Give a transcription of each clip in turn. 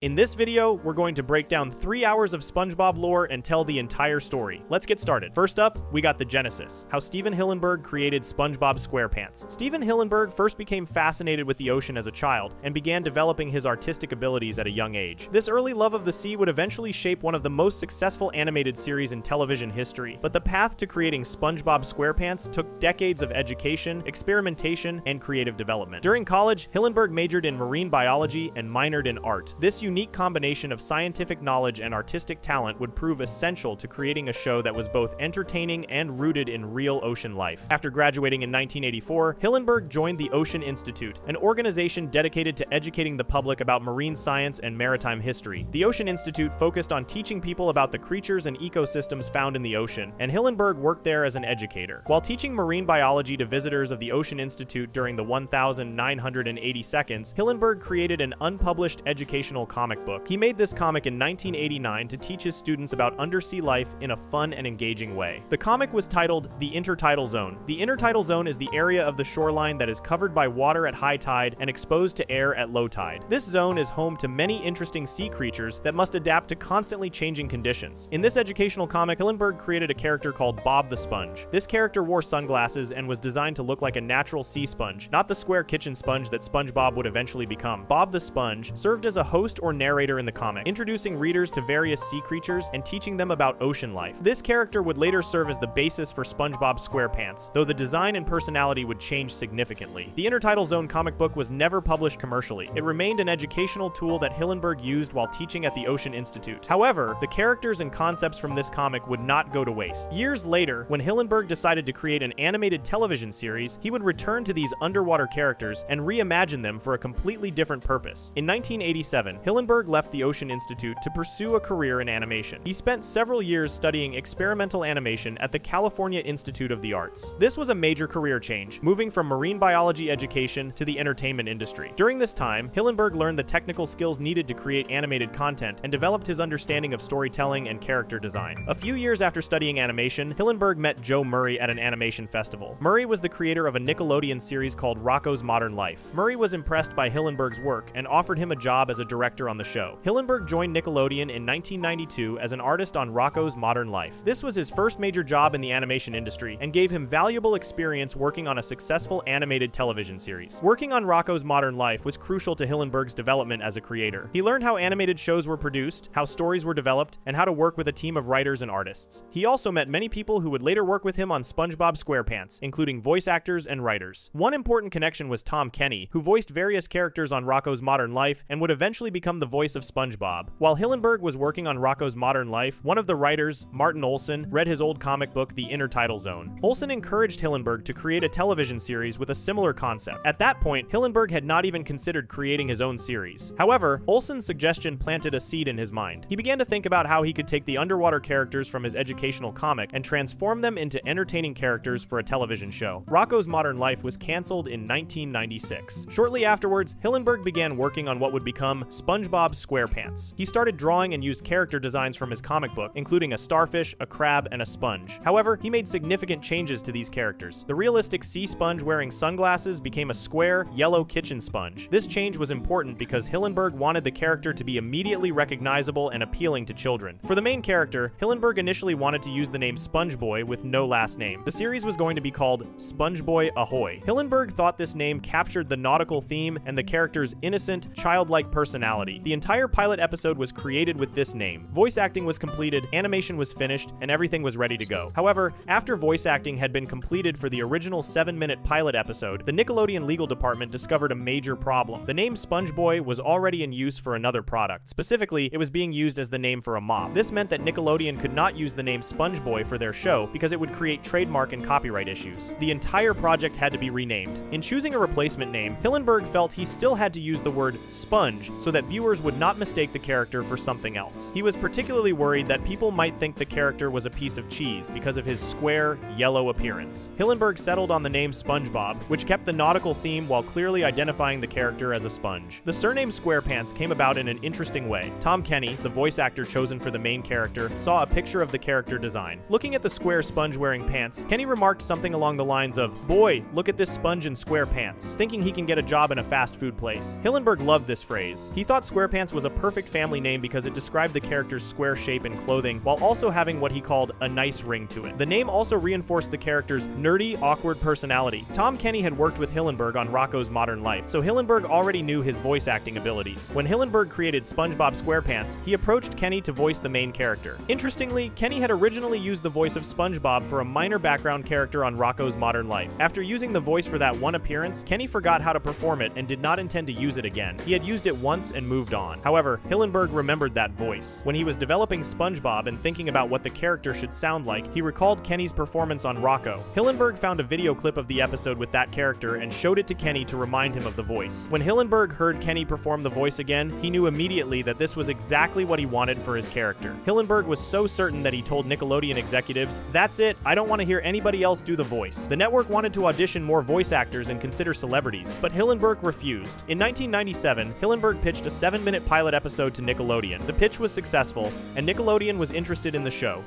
In this video, we're going to break down 3 hours of SpongeBob lore and tell the entire story. Let's get started. First up, we got the genesis, how Stephen Hillenburg created SpongeBob SquarePants. Stephen Hillenburg first became fascinated with the ocean as a child and began developing his artistic abilities at a young age. This early love of the sea would eventually shape one of the most successful animated series in television history, but the path to creating SpongeBob SquarePants took decades of education, experimentation, and creative development. During college, Hillenburg majored in marine biology and minored in art. This unique combination of scientific knowledge and artistic talent would prove essential to creating a show that was both entertaining and rooted in real ocean life. After graduating in 1984, Hillenburg joined the Ocean Institute, an organization dedicated to educating the public about marine science and maritime history. The Ocean Institute focused on teaching people about the creatures and ecosystems found in the ocean, and Hillenburg worked there as an educator. While teaching marine biology to visitors of the Ocean Institute during the 1,980 seconds, Hillenburg created an unpublished educational comic book. He made this comic in 1989 to teach his students about undersea life in a fun and engaging way. The comic was titled The Intertidal Zone. The intertidal zone is the area of the shoreline that is covered by water at high tide and exposed to air at low tide. This zone is home to many interesting sea creatures that must adapt to constantly changing conditions. In this educational comic, Hillenburg created a character called Bob the Sponge. This character wore sunglasses and was designed to look like a natural sea sponge, not the square kitchen sponge that SpongeBob would eventually become. Bob the Sponge served as a host or narrator in the comic, introducing readers to various sea creatures and teaching them about ocean life. This character would later serve as the basis for SpongeBob SquarePants, though the design and personality would change significantly. The Intertidal Zone comic book was never published commercially. It remained an educational tool that Hillenburg used while teaching at the Ocean Institute. However, the characters and concepts from this comic would not go to waste. Years later, when Hillenburg decided to create an animated television series, he would return to these underwater characters and reimagine them for a completely different purpose. In 1987, Hillenburg left the Ocean Institute to pursue a career in animation. He spent several years studying experimental animation at the California Institute of the Arts. This was a major career change, moving from marine biology education to the entertainment industry. During this time, Hillenburg learned the technical skills needed to create animated content and developed his understanding of storytelling and character design. A few years after studying animation, Hillenburg met Joe Murray at an animation festival. Murray was the creator of a Nickelodeon series called Rocko's Modern Life. Murray was impressed by Hillenburg's work and offered him a job as a director on the show. Hillenburg joined Nickelodeon in 1992 as an artist on Rocko's Modern Life. This was his first major job in the animation industry and gave him valuable experience working on a successful animated television series. Working on Rocko's Modern Life was crucial to Hillenburg's development as a creator. He learned how animated shows were produced, how stories were developed, and how to work with a team of writers and artists. He also met many people who would later work with him on SpongeBob SquarePants, including voice actors and writers. One important connection was Tom Kenny, who voiced various characters on Rocko's Modern Life and would eventually become the voice of SpongeBob. While Hillenburg was working on Rocko's Modern Life, one of the writers, Martin Olson, read his old comic book, The Intertidal Zone. Olson encouraged Hillenburg to create a television series with a similar concept. At that point, Hillenburg had not even considered creating his own series. However, Olson's suggestion planted a seed in his mind. He began to think about how he could take the underwater characters from his educational comic and transform them into entertaining characters for a television show. Rocko's Modern Life was canceled in 1996. Shortly afterwards, Hillenburg began working on what would become SpongeBob's SquarePants. He started drawing and used character designs from his comic book, including a starfish, a crab, and a sponge. However, he made significant changes to these characters. The realistic sea sponge wearing sunglasses became a square, yellow kitchen sponge. This change was important because Hillenburg wanted the character to be immediately recognizable and appealing to children. For the main character, Hillenburg initially wanted to use the name SpongeBoy with no last name. The series was going to be called SpongeBoy Ahoy. Hillenburg thought this name captured the nautical theme and the character's innocent, childlike personality. The entire pilot episode was created with this name. Voice acting was completed, animation was finished, and everything was ready to go. However, after voice acting had been completed for the original 7-minute pilot episode, the Nickelodeon legal department discovered a major problem. The name SpongeBoy was already in use for another product. Specifically, it was being used as the name for a mop. This meant that Nickelodeon could not use the name SpongeBoy for their show because it would create trademark and copyright issues. The entire project had to be renamed. In choosing a replacement name, Hillenburg felt he still had to use the word sponge so that viewers would not mistake the character for something else. He was particularly worried that people might think the character was a piece of cheese because of his square, yellow appearance. Hillenburg settled on the name SpongeBob, which kept the nautical theme while clearly identifying the character as a sponge. The surname SquarePants came about in an interesting way. Tom Kenny, the voice actor chosen for the main character, saw a picture of the character design. Looking at the square sponge wearing pants, Kenny remarked something along the lines of, "Boy, look at this sponge in square pants," thinking he can get a job in a fast food place. Hillenburg loved this phrase. He thought SquarePants was a perfect family name because it described the character's square shape and clothing, while also having what he called a nice ring to it. The name also reinforced the character's nerdy, awkward personality. Tom Kenny had worked with Hillenburg on Rocko's Modern Life, so Hillenburg already knew his voice acting abilities. When Hillenburg created SpongeBob SquarePants, he approached Kenny to voice the main character. Interestingly, Kenny had originally used the voice of SpongeBob for a minor background character on Rocko's Modern Life. After using the voice for that one appearance, Kenny forgot how to perform it and did not intend to use it again. He had used it once and moved on. However, Hillenburg remembered that voice. When he was developing SpongeBob and thinking about what the character should sound like, he recalled Kenny's performance on Rocko. Hillenburg found a video clip of the episode with that character and showed it to Kenny to remind him of the voice. When Hillenburg heard Kenny perform the voice again, he knew immediately that this was exactly what he wanted for his character. Hillenburg was so certain that he told Nickelodeon executives, "That's it, I don't want to hear anybody else do the voice." The network wanted to audition more voice actors and consider celebrities, but Hillenburg refused. In 1997, Hillenburg pitched a 7-minute pilot episode to Nickelodeon. The pitch was successful, and Nickelodeon was interested in the show.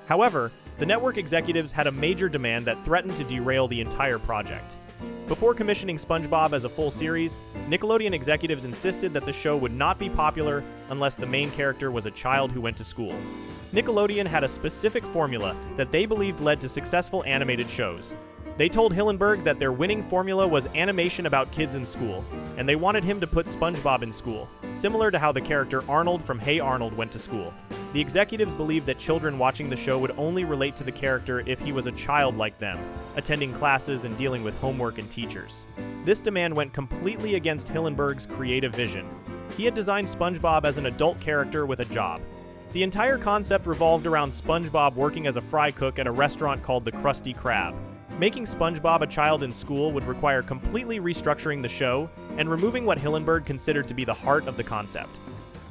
However, the network executives had a major demand that threatened to derail the entire project. Before commissioning SpongeBob as a full series, Nickelodeon executives insisted that the show would not be popular unless the main character was a child who went to school. Nickelodeon had a specific formula that they believed led to successful animated shows. They told Hillenburg that their winning formula was animation about kids in school, and they wanted him to put SpongeBob in school, similar to how the character Arnold from Hey Arnold went to school. The executives believed that children watching the show would only relate to the character if he was a child like them, attending classes and dealing with homework and teachers. This demand went completely against Hillenburg's creative vision. He had designed SpongeBob as an adult character with a job. The entire concept revolved around SpongeBob working as a fry cook at a restaurant called the Krusty Krab. Making SpongeBob a child in school would require completely restructuring the show and removing what Hillenburg considered to be the heart of the concept.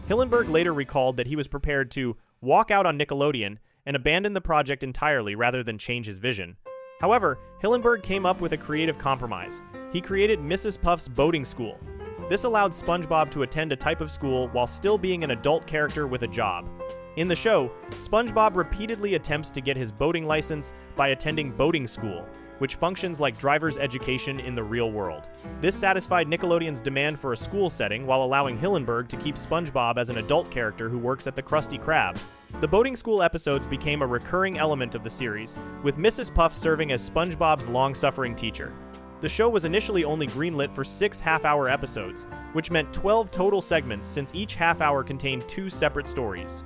Hillenburg later recalled that he was prepared to walk out on Nickelodeon and abandon the project entirely rather than change his vision. However, Hillenburg came up with a creative compromise. He created Mrs. Puff's boating school. This allowed SpongeBob to attend a type of school while still being an adult character with a job. In the show, SpongeBob repeatedly attempts to get his boating license by attending boating school, which functions like driver's education in the real world. This satisfied Nickelodeon's demand for a school setting while allowing Hillenburg to keep SpongeBob as an adult character who works at the Krusty Krab. The boating school episodes became a recurring element of the series, with Mrs. Puff serving as SpongeBob's long-suffering teacher. The show was initially only greenlit for 6 half-hour episodes, which meant 12 total segments since each half-hour contained 2 separate stories.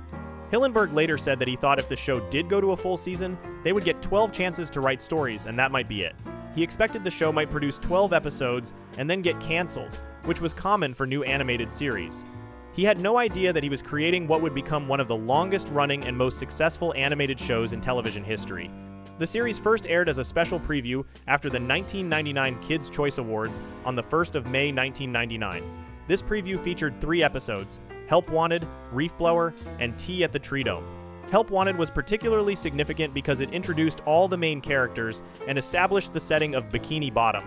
Hillenburg later said that he thought if the show did go to a full season, they would get 12 chances to write stories, and that might be it. He expected the show might produce 12 episodes and then get canceled, which was common for new animated series. He had no idea that he was creating what would become one of the longest-running and most successful animated shows in television history. The series first aired as a special preview after the 1999 Kids' Choice Awards on the 1st of May 1999. This preview featured 3 episodes: Help Wanted, Reef Blower, and Tea at the Tree Dome. Help Wanted was particularly significant because it introduced all the main characters and established the setting of Bikini Bottom.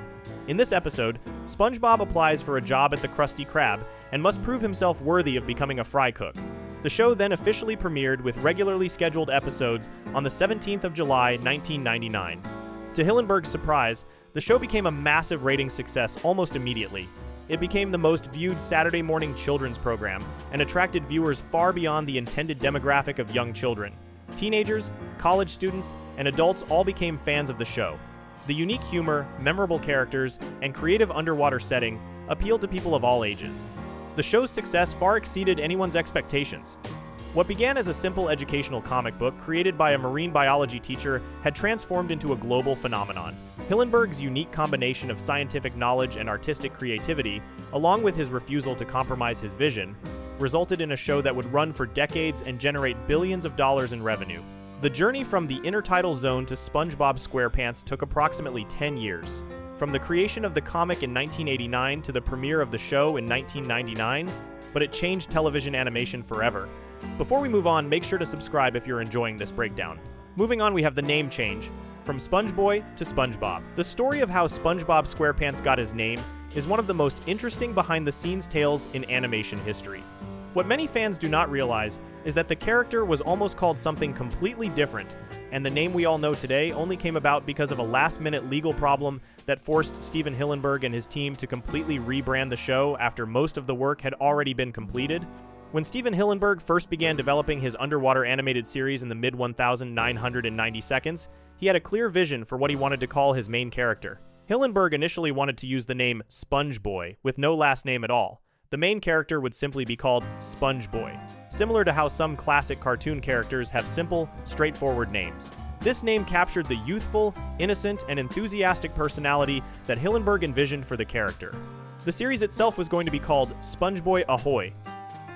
In this episode, SpongeBob applies for a job at the Krusty Krab and must prove himself worthy of becoming a fry cook. The show then officially premiered with regularly scheduled episodes on the 17th of July, 1999. To Hillenburg's surprise, the show became a massive ratings success almost immediately. It became the most viewed Saturday morning children's program and attracted viewers far beyond the intended demographic of young children. Teenagers, college students, and adults all became fans of the show. The unique humor, memorable characters, and creative underwater setting appealed to people of all ages. The show's success far exceeded anyone's expectations. What began as a simple educational comic book created by a marine biology teacher had transformed into a global phenomenon. Hillenburg's unique combination of scientific knowledge and artistic creativity, along with his refusal to compromise his vision, resulted in a show that would run for decades and generate billions of dollars in revenue. The journey from the intertidal zone to SpongeBob SquarePants took approximately 10 years. From the creation of the comic in 1989 to the premiere of the show in 1999, but it changed television animation forever. Before we move on, make sure to subscribe if you're enjoying this breakdown. Moving on, we have the name change, from SpongeBoy to SpongeBob. The story of how SpongeBob SquarePants got his name is one of the most interesting behind-the-scenes tales in animation history. What many fans do not realize is that the character was almost called something completely different, and the name we all know today only came about because of a last-minute legal problem that forced Stephen Hillenburg and his team to completely rebrand the show after most of the work had already been completed. When Stephen Hillenburg first began developing his underwater animated series in the mid-1990 seconds, he had a clear vision for what he wanted to call his main character. Hillenburg initially wanted to use the name SpongeBoy, with no last name at all. The main character would simply be called SpongeBoy, similar to how some classic cartoon characters have simple, straightforward names. This name captured the youthful, innocent, and enthusiastic personality that Hillenburg envisioned for the character. The series itself was going to be called SpongeBoy Ahoy.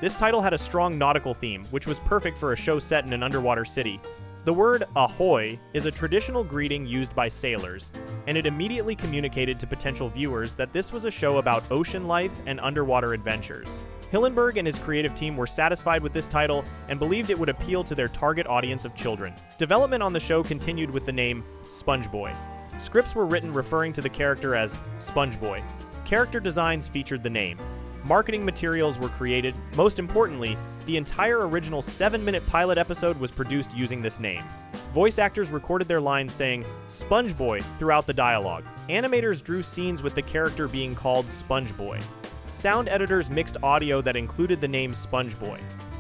This title had a strong nautical theme, which was perfect for a show set in an underwater city. The word ahoy is a traditional greeting used by sailors, and it immediately communicated to potential viewers that this was a show about ocean life and underwater adventures. Hillenburg and his creative team were satisfied with this title and believed it would appeal to their target audience of children. Development on the show continued with the name SpongeBoy. Scripts were written referring to the character as SpongeBoy. Character designs featured the name. Marketing materials were created. Most importantly, the entire original 7-minute pilot episode was produced using this name. Voice actors recorded their lines saying SpongeBoy throughout the dialogue. Animators drew scenes with the character being called SpongeBoy. Sound editors mixed audio that included the name SpongeBoy.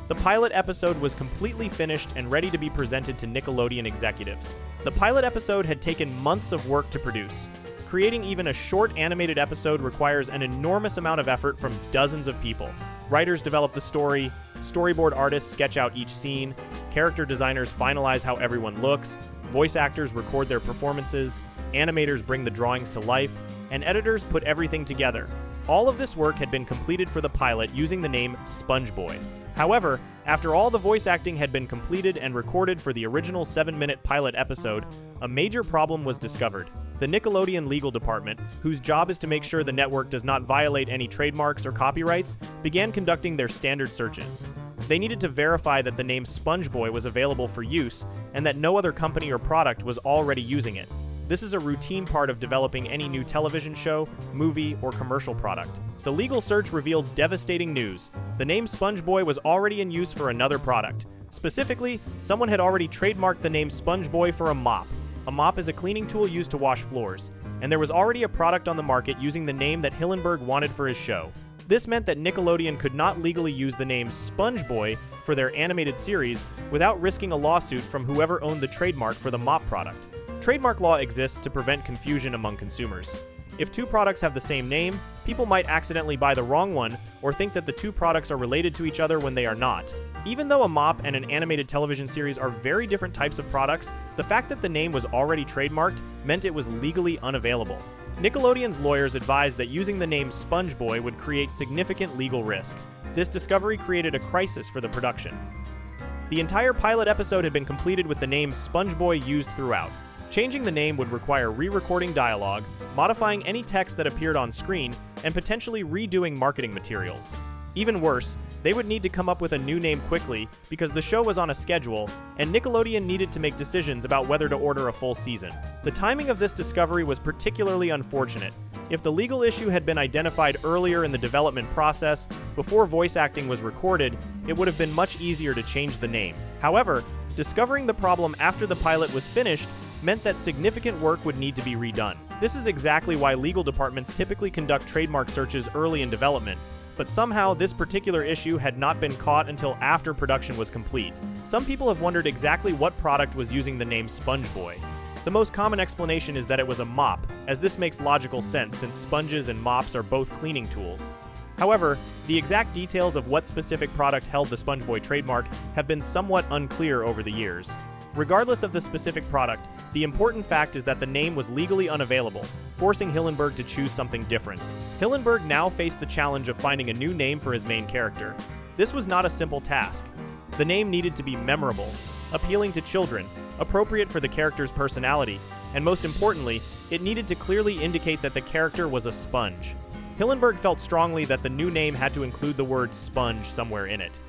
The pilot episode was completely finished and ready to be presented to Nickelodeon executives. The pilot episode had taken months of work to produce. Creating even a short animated episode requires an enormous amount of effort from dozens of people. Writers develop the story, storyboard artists sketch out each scene, character designers finalize how everyone looks, voice actors record their performances, animators bring the drawings to life, and editors put everything together. All of this work had been completed for the pilot using the name SpongeBoy. However, after all the voice acting had been completed and recorded for the original 7-minute pilot episode, a major problem was discovered. The Nickelodeon legal department, whose job is to make sure the network does not violate any trademarks or copyrights, began conducting their standard searches. They needed to verify that the name SpongeBoy was available for use and that no other company or product was already using it. This is a routine part of developing any new television show, movie, or commercial product. The legal search revealed devastating news. The name SpongeBoy was already in use for another product. Specifically, someone had already trademarked the name SpongeBoy for a mop. A mop is a cleaning tool used to wash floors, and there was already a product on the market using the name that Hillenburg wanted for his show. This meant that Nickelodeon could not legally use the name SpongeBoy for their animated series without risking a lawsuit from whoever owned the trademark for the mop product. Trademark law exists to prevent confusion among consumers. If two products have the same name, people might accidentally buy the wrong one or think that the two products are related to each other when they are not. Even though a mop and an animated television series are very different types of products, the fact that the name was already trademarked meant it was legally unavailable. Nickelodeon's lawyers advised that using the name SpongeBoy would create significant legal risk. This discovery created a crisis for the production. The entire pilot episode had been completed with the name SpongeBoy used throughout. Changing the name would require re-recording dialogue, modifying any text that appeared on screen, and potentially redoing marketing materials. Even worse, they would need to come up with a new name quickly because the show was on a schedule, and Nickelodeon needed to make decisions about whether to order a full season. The timing of this discovery was particularly unfortunate. If the legal issue had been identified earlier in the development process, before voice acting was recorded, it would have been much easier to change the name. However, discovering the problem after the pilot was finished meant that significant work would need to be redone. This is exactly why legal departments typically conduct trademark searches early in development, but somehow this particular issue had not been caught until after production was complete. Some people have wondered exactly what product was using the name SpongeBoy. The most common explanation is that it was a mop, as this makes logical sense since sponges and mops are both cleaning tools. However, the exact details of what specific product held the SpongeBoy trademark have been somewhat unclear over the years. Regardless of the specific product, the important fact is that the name was legally unavailable, forcing Hillenburg to choose something different. Hillenburg now faced the challenge of finding a new name for his main character. This was not a simple task. The name needed to be memorable, appealing to children, appropriate for the character's personality, and most importantly, it needed to clearly indicate that the character was a sponge. Hillenburg felt strongly that the new name had to include the word sponge somewhere in it.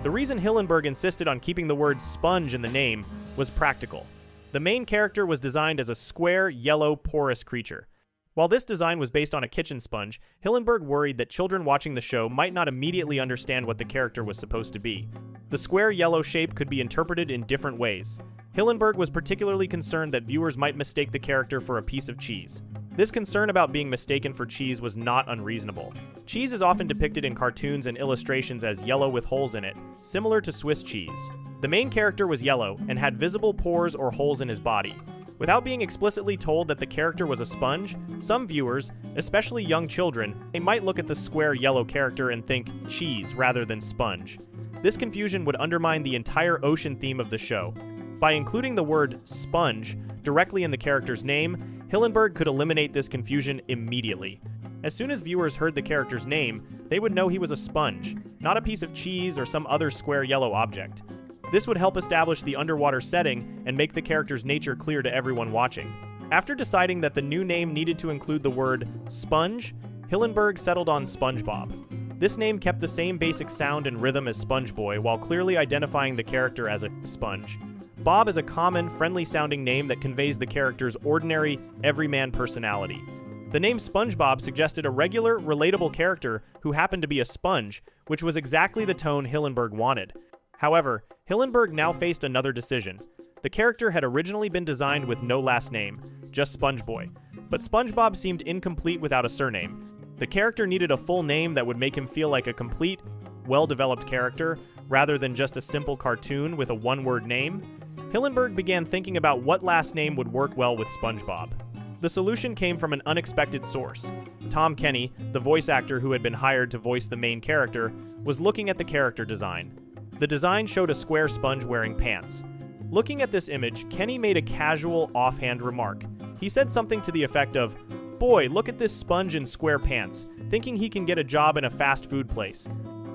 The reason Hillenburg insisted on keeping the word sponge in the name was practical. The main character was designed as a square, yellow, porous creature. While this design was based on a kitchen sponge, Hillenburg worried that children watching the show might not immediately understand what the character was supposed to be. The square yellow shape could be interpreted in different ways. Hillenburg was particularly concerned that viewers might mistake the character for a piece of cheese. This concern about being mistaken for cheese was not unreasonable. Cheese is often depicted in cartoons and illustrations as yellow with holes in it, similar to Swiss cheese. The main character was yellow and had visible pores or holes in his body. Without being explicitly told that the character was a sponge, some viewers, especially young children, they might look at the square yellow character and think cheese rather than sponge. This confusion would undermine the entire ocean theme of the show. By including the word sponge directly in the character's name, Hillenburg could eliminate this confusion immediately. As soon as viewers heard the character's name, they would know he was a sponge, not a piece of cheese or some other square yellow object. This would help establish the underwater setting and make the character's nature clear to everyone watching. After deciding that the new name needed to include the word sponge, Hillenburg settled on SpongeBob. This name kept the same basic sound and rhythm as SpongeBoy while clearly identifying the character as a sponge. Bob is a common, friendly-sounding name that conveys the character's ordinary, everyman personality. The name SpongeBob suggested a regular, relatable character who happened to be a sponge, which was exactly the tone Hillenburg wanted. However, Hillenburg now faced another decision. The character had originally been designed with no last name, just SpongeBoy, but SpongeBob seemed incomplete without a surname. The character needed a full name that would make him feel like a complete, well-developed character, rather than just a simple cartoon with a one-word name. Hillenburg began thinking about what last name would work well with SpongeBob. The solution came from an unexpected source. Tom Kenny, the voice actor who had been hired to voice the main character, was looking at the character design. The design showed a square sponge wearing pants. Looking at this image, Kenny made a casual, offhand remark. He said something to the effect of, "Boy, look at this sponge in square pants, thinking he can get a job in a fast food place."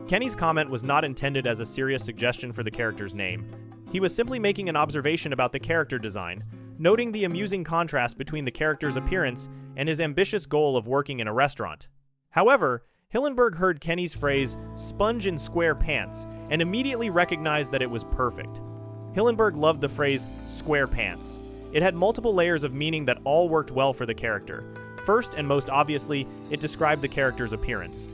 Kenny's comment was not intended as a serious suggestion for the character's name. He was simply making an observation about the character design, noting the amusing contrast between the character's appearance and his ambitious goal of working in a restaurant. However, Hillenburg heard Kenny's phrase, "sponge in square pants," and immediately recognized that it was perfect. Hillenburg loved the phrase, "square pants." It had multiple layers of meaning that all worked well for the character. First, and most obviously, it described the character's appearance.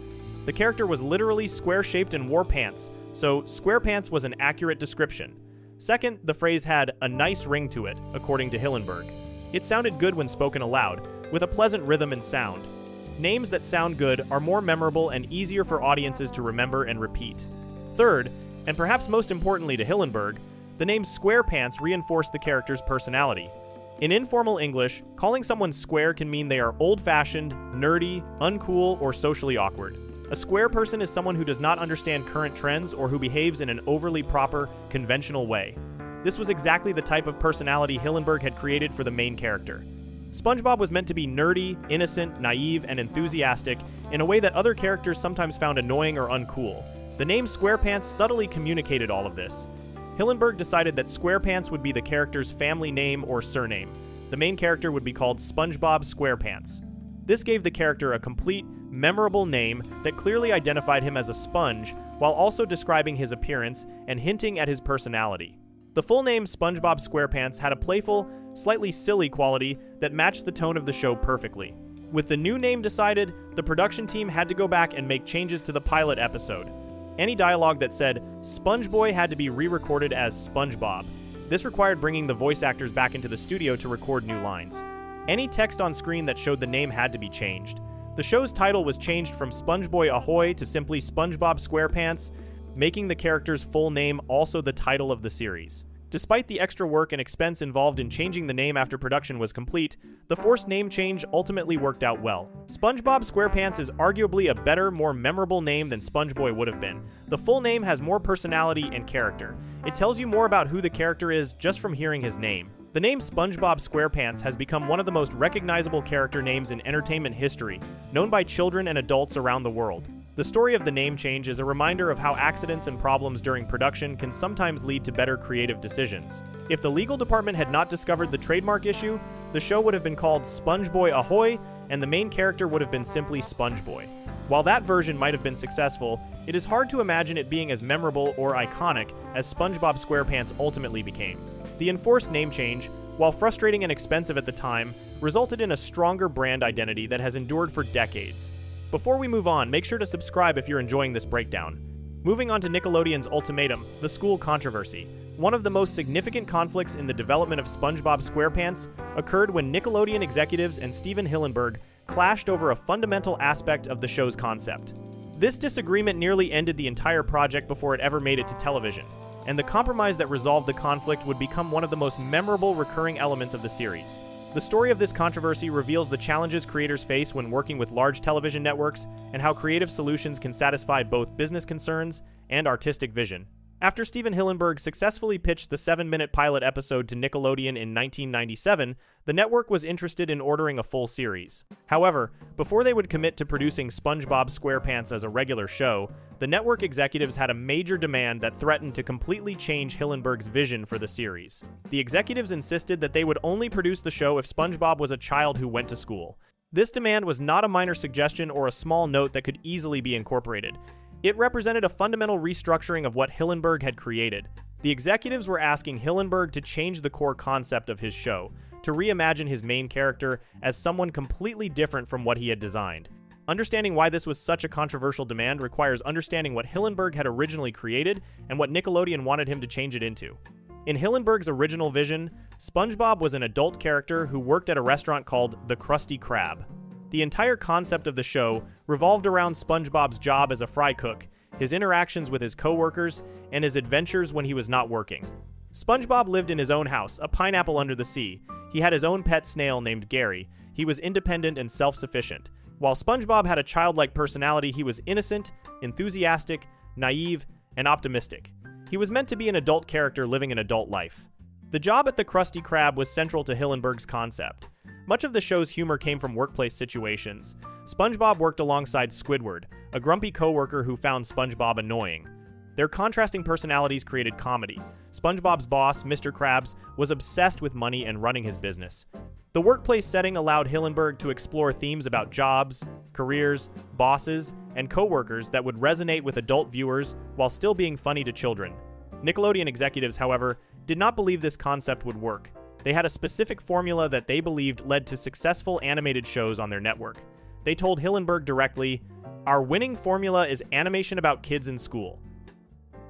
The character was literally square-shaped and wore pants, so square pants was an accurate description. Second, the phrase had a nice ring to it, according to Hillenburg. It sounded good when spoken aloud, with a pleasant rhythm and sound. Names that sound good are more memorable and easier for audiences to remember and repeat. Third, and perhaps most importantly to Hillenburg, the name SquarePants reinforced the character's personality. In informal English, calling someone square can mean they are old-fashioned, nerdy, uncool, or socially awkward. A square person is someone who does not understand current trends or who behaves in an overly proper, conventional way. This was exactly the type of personality Hillenburg had created for the main character. SpongeBob was meant to be nerdy, innocent, naive, and enthusiastic in a way that other characters sometimes found annoying or uncool. The name SquarePants subtly communicated all of this. Hillenburg decided that SquarePants would be the character's family name or surname. The main character would be called SpongeBob SquarePants. This gave the character a complete, memorable name that clearly identified him as a sponge, while also describing his appearance and hinting at his personality. The full name SpongeBob SquarePants had a playful, slightly silly quality that matched the tone of the show perfectly. With the new name decided, the production team had to go back and make changes to the pilot episode. Any dialogue that said SpongeBoy had to be re-recorded as SpongeBob. This required bringing the voice actors back into the studio to record new lines. Any text on screen that showed the name had to be changed. The show's title was changed from SpongeBoy Ahoy to simply SpongeBob SquarePants, making the character's full name also the title of the series. Despite the extra work and expense involved in changing the name after production was complete, the forced name change ultimately worked out well. SpongeBob SquarePants is arguably a better, more memorable name than SpongeBoy would have been. The full name has more personality and character. It tells you more about who the character is just from hearing his name. The name SpongeBob SquarePants has become one of the most recognizable character names in entertainment history, known by children and adults around the world. The story of the name change is a reminder of how accidents and problems during production can sometimes lead to better creative decisions. If the legal department had not discovered the trademark issue, the show would have been called SpongeBoy Ahoy, and the main character would have been simply SpongeBoy. While that version might have been successful, it is hard to imagine it being as memorable or iconic as SpongeBob SquarePants ultimately became. The enforced name change, while frustrating and expensive at the time, resulted in a stronger brand identity that has endured for decades. Before we move on, make sure to subscribe if you're enjoying this breakdown. Moving on to Nickelodeon's ultimatum, the school controversy. One of the most significant conflicts in the development of SpongeBob SquarePants occurred when Nickelodeon executives and Steven Hillenburg clashed over a fundamental aspect of the show's concept. This disagreement nearly ended the entire project before it ever made it to television, and the compromise that resolved the conflict would become one of the most memorable recurring elements of the series. The story of this controversy reveals the challenges creators face when working with large television networks and how creative solutions can satisfy both business concerns and artistic vision. After Steven Hillenburg successfully pitched the 7-minute pilot episode to Nickelodeon in 1997, the network was interested in ordering a full series. However, before they would commit to producing SpongeBob SquarePants as a regular show, the network executives had a major demand that threatened to completely change Hillenburg's vision for the series. The executives insisted that they would only produce the show if SpongeBob was a child who went to school. This demand was not a minor suggestion or a small note that could easily be incorporated. It represented a fundamental restructuring of what Hillenburg had created. The executives were asking Hillenburg to change the core concept of his show, to reimagine his main character as someone completely different from what he had designed. Understanding why this was such a controversial demand requires understanding what Hillenburg had originally created and what Nickelodeon wanted him to change it into. In Hillenburg's original vision, SpongeBob was an adult character who worked at a restaurant called the Krusty Krab. The entire concept of the show revolved around SpongeBob's job as a fry cook, his interactions with his co-workers, and his adventures when he was not working. SpongeBob lived in his own house, a pineapple under the sea. He had his own pet snail named Gary. He was independent and self-sufficient. While SpongeBob had a childlike personality, he was innocent, enthusiastic, naive, and optimistic. He was meant to be an adult character living an adult life. The job at the Krusty Krab was central to Hillenburg's concept. Much of the show's humor came from workplace situations. SpongeBob worked alongside Squidward, a grumpy coworker who found SpongeBob annoying. Their contrasting personalities created comedy. SpongeBob's boss, Mr. Krabs, was obsessed with money and running his business. The workplace setting allowed Hillenburg to explore themes about jobs, careers, bosses, and coworkers that would resonate with adult viewers while still being funny to children. Nickelodeon executives, however, did not believe this concept would work. They had a specific formula that they believed led to successful animated shows on their network. They told Hillenburg directly, "Our winning formula is animation about kids in school."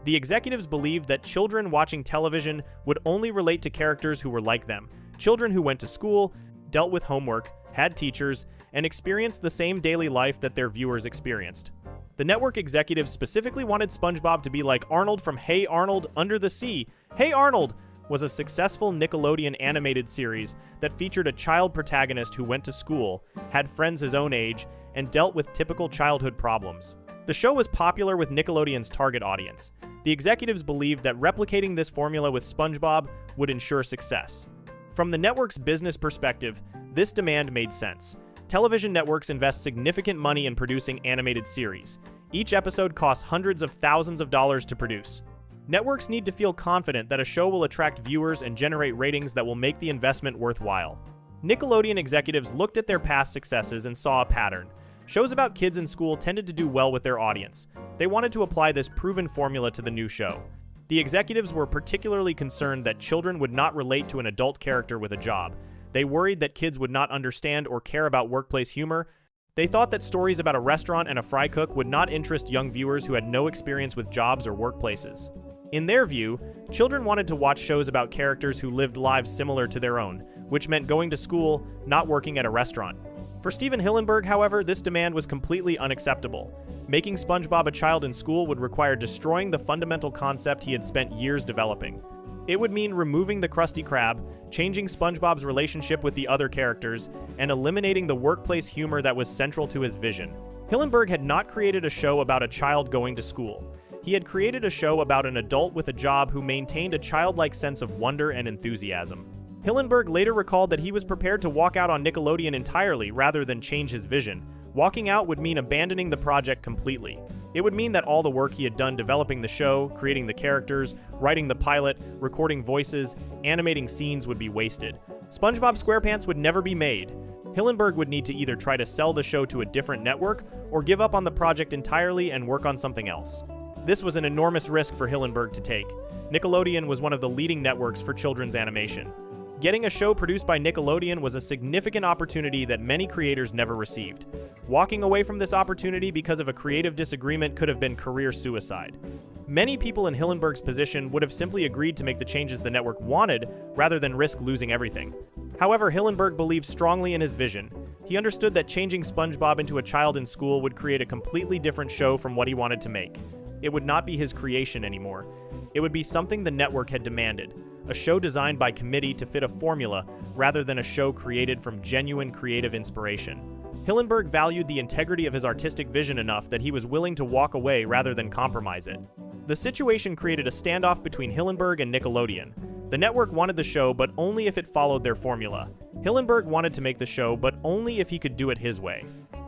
The executives believed that children watching television would only relate to characters who were like them, children who went to school, dealt with homework, had teachers, and experienced the same daily life that their viewers experienced. The network executives specifically wanted SpongeBob to be like Arnold from Hey Arnold Under the Sea. Hey Arnold was a successful Nickelodeon animated series that featured a child protagonist who went to school, had friends his own age, and dealt with typical childhood problems. The show was popular with Nickelodeon's target audience. The executives believed that replicating this formula with SpongeBob would ensure success. From the network's business perspective, this demand made sense. Television networks invest significant money in producing animated series. Each episode costs hundreds of thousands of dollars to produce. Networks need to feel confident that a show will attract viewers and generate ratings that will make the investment worthwhile. Nickelodeon executives looked at their past successes and saw a pattern. Shows about kids in school tended to do well with their audience. They wanted to apply this proven formula to the new show. The executives were particularly concerned that children would not relate to an adult character with a job. They worried that kids would not understand or care about workplace humor. They thought that stories about a restaurant and a fry cook would not interest young viewers who had no experience with jobs or workplaces. In their view, children wanted to watch shows about characters who lived lives similar to their own, which meant going to school, not working at a restaurant. For Steven Hillenburg, however, this demand was completely unacceptable. Making SpongeBob a child in school would require destroying the fundamental concept he had spent years developing. It would mean removing the Krusty Krab, changing SpongeBob's relationship with the other characters, and eliminating the workplace humor that was central to his vision. Hillenburg had not created a show about a child going to school. He had created a show about an adult with a job who maintained a childlike sense of wonder and enthusiasm. Hillenburg later recalled that he was prepared to walk out on Nickelodeon entirely rather than change his vision. Walking out would mean abandoning the project completely. It would mean that all the work he had done developing the show, creating the characters, writing the pilot, recording voices, animating scenes would be wasted. SpongeBob SquarePants would never be made. Hillenburg would need to either try to sell the show to a different network or give up on the project entirely and work on something else. This was an enormous risk for Hillenburg to take. Nickelodeon was one of the leading networks for children's animation. Getting a show produced by Nickelodeon was a significant opportunity that many creators never received. Walking away from this opportunity because of a creative disagreement could have been career suicide. Many people in Hillenburg's position would have simply agreed to make the changes the network wanted rather than risk losing everything. However, Hillenburg believed strongly in his vision. He understood that changing SpongeBob into a child in school would create a completely different show from what he wanted to make. It would not be his creation anymore. It would be something the network had demanded. A show designed by committee to fit a formula rather than a show created from genuine creative inspiration. Hillenburg valued the integrity of his artistic vision enough that he was willing to walk away rather than compromise it. The situation created a standoff between Hillenburg and Nickelodeon. The network wanted the show, but only if it followed their formula. Hillenburg wanted to make the show, but only if he could do it his way.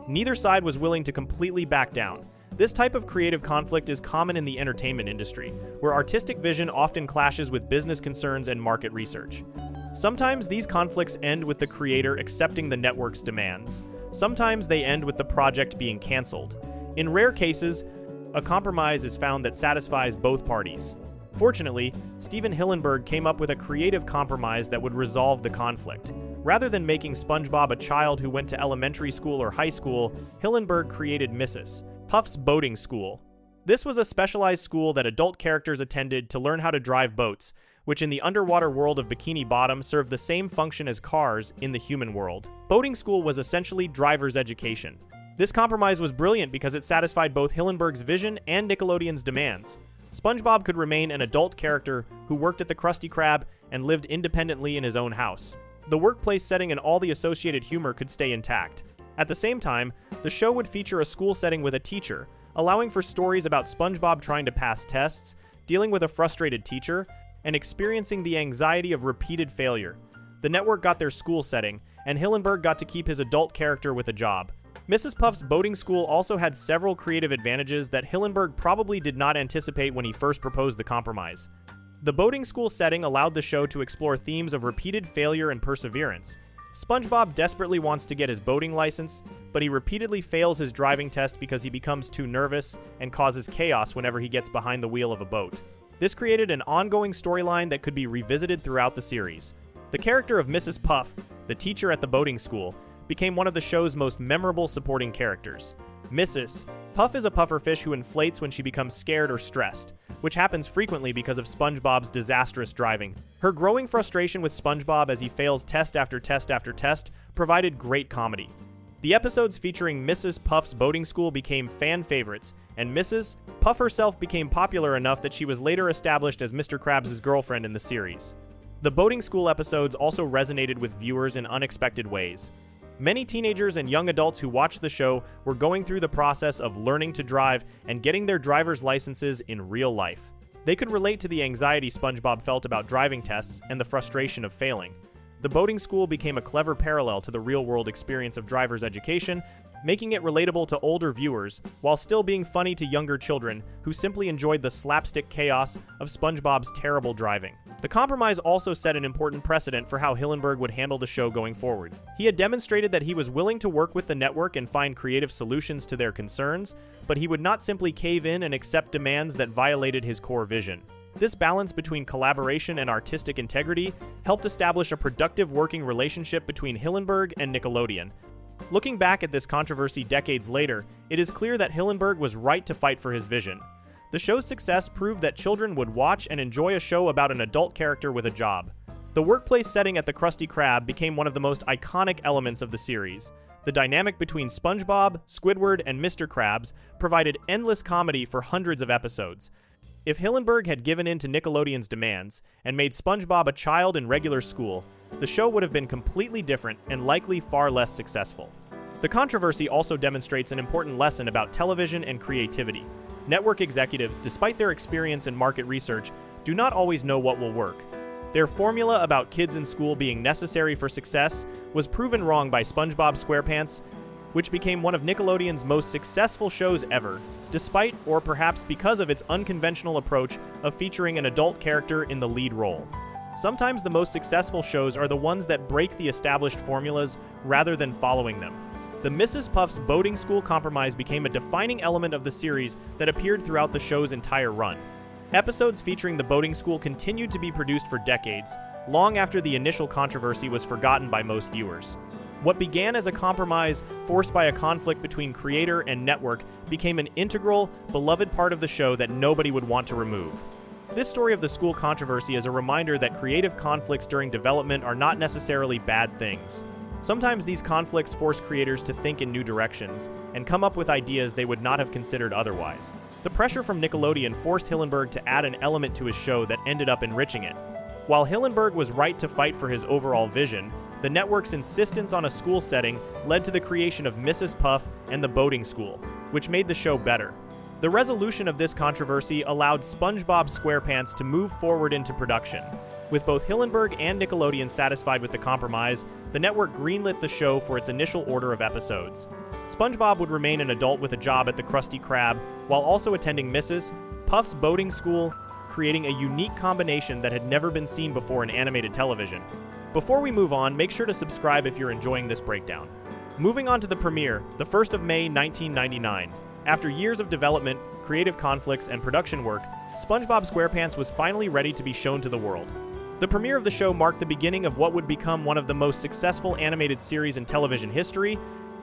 Neither side was willing to completely back down. This type of creative conflict is common in the entertainment industry, where artistic vision often clashes with business concerns and market research. Sometimes these conflicts end with the creator accepting the network's demands. Sometimes they end with the project being canceled. In rare cases, a compromise is found that satisfies both parties. Fortunately, Stephen Hillenburg came up with a creative compromise that would resolve the conflict. Rather than making SpongeBob a child who went to elementary school or high school, Hillenburg created Mrs. Puff's boating school. This was a specialized school that adult characters attended to learn how to drive boats, which in the underwater world of Bikini Bottom served the same function as cars in the human world. Boating school was essentially driver's education. This compromise was brilliant because it satisfied both Hillenburg's vision and Nickelodeon's demands. SpongeBob could remain an adult character who worked at the Krusty Krab and lived independently in his own house. The workplace setting and all the associated humor could stay intact. At the same time, the show would feature a school setting with a teacher, allowing for stories about SpongeBob trying to pass tests, dealing with a frustrated teacher, and experiencing the anxiety of repeated failure. The network got their school setting, and Hillenburg got to keep his adult character with a job. Mrs. Puff's boating school also had several creative advantages that Hillenburg probably did not anticipate when he first proposed the compromise. The boating school setting allowed the show to explore themes of repeated failure and perseverance. SpongeBob desperately wants to get his boating license, but he repeatedly fails his driving test because he becomes too nervous and causes chaos whenever he gets behind the wheel of a boat. This created an ongoing storyline that could be revisited throughout the series. The character of Mrs. Puff, the teacher at the boating school, became one of the show's most memorable supporting characters. Mrs. Puff is a pufferfish who inflates when she becomes scared or stressed, which happens frequently because of SpongeBob's disastrous driving. Her growing frustration with SpongeBob as he fails test after test after test provided great comedy. The episodes featuring Mrs. Puff's boating school became fan favorites, and Mrs. Puff herself became popular enough that she was later established as Mr. Krabs' girlfriend in the series. The boating school episodes also resonated with viewers in unexpected ways. Many teenagers and young adults who watched the show were going through the process of learning to drive and getting their driver's licenses in real life. They could relate to the anxiety SpongeBob felt about driving tests and the frustration of failing. The boating school became a clever parallel to the real-world experience of driver's education, making it relatable to older viewers while still being funny to younger children who simply enjoyed the slapstick chaos of SpongeBob's terrible driving. The compromise also set an important precedent for how Hillenburg would handle the show going forward. He had demonstrated that he was willing to work with the network and find creative solutions to their concerns, but he would not simply cave in and accept demands that violated his core vision. This balance between collaboration and artistic integrity helped establish a productive working relationship between Hillenburg and Nickelodeon. Looking back at this controversy decades later, it is clear that Hillenburg was right to fight for his vision. The show's success proved that children would watch and enjoy a show about an adult character with a job. The workplace setting at the Krusty Krab became one of the most iconic elements of the series. The dynamic between SpongeBob, Squidward, and Mr. Krabs provided endless comedy for hundreds of episodes. If Hillenburg had given in to Nickelodeon's demands and made SpongeBob a child in regular school, the show would have been completely different and likely far less successful. The controversy also demonstrates an important lesson about television and creativity. Network executives, despite their experience in market research, do not always know what will work. Their formula about kids in school being necessary for success was proven wrong by SpongeBob SquarePants, which became one of Nickelodeon's most successful shows ever, despite or perhaps because of its unconventional approach of featuring an adult character in the lead role. Sometimes the most successful shows are the ones that break the established formulas rather than following them. The Mrs. Puff's boating school compromise became a defining element of the series that appeared throughout the show's entire run. Episodes featuring the boating school continued to be produced for decades, long after the initial controversy was forgotten by most viewers. What began as a compromise forced by a conflict between creator and network became an integral, beloved part of the show that nobody would want to remove. This story of the school controversy is a reminder that creative conflicts during development are not necessarily bad things. Sometimes these conflicts force creators to think in new directions and come up with ideas they would not have considered otherwise. The pressure from Nickelodeon forced Hillenburg to add an element to his show that ended up enriching it. While Hillenburg was right to fight for his overall vision, the network's insistence on a school setting led to the creation of Mrs. Puff and the boating school, which made the show better. The resolution of this controversy allowed SpongeBob SquarePants to move forward into production. With both Hillenburg and Nickelodeon satisfied with the compromise, the network greenlit the show for its initial order of episodes. SpongeBob would remain an adult with a job at the Krusty Krab, while also attending Mrs. Puff's boating school, creating a unique combination that had never been seen before in animated television. Before we move on, make sure to subscribe if you're enjoying this breakdown. Moving on to the premiere, the 1st of May 1999. After years of development, creative conflicts, and production work, SpongeBob SquarePants was finally ready to be shown to the world. The premiere of the show marked the beginning of what would become one of the most successful animated series in television history,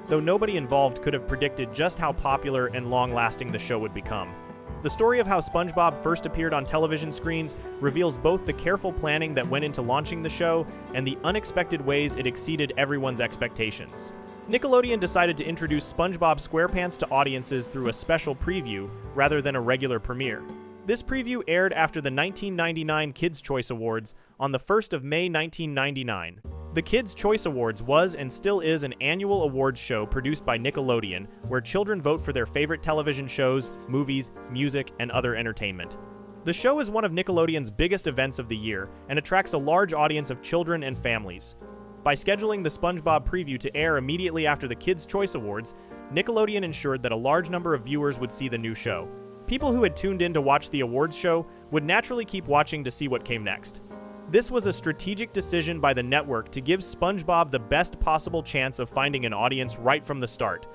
though nobody involved could have predicted just how popular and long-lasting the show would become. The story of how SpongeBob first appeared on television screens reveals both the careful planning that went into launching the show and the unexpected ways it exceeded everyone's expectations. Nickelodeon decided to introduce SpongeBob SquarePants to audiences through a special preview rather than a regular premiere. This preview aired after the 1999 Kids' Choice Awards on the 1st of May 1999. The Kids' Choice Awards was and still is an annual awards show produced by Nickelodeon where children vote for their favorite television shows, movies, music, and other entertainment. The show is one of Nickelodeon's biggest events of the year and attracts a large audience of children and families. By scheduling the SpongeBob preview to air immediately after the Kids' Choice Awards, Nickelodeon ensured that a large number of viewers would see the new show. People who had tuned in to watch the awards show would naturally keep watching to see what came next. This was a strategic decision by the network to give SpongeBob the best possible chance of finding an audience right from the start.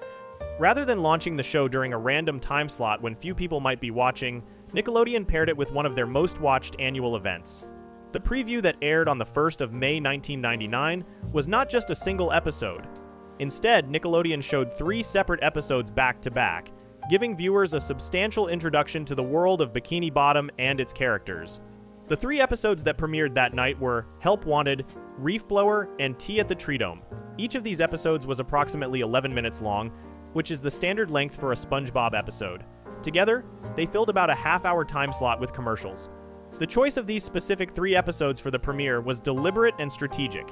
Rather than launching the show during a random time slot when few people might be watching, Nickelodeon paired it with one of their most watched annual events. The preview that aired on the 1st of May 1999 was not just a single episode. Instead, Nickelodeon showed 3 separate episodes back-to-back, giving viewers a substantial introduction to the world of Bikini Bottom and its characters. The 3 episodes that premiered that night were Help Wanted, Reef Blower, and Tea at the Treedome. Each of these episodes was approximately 11 minutes long, which is the standard length for a SpongeBob episode. Together, they filled about a half-hour time slot with commercials. The choice of these specific 3 episodes for the premiere was deliberate and strategic.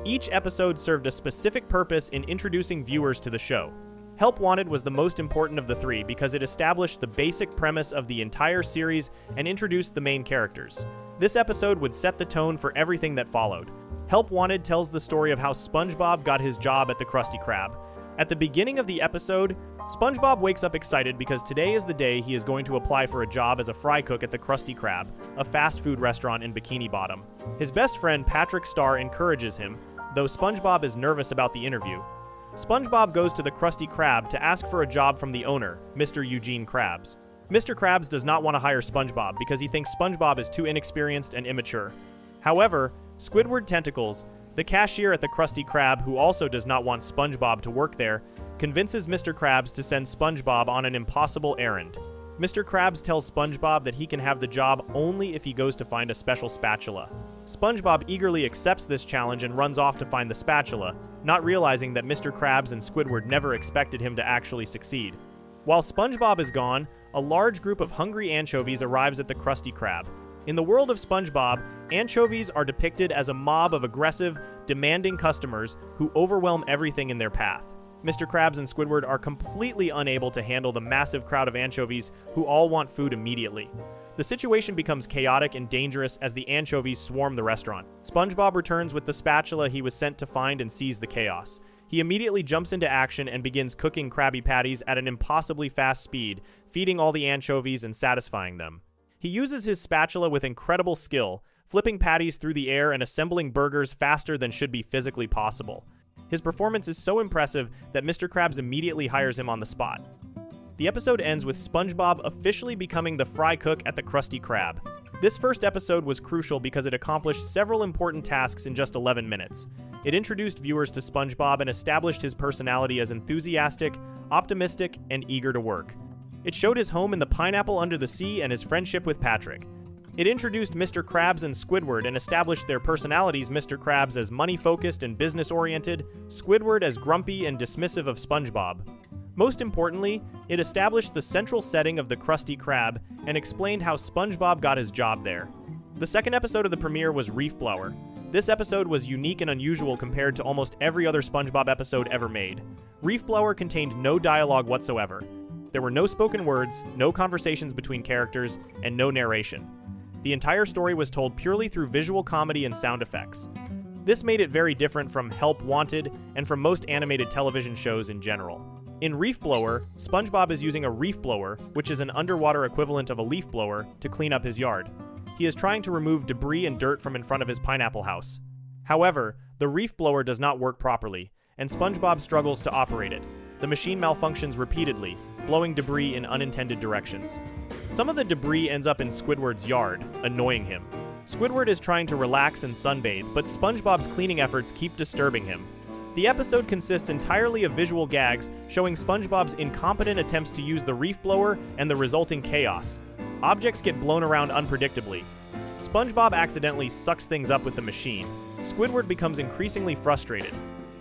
Each episode served a specific purpose in introducing viewers to the show. Help Wanted was the most important of the 3 because it established the basic premise of the entire series and introduced the main characters. This episode would set the tone for everything that followed. Help Wanted tells the story of how SpongeBob got his job at the Krusty Krab. At the beginning of the episode, SpongeBob wakes up excited because today is the day he is going to apply for a job as a fry cook at the Krusty Krab, a fast food restaurant in Bikini Bottom. His best friend Patrick Star encourages him, though SpongeBob is nervous about the interview. SpongeBob goes to the Krusty Krab to ask for a job from the owner, Mr. Eugene Krabs. Mr. Krabs does not want to hire SpongeBob because he thinks SpongeBob is too inexperienced and immature. However, Squidward Tentacles, the cashier at the Krusty Krab who also does not want SpongeBob to work there, convinces Mr. Krabs to send SpongeBob on an impossible errand. Mr. Krabs tells SpongeBob that he can have the job only if he goes to find a special spatula. SpongeBob eagerly accepts this challenge and runs off to find the spatula, not realizing that Mr. Krabs and Squidward never expected him to actually succeed. While SpongeBob is gone, a large group of hungry anchovies arrives at the Krusty Krab. In the world of SpongeBob, anchovies are depicted as a mob of aggressive, demanding customers who overwhelm everything in their path. Mr. Krabs and Squidward are completely unable to handle the massive crowd of anchovies who all want food immediately. The situation becomes chaotic and dangerous as the anchovies swarm the restaurant. SpongeBob returns with the spatula he was sent to find and sees the chaos. He immediately jumps into action and begins cooking Krabby Patties at an impossibly fast speed, feeding all the anchovies and satisfying them. He uses his spatula with incredible skill, flipping patties through the air and assembling burgers faster than should be physically possible. His performance is so impressive that Mr. Krabs immediately hires him on the spot. The episode ends with SpongeBob officially becoming the fry cook at the Krusty Krab. This first episode was crucial because it accomplished several important tasks in just 11 minutes. It introduced viewers to SpongeBob and established his personality as enthusiastic, optimistic, and eager to work. It showed his home in the pineapple under the sea and his friendship with Patrick. It introduced Mr. Krabs and Squidward and established their personalities, Mr. Krabs as money-focused and business-oriented, Squidward as grumpy and dismissive of SpongeBob. Most importantly, it established the central setting of the Krusty Krab and explained how SpongeBob got his job there. The second episode of the premiere was Reef Blower. This episode was unique and unusual compared to almost every other SpongeBob episode ever made. Reef Blower contained no dialogue whatsoever. There were no spoken words, no conversations between characters, and no narration. The entire story was told purely through visual comedy and sound effects. This made it very different from Help Wanted and from most animated television shows in general. In Reef Blower, SpongeBob is using a reef blower, which is an underwater equivalent of a leaf blower, to clean up his yard. He is trying to remove debris and dirt from in front of his pineapple house. However, the reef blower does not work properly, and SpongeBob struggles to operate it. The machine malfunctions repeatedly, blowing debris in unintended directions. Some of the debris ends up in Squidward's yard, annoying him. Squidward is trying to relax and sunbathe, but SpongeBob's cleaning efforts keep disturbing him. The episode consists entirely of visual gags showing SpongeBob's incompetent attempts to use the reef blower and the resulting chaos. Objects get blown around unpredictably. SpongeBob accidentally sucks things up with the machine. Squidward becomes increasingly frustrated.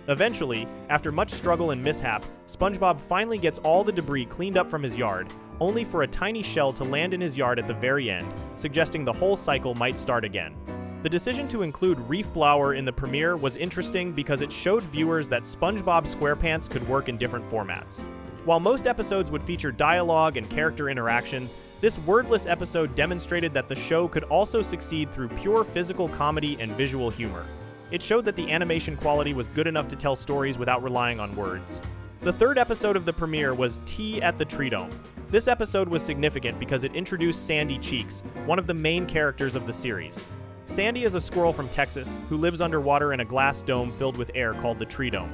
Eventually, after much struggle and mishap, SpongeBob finally gets all the debris cleaned up from his yard, only for a tiny shell to land in his yard at the very end, suggesting the whole cycle might start again. The decision to include Reef Blower in the premiere was interesting because it showed viewers that SpongeBob SquarePants could work in different formats. While most episodes would feature dialogue and character interactions, this wordless episode demonstrated that the show could also succeed through pure physical comedy and visual humor. It showed that the animation quality was good enough to tell stories without relying on words. The third episode of the premiere was Tea at the Treedome. This episode was significant because it introduced Sandy Cheeks, one of the main characters of the series. Sandy is a squirrel from Texas who lives underwater in a glass dome filled with air called the Treedome.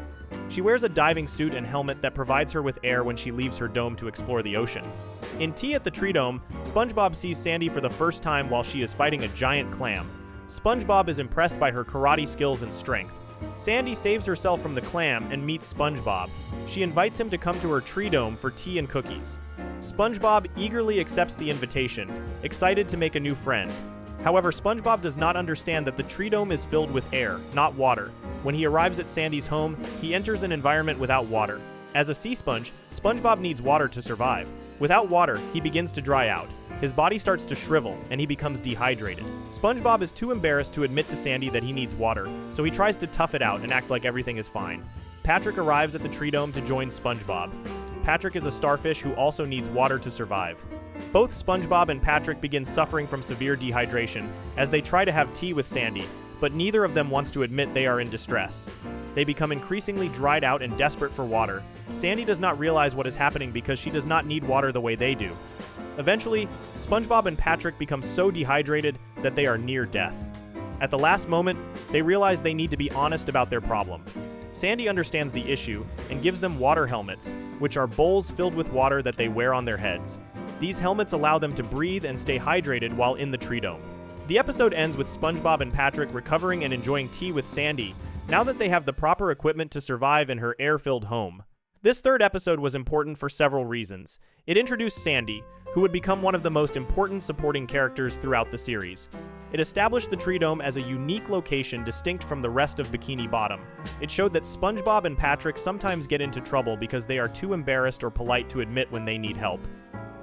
She wears a diving suit and helmet that provides her with air when she leaves her dome to explore the ocean. In Tea at the Treedome, SpongeBob sees Sandy for the first time while she is fighting a giant clam. SpongeBob is impressed by her karate skills and strength. Sandy saves herself from the clam and meets SpongeBob. She invites him to come to her tree dome for tea and cookies. SpongeBob eagerly accepts the invitation, excited to make a new friend. However, SpongeBob does not understand that the tree dome is filled with air, not water. When he arrives at Sandy's home, he enters an environment without water. As a sea sponge, SpongeBob needs water to survive. Without water, he begins to dry out. His body starts to shrivel, and he becomes dehydrated. SpongeBob is too embarrassed to admit to Sandy that he needs water, so he tries to tough it out and act like everything is fine. Patrick arrives at the tree dome to join SpongeBob. Patrick is a starfish who also needs water to survive. Both SpongeBob and Patrick begin suffering from severe dehydration as they try to have tea with Sandy, but neither of them wants to admit they are in distress. They become increasingly dried out and desperate for water. Sandy does not realize what is happening because she does not need water the way they do. Eventually, SpongeBob and Patrick become so dehydrated that they are near death. At the last moment, they realize they need to be honest about their problem. Sandy understands the issue and gives them water helmets, which are bowls filled with water that they wear on their heads. These helmets allow them to breathe and stay hydrated while in the tree dome. The episode ends with SpongeBob and Patrick recovering and enjoying tea with Sandy, now that they have the proper equipment to survive in her air-filled home. This third episode was important for several reasons. It introduced Sandy, who would become one of the most important supporting characters throughout the series. It established the Tree Dome as a unique location distinct from the rest of Bikini Bottom. It showed that SpongeBob and Patrick sometimes get into trouble because they are too embarrassed or polite to admit when they need help.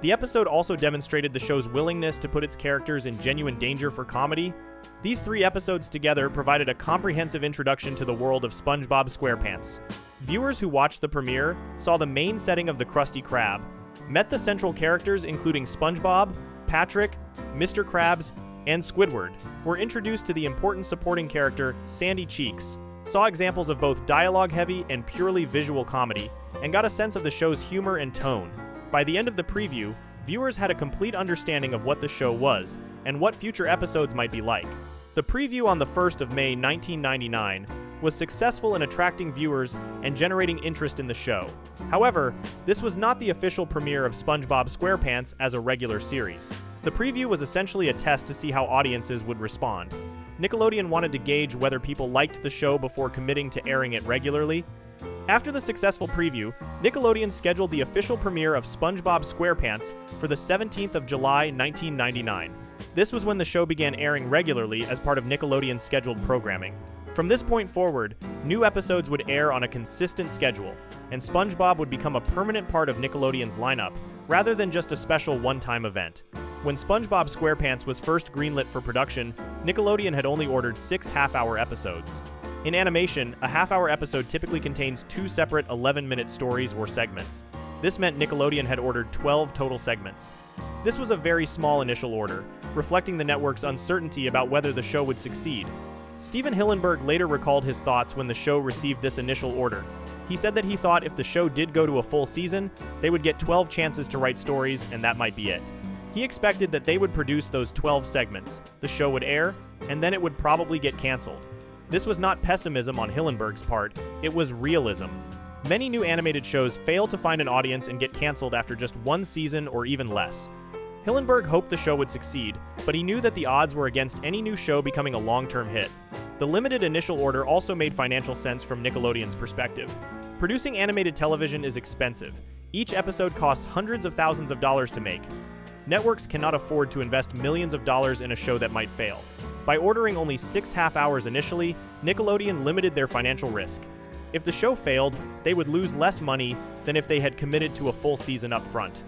The episode also demonstrated the show's willingness to put its characters in genuine danger for comedy. These 3 episodes together provided a comprehensive introduction to the world of SpongeBob SquarePants. Viewers who watched the premiere saw the main setting of the Krusty Krab, met the central characters including SpongeBob, Patrick, Mr. Krabs, and Squidward, were introduced to the important supporting character Sandy Cheeks, saw examples of both dialogue-heavy and purely visual comedy, and got a sense of the show's humor and tone. By the end of the preview, viewers had a complete understanding of what the show was and what future episodes might be like. The preview on the 1st of May 1999 was successful in attracting viewers and generating interest in the show. However, this was not the official premiere of SpongeBob SquarePants as a regular series. The preview was essentially a test to see how audiences would respond. Nickelodeon wanted to gauge whether people liked the show before committing to airing it regularly. After the successful preview, Nickelodeon scheduled the official premiere of SpongeBob SquarePants for the 17th of July, 1999. This was when the show began airing regularly as part of Nickelodeon's scheduled programming. From this point forward, new episodes would air on a consistent schedule, and SpongeBob would become a permanent part of Nickelodeon's lineup, rather than just a special one-time event. When SpongeBob SquarePants was first greenlit for production, Nickelodeon had only ordered 6 half-hour episodes. In animation, a half-hour episode typically contains 2 separate 11-minute stories or segments. This meant Nickelodeon had ordered 12 total segments. This was a very small initial order, reflecting the network's uncertainty about whether the show would succeed. Stephen Hillenburg later recalled his thoughts when the show received this initial order. He said that he thought if the show did go to a full season, they would get 12 chances to write stories, and that might be it. He expected that they would produce those 12 segments, the show would air, and then it would probably get canceled. This was not pessimism on Hillenburg's part, it was realism. Many new animated shows fail to find an audience and get canceled after just 1 season or even less. Hillenburg hoped the show would succeed, but he knew that the odds were against any new show becoming a long-term hit. The limited initial order also made financial sense from Nickelodeon's perspective. Producing animated television is expensive. Each episode costs hundreds of thousands of dollars to make. Networks cannot afford to invest millions of dollars in a show that might fail. By ordering only 6 half-hours initially, Nickelodeon limited their financial risk. If the show failed, they would lose less money than if they had committed to a full season up front.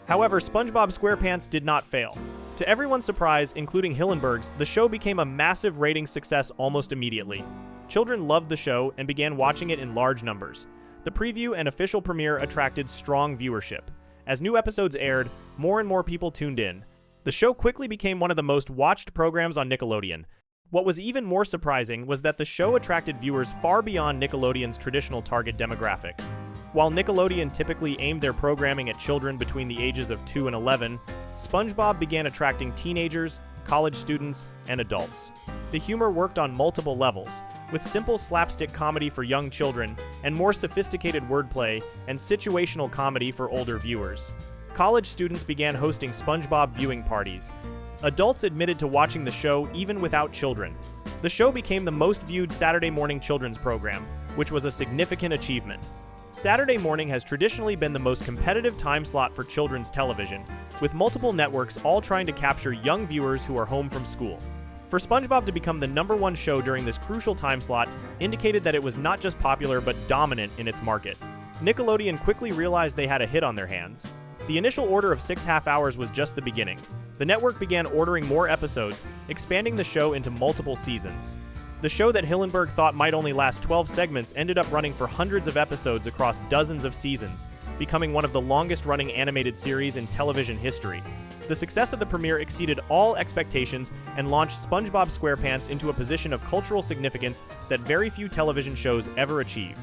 However, SpongeBob SquarePants did not fail. To everyone's surprise, including Hillenburg's, the show became a massive ratings success almost immediately. Children loved the show and began watching it in large numbers. The preview and official premiere attracted strong viewership. As new episodes aired, more and more people tuned in. The show quickly became one of the most watched programs on Nickelodeon. What was even more surprising was that the show attracted viewers far beyond Nickelodeon's traditional target demographic. While Nickelodeon typically aimed their programming at children between the ages of 2 and 11, SpongeBob began attracting teenagers, college students, and adults. The humor worked on multiple levels, with simple slapstick comedy for young children and more sophisticated wordplay and situational comedy for older viewers. College students began hosting SpongeBob viewing parties. Adults admitted to watching the show even without children. The show became the most viewed Saturday morning children's program, which was a significant achievement. Saturday morning has traditionally been the most competitive time slot for children's television, with multiple networks all trying to capture young viewers who are home from school. For SpongeBob to become the #1 show during this crucial time slot indicated that it was not just popular but dominant in its market. Nickelodeon quickly realized they had a hit on their hands. The initial order of 6 half-hours was just the beginning. The network began ordering more episodes, expanding the show into multiple seasons. The show that Hillenburg thought might only last 12 segments ended up running for hundreds of episodes across dozens of seasons, becoming one of the longest-running animated series in television history. The success of the premiere exceeded all expectations and launched SpongeBob SquarePants into a position of cultural significance that very few television shows ever achieve.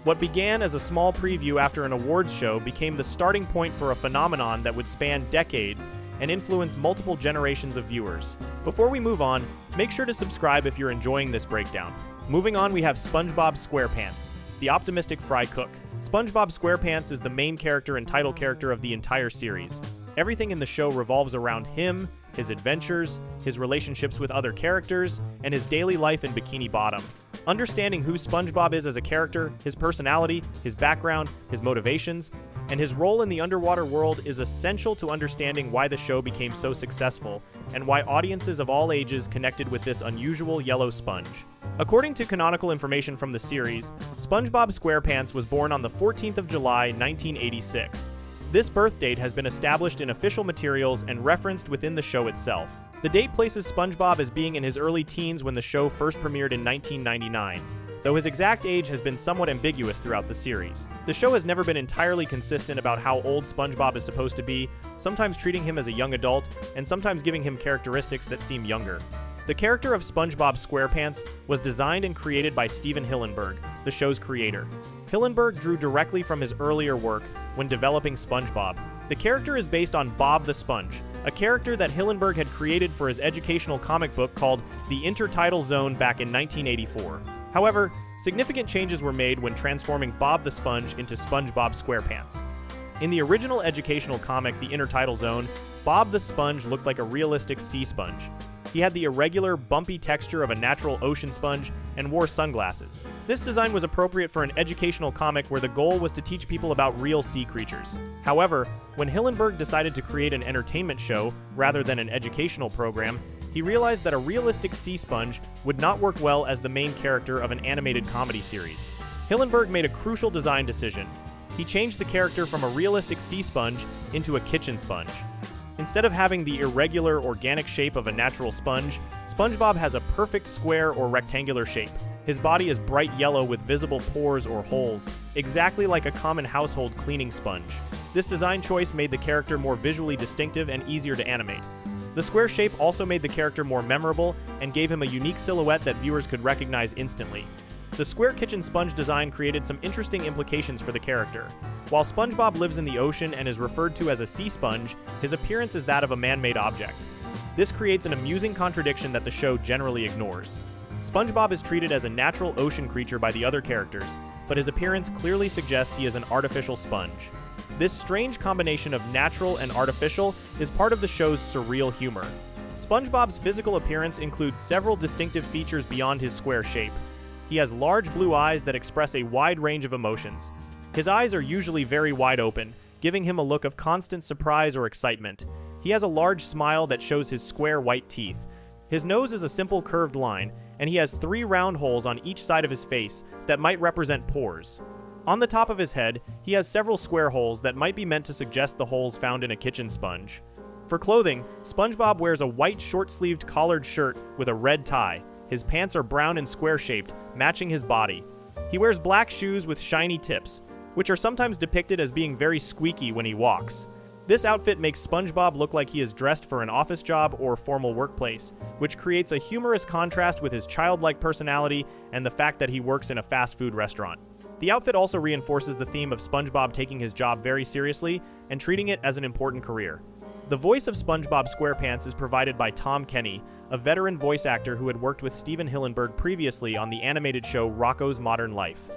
What began as a small preview after an awards show became the starting point for a phenomenon that would span decades and influence multiple generations of viewers. Before we move on, make sure to subscribe if you're enjoying this breakdown. Moving on, we have SpongeBob SquarePants, the optimistic fry cook. SpongeBob SquarePants is the main character and title character of the entire series. Everything in the show revolves around him, his adventures, his relationships with other characters, and his daily life in Bikini Bottom. Understanding who SpongeBob is as a character, his personality, his background, his motivations, and his role in the underwater world is essential to understanding why the show became so successful and why audiences of all ages connected with this unusual yellow sponge. According to canonical information from the series, SpongeBob SquarePants was born on the 14th of July, 1986. This birth date has been established in official materials and referenced within the show itself. The date places SpongeBob as being in his early teens when the show first premiered in 1999, though his exact age has been somewhat ambiguous throughout the series. The show has never been entirely consistent about how old SpongeBob is supposed to be, sometimes treating him as a young adult, and sometimes giving him characteristics that seem younger. The character of SpongeBob SquarePants was designed and created by Stephen Hillenburg, the show's creator. Hillenburg drew directly from his earlier work when developing SpongeBob. The character is based on Bob the Sponge, a character that Hillenburg had created for his educational comic book called The Intertidal Zone back in 1984. However, significant changes were made when transforming Bob the Sponge into SpongeBob SquarePants. In the original educational comic, The Intertidal Zone, Bob the Sponge looked like a realistic sea sponge. He had the irregular, bumpy texture of a natural ocean sponge and wore sunglasses. This design was appropriate for an educational comic where the goal was to teach people about real sea creatures. However, when Hillenburg decided to create an entertainment show rather than an educational program, he realized that a realistic sea sponge would not work well as the main character of an animated comedy series. Hillenburg made a crucial design decision. He changed the character from a realistic sea sponge into a kitchen sponge. Instead of having the irregular, organic shape of a natural sponge, SpongeBob has a perfect square or rectangular shape. His body is bright yellow with visible pores or holes, exactly like a common household cleaning sponge. This design choice made the character more visually distinctive and easier to animate. The square shape also made the character more memorable and gave him a unique silhouette that viewers could recognize instantly. The square kitchen sponge design created some interesting implications for the character. While SpongeBob lives in the ocean and is referred to as a sea sponge, his appearance is that of a man-made object. This creates an amusing contradiction that the show generally ignores. SpongeBob is treated as a natural ocean creature by the other characters, but his appearance clearly suggests he is an artificial sponge. This strange combination of natural and artificial is part of the show's surreal humor. SpongeBob's physical appearance includes several distinctive features beyond his square shape. He has large blue eyes that express a wide range of emotions. His eyes are usually very wide open, giving him a look of constant surprise or excitement. He has a large smile that shows his square white teeth. His nose is a simple curved line, and he has 3 round holes on each side of his face that might represent pores. On the top of his head, he has several square holes that might be meant to suggest the holes found in a kitchen sponge. For clothing, SpongeBob wears a white short-sleeved collared shirt with a red tie. His pants are brown and square-shaped, matching his body. He wears black shoes with shiny tips, which are sometimes depicted as being very squeaky when he walks. This outfit makes SpongeBob look like he is dressed for an office job or formal workplace, which creates a humorous contrast with his childlike personality and the fact that he works in a fast food restaurant. The outfit also reinforces the theme of SpongeBob taking his job very seriously and treating it as an important career. The voice of SpongeBob SquarePants is provided by Tom Kenny, a veteran voice actor who had worked with Stephen Hillenburg previously on the animated show Rocko's Modern Life.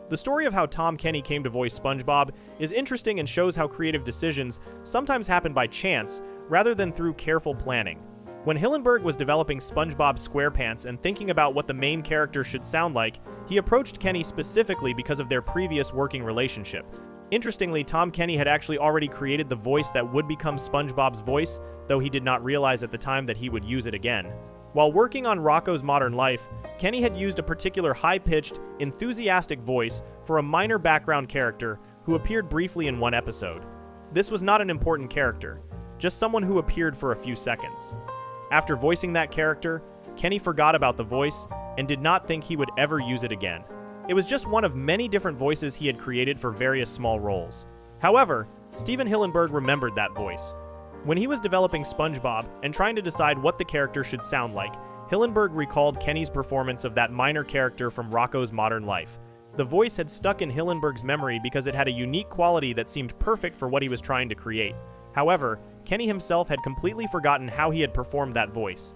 The story of how Tom Kenny came to voice SpongeBob is interesting and shows how creative decisions sometimes happen by chance rather than through careful planning. When Hillenburg was developing SpongeBob SquarePants and thinking about what the main character should sound like, he approached Kenny specifically because of their previous working relationship. Interestingly, Tom Kenny had actually already created the voice that would become SpongeBob's voice, though he did not realize at the time that he would use it again. While working on Rocko's Modern Life, Kenny had used a particular high-pitched, enthusiastic voice for a minor background character who appeared briefly in one episode. This was not an important character, just someone who appeared for a few seconds. After voicing that character, Kenny forgot about the voice and did not think he would ever use it again. It was just one of many different voices he had created for various small roles. However, Stephen Hillenburg remembered that voice. When he was developing SpongeBob and trying to decide what the character should sound like, Hillenburg recalled Kenny's performance of that minor character from Rocko's Modern Life. The voice had stuck in Hillenburg's memory because it had a unique quality that seemed perfect for what he was trying to create. However, Kenny himself had completely forgotten how he had performed that voice.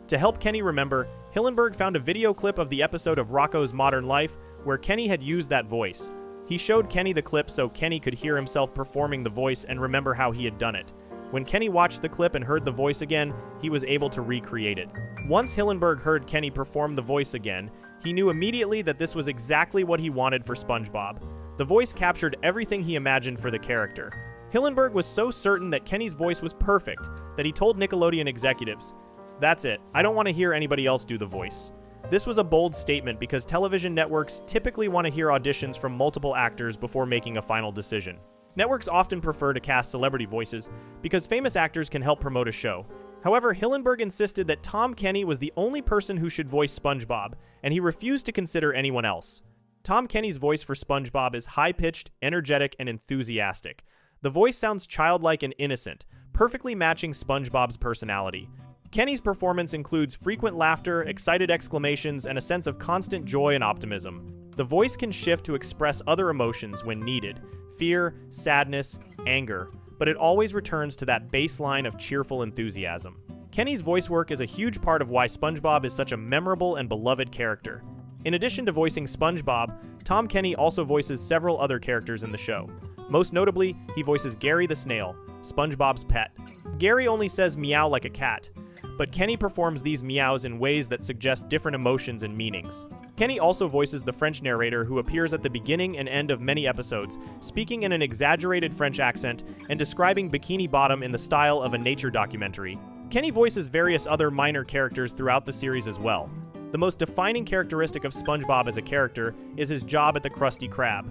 To help Kenny remember, Hillenburg found a video clip of the episode of Rocko's Modern Life where Kenny had used that voice. He showed Kenny the clip so Kenny could hear himself performing the voice and remember how he had done it. When Kenny watched the clip and heard the voice again, he was able to recreate it. Once Hillenburg heard Kenny perform the voice again, he knew immediately that this was exactly what he wanted for SpongeBob. The voice captured everything he imagined for the character. Hillenburg was so certain that Kenny's voice was perfect that he told Nickelodeon executives, "That's it, I don't want to hear anybody else do the voice." This was a bold statement because television networks typically want to hear auditions from multiple actors before making a final decision. Networks often prefer to cast celebrity voices because famous actors can help promote a show. However, Hillenburg insisted that Tom Kenny was the only person who should voice SpongeBob, and he refused to consider anyone else. Tom Kenny's voice for SpongeBob is high-pitched, energetic, and enthusiastic. The voice sounds childlike and innocent, perfectly matching SpongeBob's personality. Kenny's performance includes frequent laughter, excited exclamations, and a sense of constant joy and optimism. The voice can shift to express other emotions when needed: fear, sadness, anger, but it always returns to that baseline of cheerful enthusiasm. Kenny's voice work is a huge part of why SpongeBob is such a memorable and beloved character. In addition to voicing SpongeBob, Tom Kenny also voices several other characters in the show. Most notably, he voices Gary the Snail, SpongeBob's pet. Gary only says meow like a cat, but Kenny performs these meows in ways that suggest different emotions and meanings. Kenny also voices the French narrator who appears at the beginning and end of many episodes, speaking in an exaggerated French accent and describing Bikini Bottom in the style of a nature documentary. Kenny voices various other minor characters throughout the series as well. The most defining characteristic of SpongeBob as a character is his job at the Krusty Krab.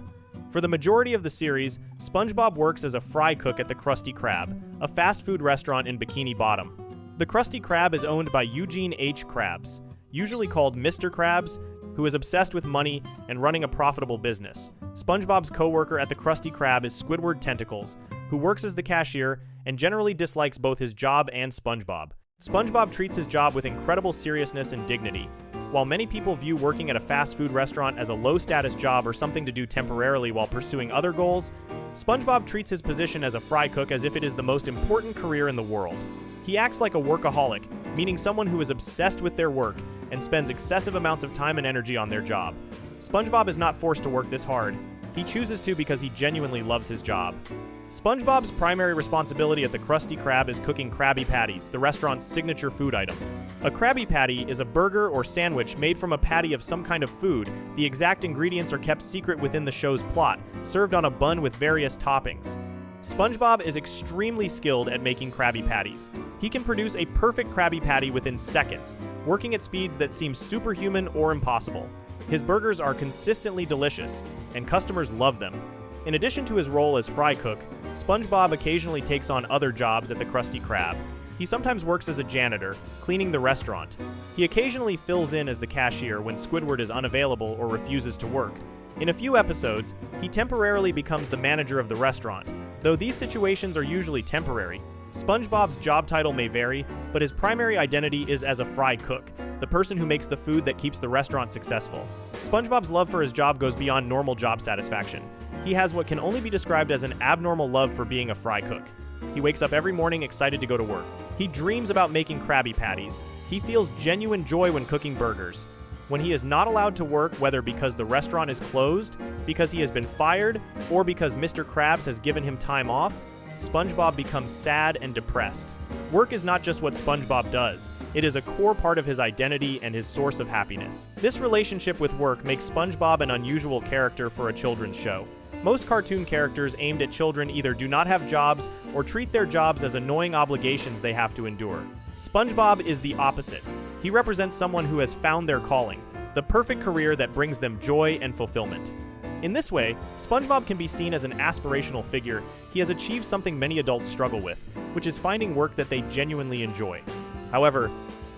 For the majority of the series, SpongeBob works as a fry cook at the Krusty Krab, a fast food restaurant in Bikini Bottom. The Krusty Krab is owned by Eugene H. Krabs, usually called Mr. Krabs, who is obsessed with money and running a profitable business. SpongeBob's co-worker at the Krusty Krab is Squidward Tentacles, who works as the cashier and generally dislikes both his job and SpongeBob. SpongeBob treats his job with incredible seriousness and dignity. While many people view working at a fast food restaurant as a low-status job or something to do temporarily while pursuing other goals, SpongeBob treats his position as a fry cook as if it is the most important career in the world. He acts like a workaholic, meaning someone who is obsessed with their work and spends excessive amounts of time and energy on their job. SpongeBob is not forced to work this hard. He chooses to because he genuinely loves his job. SpongeBob's primary responsibility at the Krusty Krab is cooking Krabby Patties, the restaurant's signature food item. A Krabby Patty is a burger or sandwich made from a patty of some kind of food. The exact ingredients are kept secret within the show's plot, served on a bun with various toppings. SpongeBob is extremely skilled at making Krabby Patties. He can produce a perfect Krabby Patty within seconds, working at speeds that seem superhuman or impossible. His burgers are consistently delicious, and customers love them. In addition to his role as fry cook, SpongeBob occasionally takes on other jobs at the Krusty Krab. He sometimes works as a janitor, cleaning the restaurant. He occasionally fills in as the cashier when Squidward is unavailable or refuses to work. In a few episodes, he temporarily becomes the manager of the restaurant. Though these situations are usually temporary, SpongeBob's job title may vary, but his primary identity is as a fry cook, the person who makes the food that keeps the restaurant successful. SpongeBob's love for his job goes beyond normal job satisfaction. He has what can only be described as an abnormal love for being a fry cook. He wakes up every morning excited to go to work. He dreams about making Krabby Patties. He feels genuine joy when cooking burgers. When he is not allowed to work, whether because the restaurant is closed, because he has been fired, or because Mr. Krabs has given him time off, SpongeBob becomes sad and depressed. Work is not just what SpongeBob does. It is a core part of his identity and his source of happiness. This relationship with work makes SpongeBob an unusual character for a children's show. Most cartoon characters aimed at children either do not have jobs or treat their jobs as annoying obligations they have to endure. SpongeBob is the opposite. He represents someone who has found their calling, the perfect career that brings them joy and fulfillment. In this way, SpongeBob can be seen as an aspirational figure. He has achieved something many adults struggle with, which is finding work that they genuinely enjoy. However,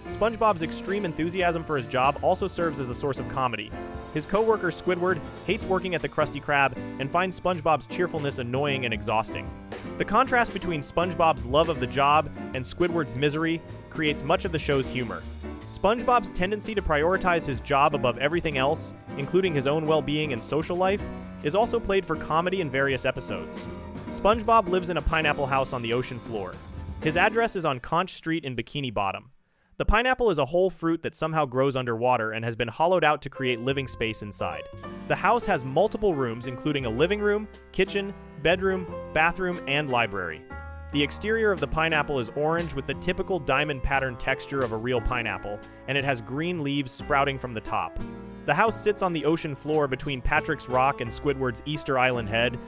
SpongeBob's extreme enthusiasm for his job also serves as a source of comedy. His co-worker Squidward hates working at the Krusty Krab and finds SpongeBob's cheerfulness annoying and exhausting. The contrast between SpongeBob's love of the job and Squidward's misery creates much of the show's humor. SpongeBob's tendency to prioritize his job above everything else, including his own well-being and social life, is also played for comedy in various episodes. SpongeBob lives in a pineapple house on the ocean floor. His address is on Conch Street in Bikini Bottom. The pineapple is a whole fruit that somehow grows underwater and has been hollowed out to create living space inside. The house has multiple rooms, including a living room, kitchen, bedroom, bathroom, and library. The exterior of the pineapple is orange with the typical diamond pattern texture of a real pineapple, and it has green leaves sprouting from the top. The house sits on the ocean floor between Patrick's Rock and Squidward's Easter Island Head.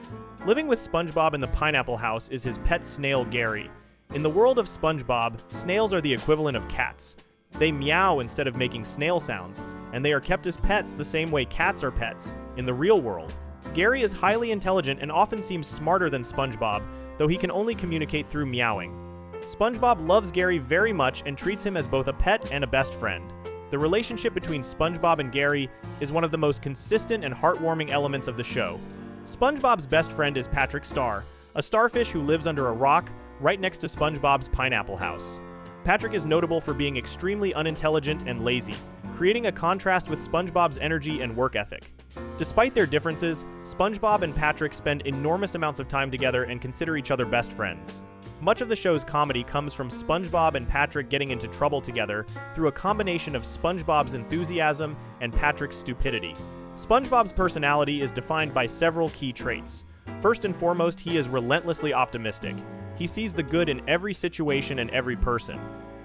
Living with SpongeBob in the pineapple house is his pet snail, Gary. In the world of SpongeBob, snails are the equivalent of cats. They meow instead of making snail sounds, and they are kept as pets the same way cats are pets in the real world. Gary is highly intelligent and often seems smarter than SpongeBob, though he can only communicate through meowing. SpongeBob loves Gary very much and treats him as both a pet and a best friend. The relationship between SpongeBob and Gary is one of the most consistent and heartwarming elements of the show. SpongeBob's best friend is Patrick Star, a starfish who lives under a rock right next to SpongeBob's pineapple house. Patrick is notable for being extremely unintelligent and lazy, creating a contrast with SpongeBob's energy and work ethic. Despite their differences, SpongeBob and Patrick spend enormous amounts of time together and consider each other best friends. Much of the show's comedy comes from SpongeBob and Patrick getting into trouble together through a combination of SpongeBob's enthusiasm and Patrick's stupidity. SpongeBob's personality is defined by several key traits. First and foremost, he is relentlessly optimistic. He sees the good in every situation and every person.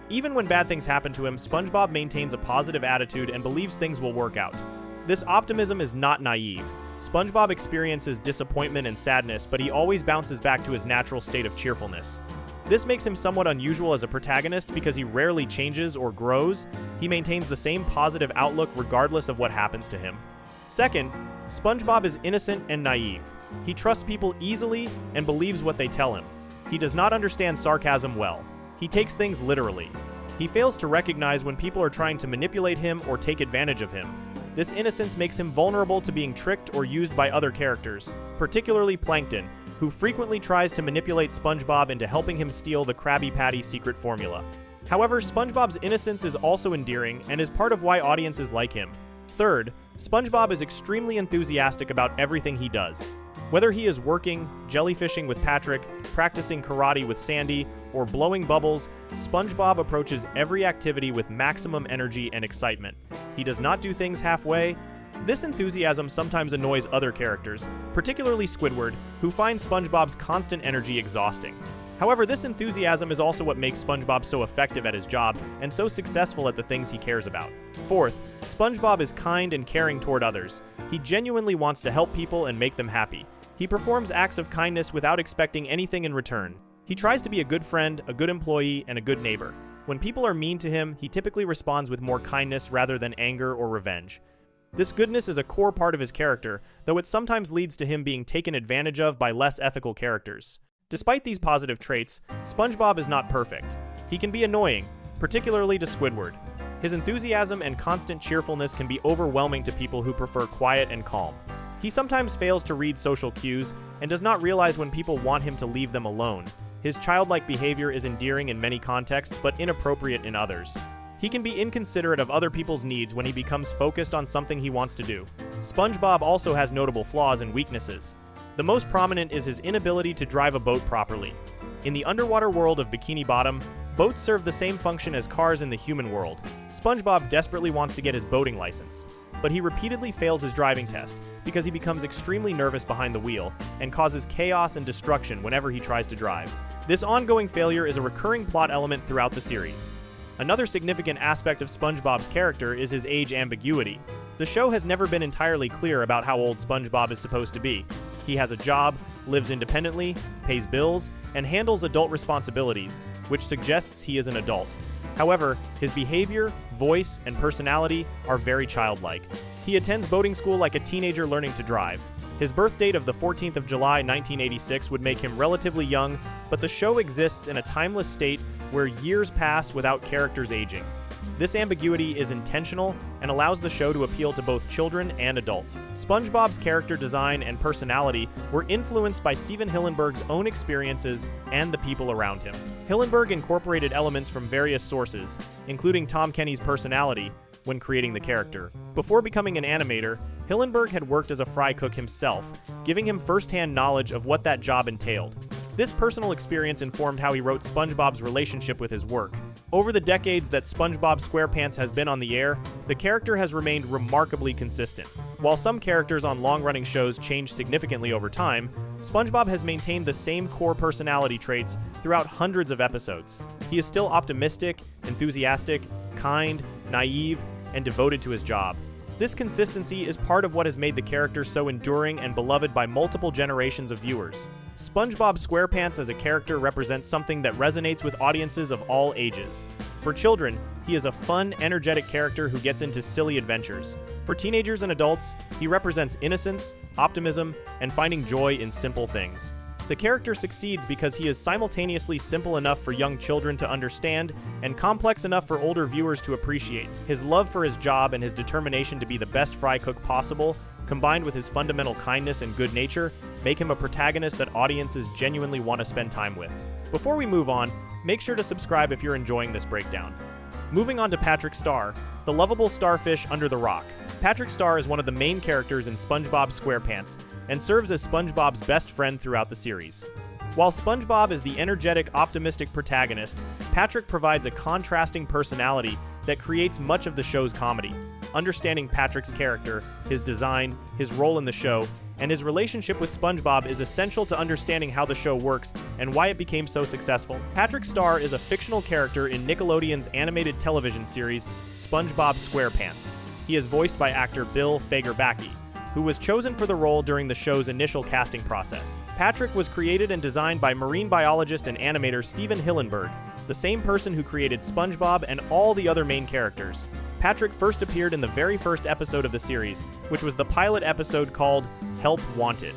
Even when bad things happen to him, SpongeBob maintains a positive attitude and believes things will work out. This optimism is not naive. SpongeBob experiences disappointment and sadness, but he always bounces back to his natural state of cheerfulness. This makes him somewhat unusual as a protagonist because he rarely changes or grows. He maintains the same positive outlook regardless of what happens to him. Second, SpongeBob is innocent and naive. He trusts people easily and believes what they tell him. He does not understand sarcasm well. He takes things literally. He fails to recognize when people are trying to manipulate him or take advantage of him. This innocence makes him vulnerable to being tricked or used by other characters, particularly Plankton, who frequently tries to manipulate SpongeBob into helping him steal the Krabby Patty secret formula. However, SpongeBob's innocence is also endearing and is part of why audiences like him. Third, SpongeBob is extremely enthusiastic about everything he does. Whether he is working, jellyfishing with Patrick, practicing karate with Sandy, or blowing bubbles, SpongeBob approaches every activity with maximum energy and excitement. He does not do things halfway. This enthusiasm sometimes annoys other characters, particularly Squidward, who finds SpongeBob's constant energy exhausting. However, this enthusiasm is also what makes SpongeBob so effective at his job and so successful at the things he cares about. Fourth, SpongeBob is kind and caring toward others. He genuinely wants to help people and make them happy. He performs acts of kindness without expecting anything in return. He tries to be a good friend, a good employee, and a good neighbor. When people are mean to him, he typically responds with more kindness rather than anger or revenge. This goodness is a core part of his character, though it sometimes leads to him being taken advantage of by less ethical characters. Despite these positive traits, SpongeBob is not perfect. He can be annoying, particularly to Squidward. His enthusiasm and constant cheerfulness can be overwhelming to people who prefer quiet and calm. He sometimes fails to read social cues and does not realize when people want him to leave them alone. His childlike behavior is endearing in many contexts but inappropriate in others. He can be inconsiderate of other people's needs when he becomes focused on something he wants to do. SpongeBob also has notable flaws and weaknesses. The most prominent is his inability to drive a boat properly. In the underwater world of Bikini Bottom, boats serve the same function as cars in the human world. SpongeBob desperately wants to get his boating license, but he repeatedly fails his driving test because he becomes extremely nervous behind the wheel and causes chaos and destruction whenever he tries to drive. This ongoing failure is a recurring plot element throughout the series. Another significant aspect of SpongeBob's character is his age ambiguity. The show has never been entirely clear about how old SpongeBob is supposed to be. He has a job, lives independently, pays bills, and handles adult responsibilities, which suggests he is an adult. However, his behavior, voice, and personality are very childlike. He attends boating school like a teenager learning to drive. His birth date of the 14th of July, 1986 would make him relatively young, but the show exists in a timeless state where years pass without characters aging. This ambiguity is intentional and allows the show to appeal to both children and adults. SpongeBob's character design and personality were influenced by Stephen Hillenburg's own experiences and the people around him. Hillenburg incorporated elements from various sources, including Tom Kenny's personality, when creating the character. Before becoming an animator, Hillenburg had worked as a fry cook himself, giving him first-hand knowledge of what that job entailed. This personal experience informed how he wrote SpongeBob's relationship with his work. Over the decades that SpongeBob SquarePants has been on the air, the character has remained remarkably consistent. While some characters on long-running shows change significantly over time, SpongeBob has maintained the same core personality traits throughout hundreds of episodes. He is still optimistic, enthusiastic, kind, naive, and devoted to his job. This consistency is part of what has made the character so enduring and beloved by multiple generations of viewers. SpongeBob SquarePants as a character represents something that resonates with audiences of all ages. For children, he is a fun, energetic character who gets into silly adventures. For teenagers and adults, he represents innocence, optimism, and finding joy in simple things. The character succeeds because he is simultaneously simple enough for young children to understand and complex enough for older viewers to appreciate. His love for his job and his determination to be the best fry cook possible, combined with his fundamental kindness and good nature, make him a protagonist that audiences genuinely want to spend time with. Before we move on, make sure to subscribe if you're enjoying this breakdown. Moving on to Patrick Star, the lovable starfish under the rock. Patrick Star is one of the main characters in SpongeBob SquarePants and serves as SpongeBob's best friend throughout the series. While SpongeBob is the energetic, optimistic protagonist, Patrick provides a contrasting personality that creates much of the show's comedy. Understanding Patrick's character, his design, his role in the show, and his relationship with SpongeBob is essential to understanding how the show works and why it became so successful. Patrick Star is a fictional character in Nickelodeon's animated television series, SpongeBob SquarePants. He is voiced by actor Bill Fagerbakke, who was chosen for the role during the show's initial casting process. Patrick was created and designed by marine biologist and animator Stephen Hillenburg, the same person who created SpongeBob and all the other main characters. Patrick first appeared in the very first episode of the series, which was the pilot episode called Help Wanted.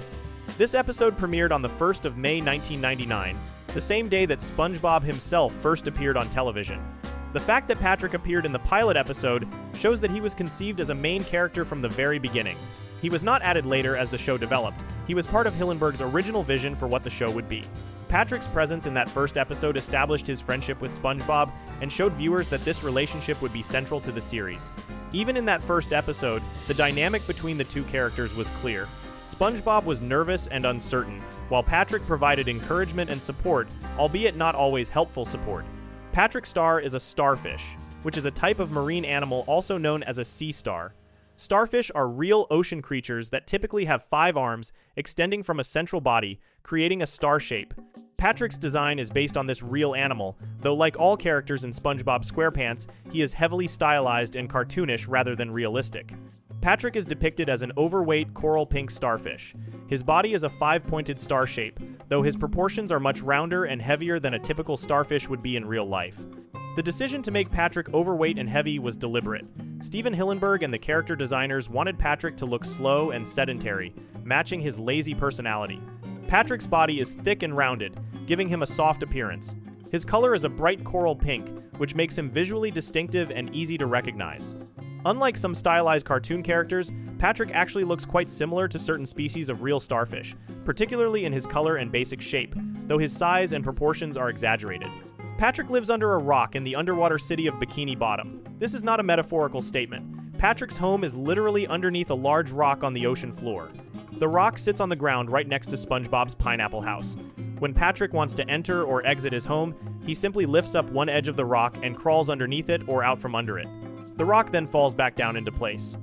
This episode premiered on the 1st of May 1999, the same day that SpongeBob himself first appeared on television. The fact that Patrick appeared in the pilot episode shows that he was conceived as a main character from the very beginning. He was not added later as the show developed. He was part of Hillenburg's original vision for what the show would be. Patrick's presence in that first episode established his friendship with SpongeBob and showed viewers that this relationship would be central to the series. Even in that first episode, the dynamic between the two characters was clear. SpongeBob was nervous and uncertain, while Patrick provided encouragement and support, albeit not always helpful support. Patrick Star is a starfish, which is a type of marine animal also known as a sea star. Starfish are real ocean creatures that typically have 5 arms extending from a central body, creating a star shape. Patrick's design is based on this real animal, though like all characters in SpongeBob SquarePants, he is heavily stylized and cartoonish rather than realistic. Patrick is depicted as an overweight coral pink starfish. His body is a 5-pointed star shape, though his proportions are much rounder and heavier than a typical starfish would be in real life. The decision to make Patrick overweight and heavy was deliberate. Stephen Hillenburg and the character designers wanted Patrick to look slow and sedentary, matching his lazy personality. Patrick's body is thick and rounded, giving him a soft appearance. His color is a bright coral pink, which makes him visually distinctive and easy to recognize. Unlike some stylized cartoon characters, Patrick actually looks quite similar to certain species of real starfish, particularly in his color and basic shape, though his size and proportions are exaggerated. Patrick lives under a rock in the underwater city of Bikini Bottom. This is not a metaphorical statement. Patrick's home is literally underneath a large rock on the ocean floor. The rock sits on the ground right next to SpongeBob's pineapple house. When Patrick wants to enter or exit his home, he simply lifts up one edge of the rock and crawls underneath it or out from under it. The rock then falls back down into place.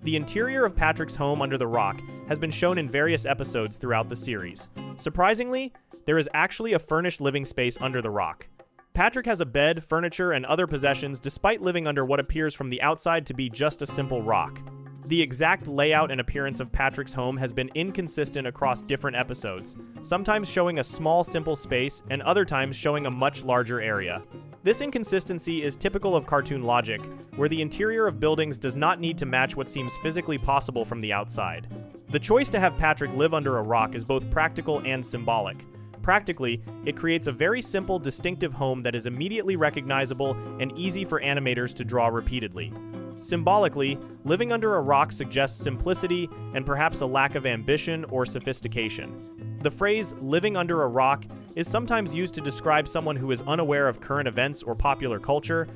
The interior of Patrick's home under the rock has been shown in various episodes throughout the series. Surprisingly, there is actually a furnished living space under the rock. Patrick has a bed, furniture, and other possessions despite living under what appears from the outside to be just a simple rock. The exact layout and appearance of Patrick's home has been inconsistent across different episodes, sometimes showing a small, simple space and other times showing a much larger area. This inconsistency is typical of cartoon logic, where the interior of buildings does not need to match what seems physically possible from the outside. The choice to have Patrick live under a rock is both practical and symbolic. Practically, it creates a very simple, distinctive home that is immediately recognizable and easy for animators to draw repeatedly. Symbolically, living under a rock suggests simplicity and perhaps a lack of ambition or sophistication. The phrase living under a rock is sometimes used to describe someone who is unaware of current events or popular culture,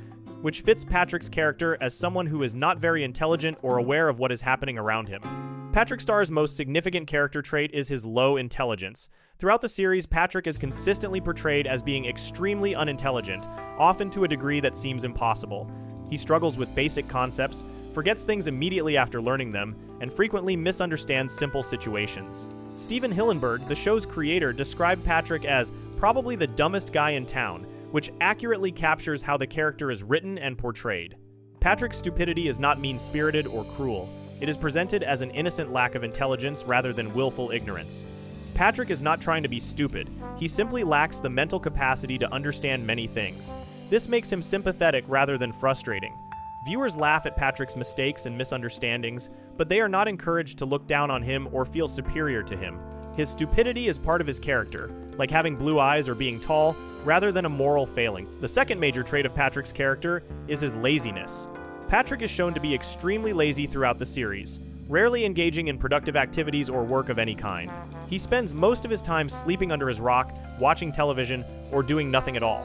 which fits Patrick's character as someone who is not very intelligent or aware of what is happening around him. Patrick Star's most significant character trait is his low intelligence. Throughout the series, Patrick is consistently portrayed as being extremely unintelligent, often to a degree that seems impossible. He struggles with basic concepts, forgets things immediately after learning them, and frequently misunderstands simple situations. Stephen Hillenburg, the show's creator, described Patrick as probably the dumbest guy in town, which accurately captures how the character is written and portrayed. Patrick's stupidity is not mean-spirited or cruel. It is presented as an innocent lack of intelligence rather than willful ignorance. Patrick is not trying to be stupid. He simply lacks the mental capacity to understand many things. This makes him sympathetic rather than frustrating. Viewers laugh at Patrick's mistakes and misunderstandings, but they are not encouraged to look down on him or feel superior to him. His stupidity is part of his character, like having blue eyes or being tall, rather than a moral failing. The second major trait of Patrick's character is his laziness. Patrick is shown to be extremely lazy throughout the series, rarely engaging in productive activities or work of any kind. He spends most of his time sleeping under his rock, watching television, or doing nothing at all.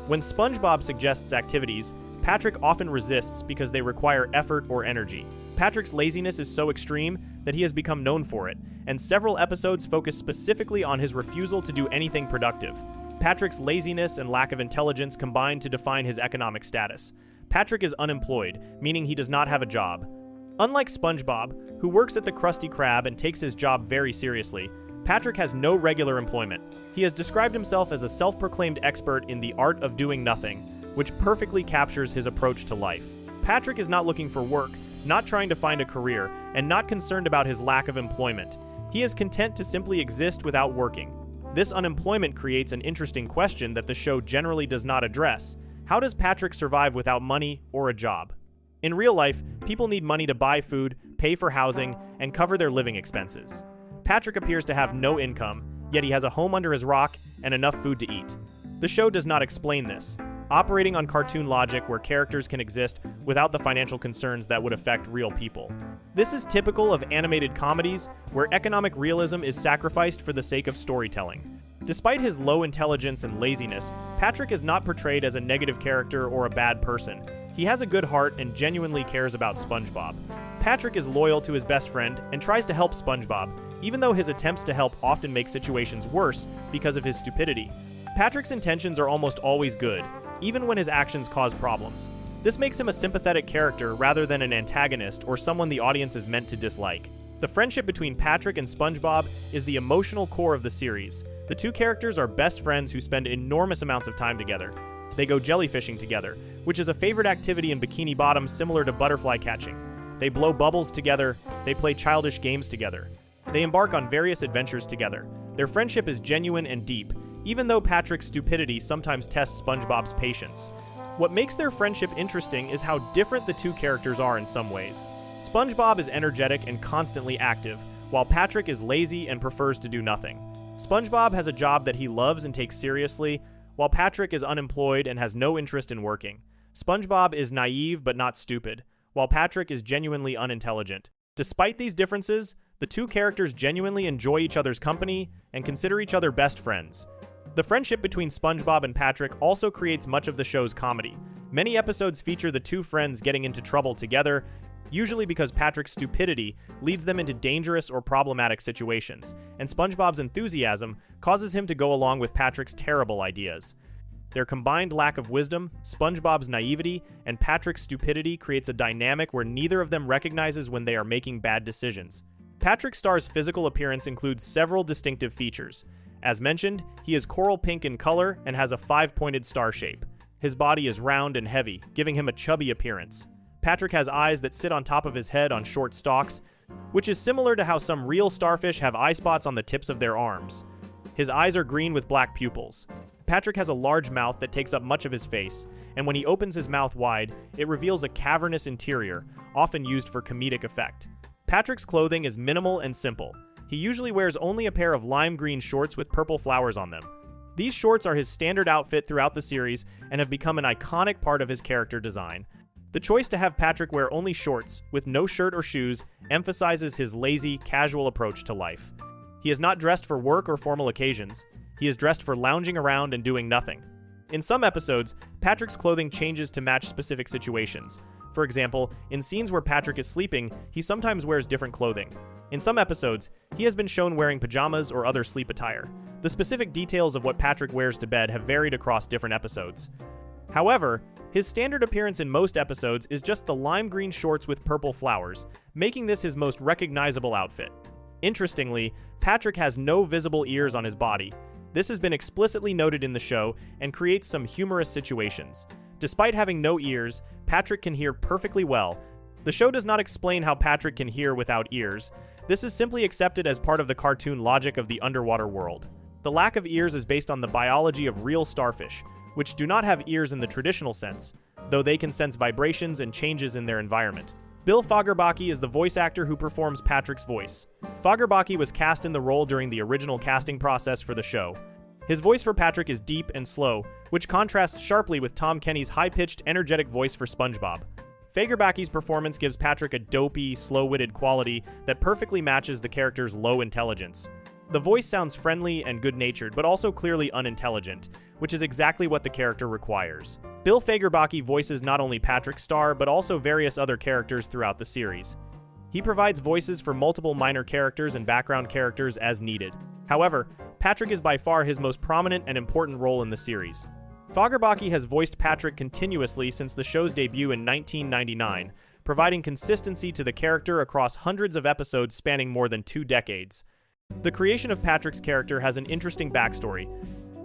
When SpongeBob suggests activities, Patrick often resists because they require effort or energy. Patrick's laziness is so extreme that he has become known for it, and several episodes focus specifically on his refusal to do anything productive. Patrick's laziness and lack of intelligence combine to define his economic status. Patrick is unemployed, meaning he does not have a job. Unlike SpongeBob, who works at the Krusty Krab and takes his job very seriously, Patrick has no regular employment. He has described himself as a self-proclaimed expert in the art of doing nothing, which perfectly captures his approach to life. Patrick is not looking for work, not trying to find a career, and not concerned about his lack of employment. He is content to simply exist without working. This unemployment creates an interesting question that the show generally does not address. How does Patrick survive without money or a job? In real life, people need money to buy food, pay for housing, and cover their living expenses. Patrick appears to have no income, yet he has a home under his rock and enough food to eat. The show does not explain this, operating on cartoon logic where characters can exist without the financial concerns that would affect real people. This is typical of animated comedies where economic realism is sacrificed for the sake of storytelling. Despite his low intelligence and laziness, Patrick is not portrayed as a negative character or a bad person. He has a good heart and genuinely cares about SpongeBob. Patrick is loyal to his best friend and tries to help SpongeBob, even though his attempts to help often make situations worse because of his stupidity. Patrick's intentions are almost always good, even when his actions cause problems. This makes him a sympathetic character rather than an antagonist or someone the audience is meant to dislike. The friendship between Patrick and SpongeBob is the emotional core of the series. The two characters are best friends who spend enormous amounts of time together. They go jellyfishing together, which is a favorite activity in Bikini Bottom similar to butterfly catching. They blow bubbles together, they play childish games together. They embark on various adventures together. Their friendship is genuine and deep, even though Patrick's stupidity sometimes tests SpongeBob's patience. What makes their friendship interesting is how different the two characters are in some ways. SpongeBob is energetic and constantly active, while Patrick is lazy and prefers to do nothing. SpongeBob has a job that he loves and takes seriously, while Patrick is unemployed and has no interest in working. SpongeBob is naive but not stupid, while Patrick is genuinely unintelligent. Despite these differences, the two characters genuinely enjoy each other's company and consider each other best friends. The friendship between SpongeBob and Patrick also creates much of the show's comedy. Many episodes feature the two friends getting into trouble together, usually because Patrick's stupidity leads them into dangerous or problematic situations, and SpongeBob's enthusiasm causes him to go along with Patrick's terrible ideas. Their combined lack of wisdom, SpongeBob's naivety, and Patrick's stupidity creates a dynamic where neither of them recognizes when they are making bad decisions. Patrick Star's physical appearance includes several distinctive features. As mentioned, he is coral pink in color and has a 5-pointed star shape. His body is round and heavy, giving him a chubby appearance. Patrick has eyes that sit on top of his head on short stalks, which is similar to how some real starfish have eye spots on the tips of their arms. His eyes are green with black pupils. Patrick has a large mouth that takes up much of his face, and when he opens his mouth wide, it reveals a cavernous interior, often used for comedic effect. Patrick's clothing is minimal and simple. He usually wears only a pair of lime green shorts with purple flowers on them. These shorts are his standard outfit throughout the series and have become an iconic part of his character design. The choice to have Patrick wear only shorts, with no shirt or shoes, emphasizes his lazy, casual approach to life. He is not dressed for work or formal occasions. He is dressed for lounging around and doing nothing. In some episodes, Patrick's clothing changes to match specific situations. For example, in scenes where Patrick is sleeping, he sometimes wears different clothing. In some episodes, he has been shown wearing pajamas or other sleep attire. The specific details of what Patrick wears to bed have varied across different episodes. However, his standard appearance in most episodes is just the lime green shorts with purple flowers, making this his most recognizable outfit. Interestingly, Patrick has no visible ears on his body. This has been explicitly noted in the show and creates some humorous situations. Despite having no ears, Patrick can hear perfectly well. The show does not explain how Patrick can hear without ears. This is simply accepted as part of the cartoon logic of the underwater world. The lack of ears is based on the biology of real starfish, which do not have ears in the traditional sense, though they can sense vibrations and changes in their environment. Bill Fagerbakke is the voice actor who performs Patrick's voice. Fagerbakke was cast in the role during the original casting process for the show. His voice for Patrick is deep and slow, which contrasts sharply with Tom Kenny's high-pitched, energetic voice for SpongeBob. Fagerbakke's performance gives Patrick a dopey, slow-witted quality that perfectly matches the character's low intelligence. The voice sounds friendly and good-natured, but also clearly unintelligent, which is exactly what the character requires. Bill Fagerbakke voices not only Patrick Star, but also various other characters throughout the series. He provides voices for multiple minor characters and background characters as needed. However, Patrick is by far his most prominent and important role in the series. Fagerbakke has voiced Patrick continuously since the show's debut in 1999, providing consistency to the character across hundreds of episodes spanning more than 2 decades. The creation of Patrick's character has an interesting backstory.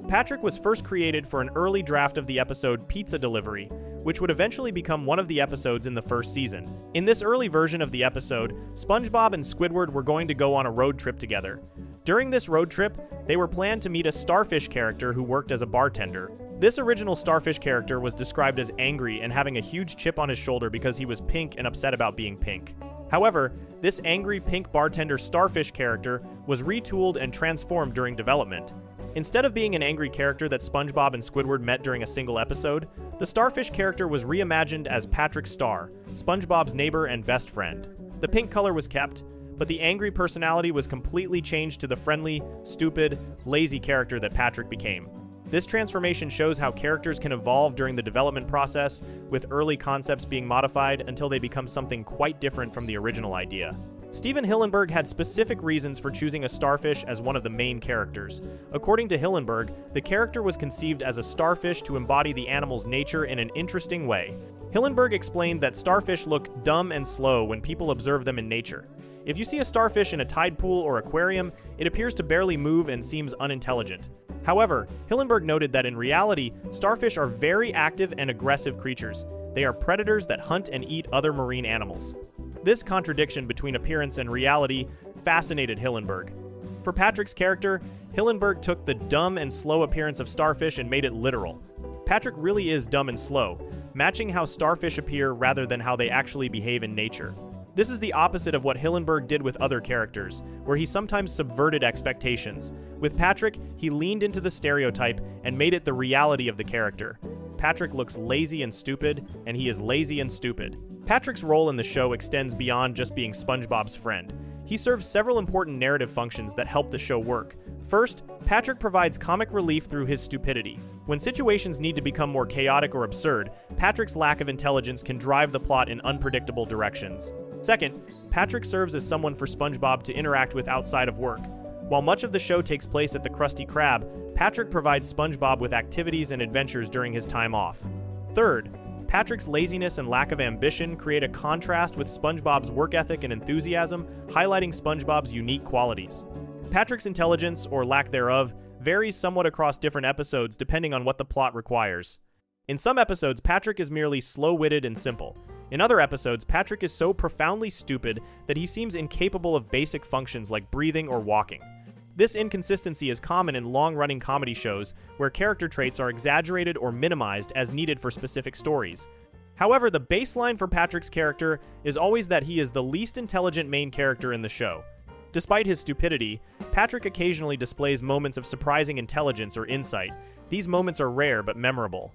Patrick was first created for an early draft of the episode Pizza Delivery, which would eventually become one of the episodes in the first season. In this early version of the episode, SpongeBob and Squidward were going to go on a road trip together. During this road trip, they were planned to meet a starfish character who worked as a bartender. This original starfish character was described as angry and having a huge chip on his shoulder because he was pink and upset about being pink. However, this angry pink bartender starfish character was retooled and transformed during development. Instead of being an angry character that SpongeBob and Squidward met during a single episode, the starfish character was reimagined as Patrick Star, SpongeBob's neighbor and best friend. The pink color was kept, but the angry personality was completely changed to the friendly, stupid, lazy character that Patrick became. This transformation shows how characters can evolve during the development process, with early concepts being modified until they become something quite different from the original idea. Stephen Hillenburg had specific reasons for choosing a starfish as one of the main characters. According to Hillenburg, the character was conceived as a starfish to embody the animal's nature in an interesting way. Hillenburg explained that starfish look dumb and slow when people observe them in nature. If you see a starfish in a tide pool or aquarium, it appears to barely move and seems unintelligent. However, Hillenburg noted that in reality, starfish are very active and aggressive creatures. They are predators that hunt and eat other marine animals. This contradiction between appearance and reality fascinated Hillenburg. For Patrick's character, Hillenburg took the dumb and slow appearance of starfish and made it literal. Patrick really is dumb and slow, matching how starfish appear rather than how they actually behave in nature. This is the opposite of what Hillenburg did with other characters, where he sometimes subverted expectations. With Patrick, he leaned into the stereotype and made it the reality of the character. Patrick looks lazy and stupid, and he is lazy and stupid. Patrick's role in the show extends beyond just being SpongeBob's friend. He serves several important narrative functions that help the show work. First, Patrick provides comic relief through his stupidity. When situations need to become more chaotic or absurd, Patrick's lack of intelligence can drive the plot in unpredictable directions. Second, Patrick serves as someone for SpongeBob to interact with outside of work. While much of the show takes place at the Krusty Krab, Patrick provides SpongeBob with activities and adventures during his time off. Third, Patrick's laziness and lack of ambition create a contrast with SpongeBob's work ethic and enthusiasm, highlighting SpongeBob's unique qualities. Patrick's intelligence, or lack thereof, varies somewhat across different episodes depending on what the plot requires. In some episodes, Patrick is merely slow-witted and simple. In other episodes, Patrick is so profoundly stupid that he seems incapable of basic functions like breathing or walking. This inconsistency is common in long-running comedy shows where character traits are exaggerated or minimized as needed for specific stories. However, the baseline for Patrick's character is always that he is the least intelligent main character in the show. Despite his stupidity, Patrick occasionally displays moments of surprising intelligence or insight. These moments are rare but memorable.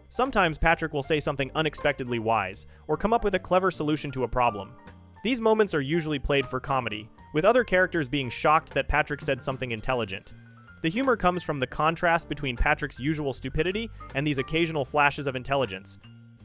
Sometimes Patrick will say something unexpectedly wise, or come up with a clever solution to a problem. These moments are usually played for comedy, with other characters being shocked that Patrick said something intelligent. The humor comes from the contrast between Patrick's usual stupidity and these occasional flashes of intelligence.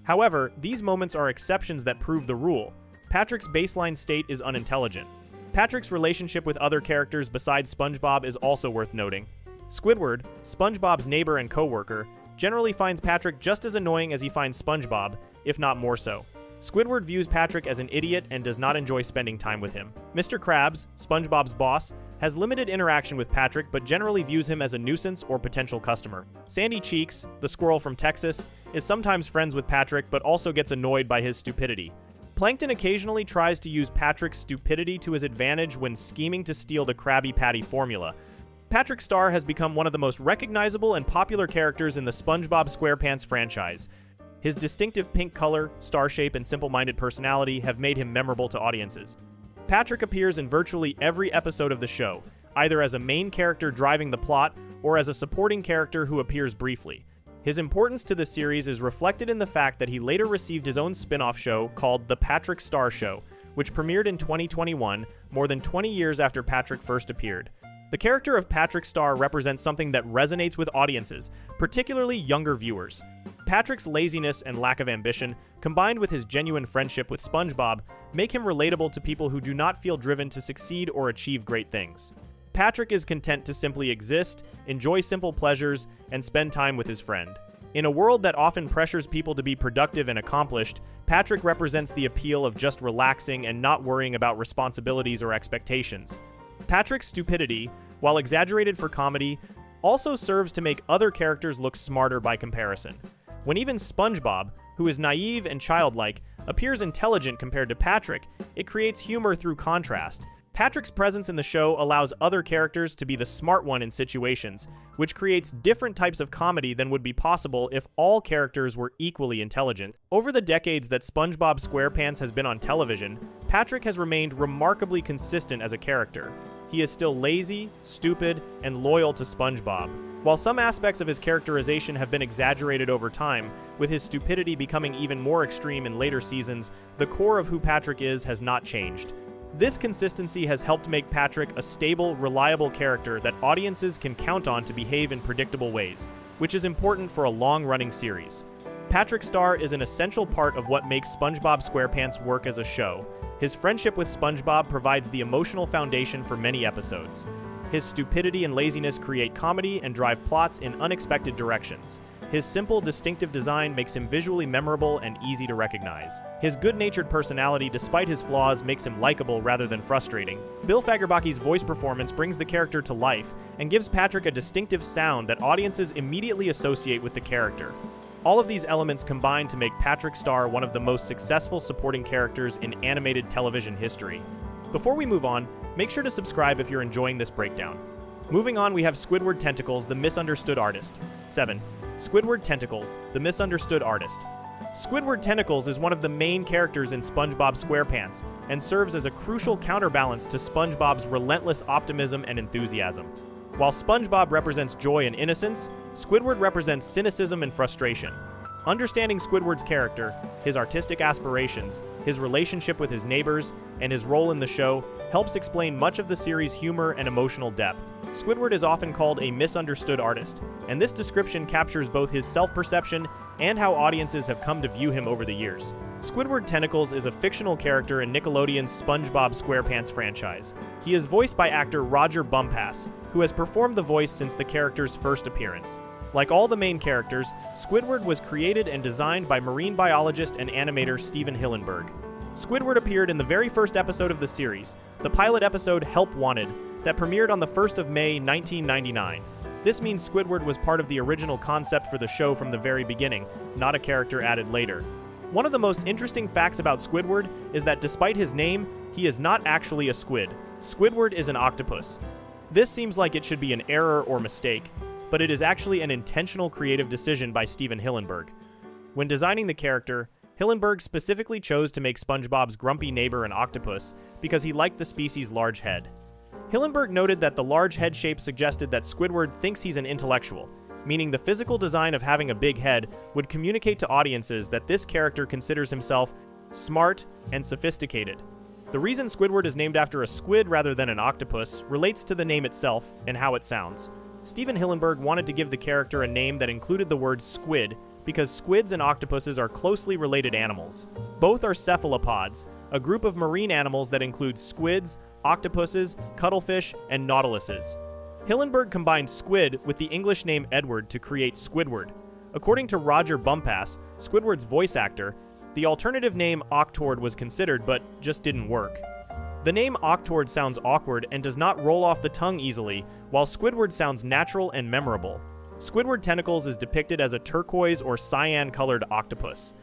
However, these moments are exceptions that prove the rule. Patrick's baseline state is unintelligent. Patrick's relationship with other characters besides SpongeBob is also worth noting. Squidward, SpongeBob's neighbor and co-worker, generally finds Patrick just as annoying as he finds SpongeBob, if not more so. Squidward views Patrick as an idiot and does not enjoy spending time with him. Mr. Krabs, SpongeBob's boss, has limited interaction with Patrick but generally views him as a nuisance or potential customer. Sandy Cheeks, the squirrel from Texas, is sometimes friends with Patrick but also gets annoyed by his stupidity. Plankton occasionally tries to use Patrick's stupidity to his advantage when scheming to steal the Krabby Patty formula. Patrick Star has become one of the most recognizable and popular characters in the SpongeBob SquarePants franchise. His distinctive pink color, star shape, and simple-minded personality have made him memorable to audiences. Patrick appears in virtually every episode of the show, either as a main character driving the plot or as a supporting character who appears briefly. His importance to the series is reflected in the fact that he later received his own spin-off show called The Patrick Star Show, which premiered in 2021, more than 20 years after Patrick first appeared. The character of Patrick Star represents something that resonates with audiences, particularly younger viewers. Patrick's laziness and lack of ambition, combined with his genuine friendship with SpongeBob, make him relatable to people who do not feel driven to succeed or achieve great things. Patrick is content to simply exist, enjoy simple pleasures, and spend time with his friend. In a world that often pressures people to be productive and accomplished, Patrick represents the appeal of just relaxing and not worrying about responsibilities or expectations. Patrick's stupidity, while exaggerated for comedy, also serves to make other characters look smarter by comparison. When even SpongeBob, who is naive and childlike, appears intelligent compared to Patrick, it creates humor through contrast. Patrick's presence in the show allows other characters to be the smart one in situations, which creates different types of comedy than would be possible if all characters were equally intelligent. Over the decades that SpongeBob SquarePants has been on television, Patrick has remained remarkably consistent as a character. He is still lazy, stupid, and loyal to SpongeBob. While some aspects of his characterization have been exaggerated over time, with his stupidity becoming even more extreme in later seasons, the core of who Patrick is has not changed. This consistency has helped make Patrick a stable, reliable character that audiences can count on to behave in predictable ways, which is important for a long-running series. Patrick Star is an essential part of what makes SpongeBob SquarePants work as a show. His friendship with SpongeBob provides the emotional foundation for many episodes. His stupidity and laziness create comedy and drive plots in unexpected directions. His simple, distinctive design makes him visually memorable and easy to recognize. His good-natured personality, despite his flaws, makes him likable rather than frustrating. Bill Fagerbakk's voice performance brings the character to life and gives Patrick a distinctive sound that audiences immediately associate with the character. All of these elements combine to make Patrick Star one of the most successful supporting characters in animated television history. Before we move on, make sure to subscribe if you're enjoying this breakdown. Moving on, we have Squidward Tentacles, the misunderstood artist. 7. Squidward Tentacles, the misunderstood artist. Squidward Tentacles is one of the main characters in SpongeBob SquarePants and serves as a crucial counterbalance to SpongeBob's relentless optimism and enthusiasm. While SpongeBob represents joy and innocence, Squidward represents cynicism and frustration. Understanding Squidward's character, his artistic aspirations, his relationship with his neighbors, and his role in the show helps explain much of the series' humor and emotional depth. Squidward is often called a misunderstood artist, and this description captures both his self-perception and how audiences have come to view him over the years. Squidward Tentacles is a fictional character in Nickelodeon's SpongeBob SquarePants franchise. He is voiced by actor Roger Bumpass, who has performed the voice since the character's first appearance. Like all the main characters, Squidward was created and designed by marine biologist and animator Stephen Hillenburg. Squidward appeared in the very first episode of the series, the pilot episode Help Wanted, that premiered on the 1st of May, 1999. This means Squidward was part of the original concept for the show from the very beginning, not a character added later. One of the most interesting facts about Squidward is that despite his name, he is not actually a squid. Squidward is an octopus. This seems like it should be an error or mistake, but it is actually an intentional creative decision by Stephen Hillenburg. When designing the character, Hillenburg specifically chose to make SpongeBob's grumpy neighbor an octopus because he liked the species' large head. Hillenburg noted that the large head shape suggested that Squidward thinks he's an intellectual, meaning the physical design of having a big head would communicate to audiences that this character considers himself smart and sophisticated. The reason Squidward is named after a squid rather than an octopus relates to the name itself and how it sounds. Stephen Hillenburg wanted to give the character a name that included the word squid because squids and octopuses are closely related animals. Both are cephalopods, a group of marine animals that include squids, octopuses, cuttlefish, and nautiluses. Hillenburg combined squid with the English name Edward to create Squidward. According to Roger Bumpass, Squidward's voice actor, the alternative name Octord was considered but just didn't work. The name Octord sounds awkward and does not roll off the tongue easily, while Squidward sounds natural and memorable. Squidward Tentacles is depicted as a turquoise or cyan-colored octopus.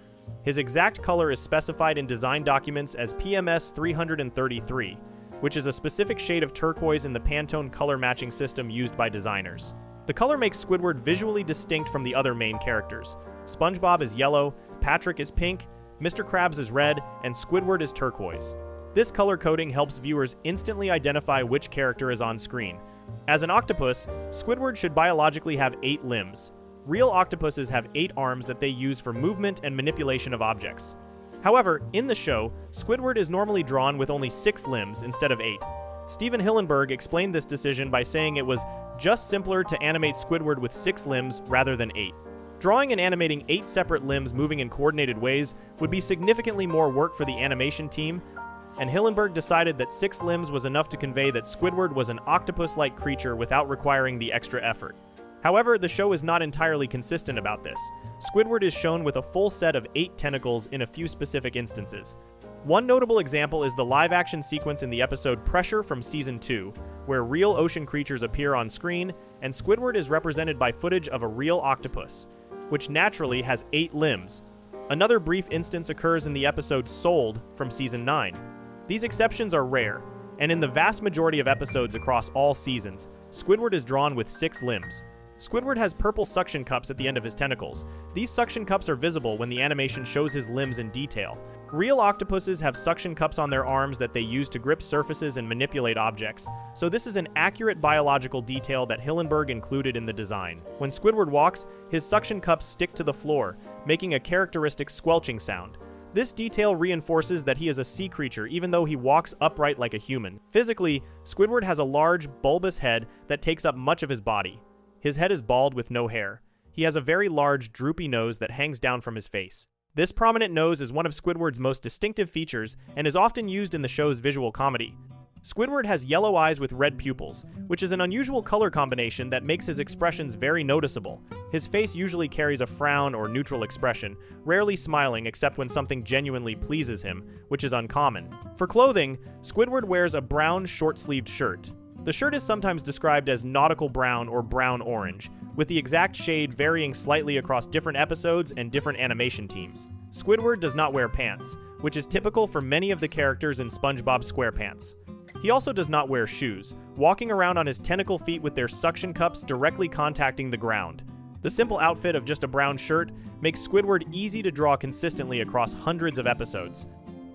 His exact color is specified in design documents as PMS 333, which is a specific shade of turquoise in the Pantone color matching system used by designers. The color makes Squidward visually distinct from the other main characters. SpongeBob is yellow, Patrick is pink, Mr. Krabs is red, and Squidward is turquoise. This color coding helps viewers instantly identify which character is on screen. As an octopus, Squidward should biologically have 8 limbs. Real octopuses have 8 arms that they use for movement and manipulation of objects. However, in the show, Squidward is normally drawn with only 6 limbs instead of 8. Steven Hillenburg explained this decision by saying it was just simpler to animate Squidward with 6 limbs rather than 8. Drawing and animating 8 separate limbs moving in coordinated ways would be significantly more work for the animation team, and Hillenburg decided that 6 limbs was enough to convey that Squidward was an octopus-like creature without requiring the extra effort. However, the show is not entirely consistent about this. Squidward is shown with a full set of 8 tentacles in a few specific instances. One notable example is the live-action sequence in the episode Pressure from Season 2, where real ocean creatures appear on screen, and Squidward is represented by footage of a real octopus, which naturally has 8 limbs. Another brief instance occurs in the episode Sold from Season 9. These exceptions are rare, and in the vast majority of episodes across all seasons, Squidward is drawn with 6 limbs. Squidward has purple suction cups at the end of his tentacles. These suction cups are visible when the animation shows his limbs in detail. Real octopuses have suction cups on their arms that they use to grip surfaces and manipulate objects, so this is an accurate biological detail that Hillenburg included in the design. When Squidward walks, his suction cups stick to the floor, making a characteristic squelching sound. This detail reinforces that he is a sea creature even though he walks upright like a human. Physically, Squidward has a large, bulbous head that takes up much of his body. His head is bald with no hair. He has a very large, droopy nose that hangs down from his face. This prominent nose is one of Squidward's most distinctive features and is often used in the show's visual comedy. Squidward has yellow eyes with red pupils, which is an unusual color combination that makes his expressions very noticeable. His face usually carries a frown or neutral expression, rarely smiling except when something genuinely pleases him, which is uncommon. For clothing, Squidward wears a brown short-sleeved shirt. The shirt is sometimes described as nautical brown or brown-orange, with the exact shade varying slightly across different episodes and different animation teams. Squidward does not wear pants, which is typical for many of the characters in SpongeBob SquarePants. He also does not wear shoes, walking around on his tentacle feet with their suction cups directly contacting the ground. The simple outfit of just a brown shirt makes Squidward easy to draw consistently across hundreds of episodes.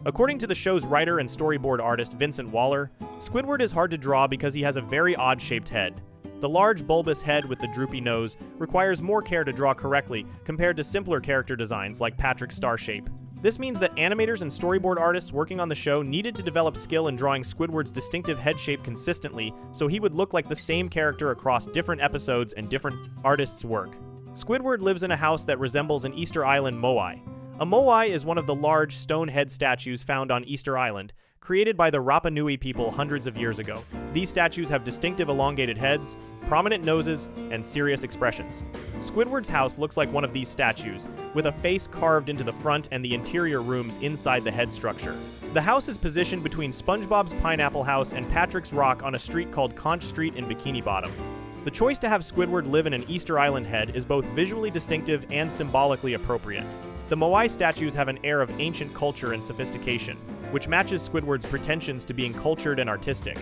According to the show's writer and storyboard artist Vincent Waller, Squidward is hard to draw because he has a very odd-shaped head. The large bulbous head with the droopy nose requires more care to draw correctly compared to simpler character designs like Patrick's star shape. This means that animators and storyboard artists working on the show needed to develop skill in drawing Squidward's distinctive head shape consistently so he would look like the same character across different episodes and different artists' work. Squidward lives in a house that resembles an Easter Island moai. A moai is one of the large stone head statues found on Easter Island, created by the Rapa Nui people hundreds of years ago. These statues have distinctive elongated heads, prominent noses, and serious expressions. Squidward's house looks like one of these statues, with a face carved into the front and the interior rooms inside the head structure. The house is positioned between SpongeBob's Pineapple House and Patrick's Rock on a street called Conch Street in Bikini Bottom. The choice to have Squidward live in an Easter Island head is both visually distinctive and symbolically appropriate. The moai statues have an air of ancient culture and sophistication, which matches Squidward's pretensions to being cultured and artistic.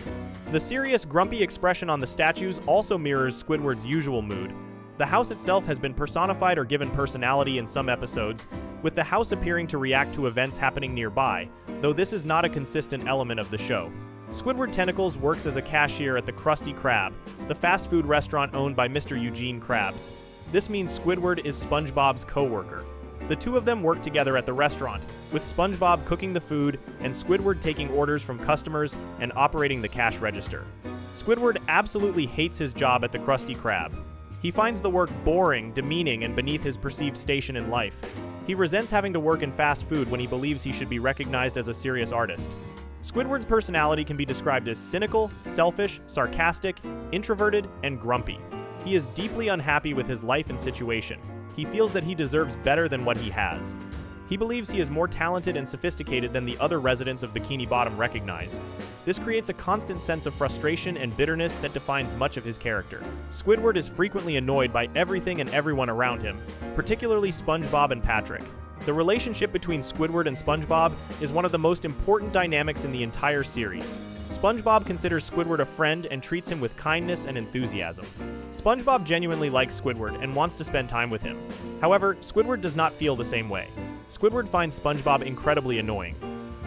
The serious, grumpy expression on the statues also mirrors Squidward's usual mood. The house itself has been personified or given personality in some episodes, with the house appearing to react to events happening nearby, though this is not a consistent element of the show. Squidward Tentacles works as a cashier at the Krusty Krab, the fast food restaurant owned by Mr. Eugene Krabs. This means Squidward is SpongeBob's co-worker. The two of them work together at the restaurant, with SpongeBob cooking the food and Squidward taking orders from customers and operating the cash register. Squidward absolutely hates his job at the Krusty Krab. He finds the work boring, demeaning, and beneath his perceived station in life. He resents having to work in fast food when he believes he should be recognized as a serious artist. Squidward's personality can be described as cynical, selfish, sarcastic, introverted, and grumpy. He is deeply unhappy with his life and situation. He feels that he deserves better than what he has. He believes he is more talented and sophisticated than the other residents of Bikini Bottom recognize. This creates a constant sense of frustration and bitterness that defines much of his character. Squidward is frequently annoyed by everything and everyone around him, particularly SpongeBob and Patrick. The relationship between Squidward and SpongeBob is one of the most important dynamics in the entire series. SpongeBob considers Squidward a friend and treats him with kindness and enthusiasm. SpongeBob genuinely likes Squidward and wants to spend time with him. However, Squidward does not feel the same way. Squidward finds SpongeBob incredibly annoying.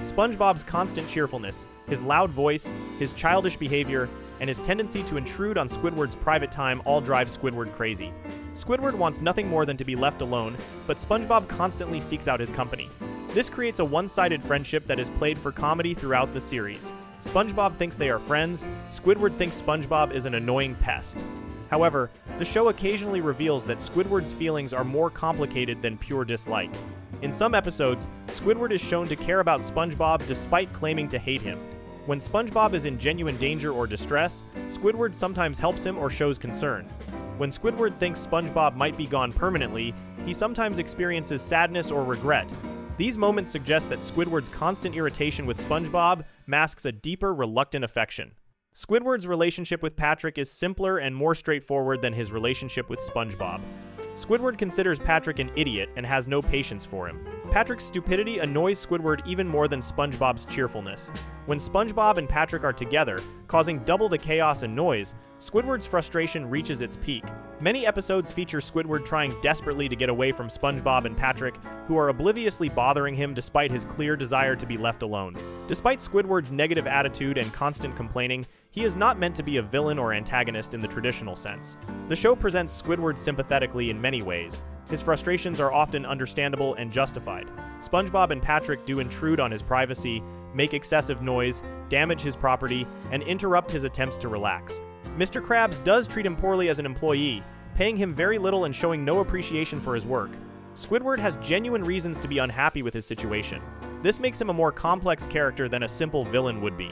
SpongeBob's constant cheerfulness, his loud voice, his childish behavior, and his tendency to intrude on Squidward's private time all drive Squidward crazy. Squidward wants nothing more than to be left alone, but SpongeBob constantly seeks out his company. This creates a one-sided friendship that is played for comedy throughout the series. SpongeBob thinks they are friends. Squidward thinks SpongeBob is an annoying pest. However, the show occasionally reveals that Squidward's feelings are more complicated than pure dislike. In some episodes, Squidward is shown to care about SpongeBob despite claiming to hate him. When SpongeBob is in genuine danger or distress, Squidward sometimes helps him or shows concern. When Squidward thinks SpongeBob might be gone permanently, he sometimes experiences sadness or regret. These moments suggest that Squidward's constant irritation with SpongeBob masks a deeper, reluctant affection. Squidward's relationship with Patrick is simpler and more straightforward than his relationship with SpongeBob. Squidward considers Patrick an idiot and has no patience for him. Patrick's stupidity annoys Squidward even more than SpongeBob's cheerfulness. When SpongeBob and Patrick are together, causing double the chaos and noise, Squidward's frustration reaches its peak. Many episodes feature Squidward trying desperately to get away from SpongeBob and Patrick, who are obliviously bothering him despite his clear desire to be left alone. Despite Squidward's negative attitude and constant complaining, he is not meant to be a villain or antagonist in the traditional sense. The show presents Squidward sympathetically in many ways. His frustrations are often understandable and justified. SpongeBob and Patrick do intrude on his privacy, make excessive noise, damage his property, and interrupt his attempts to relax. Mr. Krabs does treat him poorly as an employee, paying him very little and showing no appreciation for his work. Squidward has genuine reasons to be unhappy with his situation. This makes him a more complex character than a simple villain would be.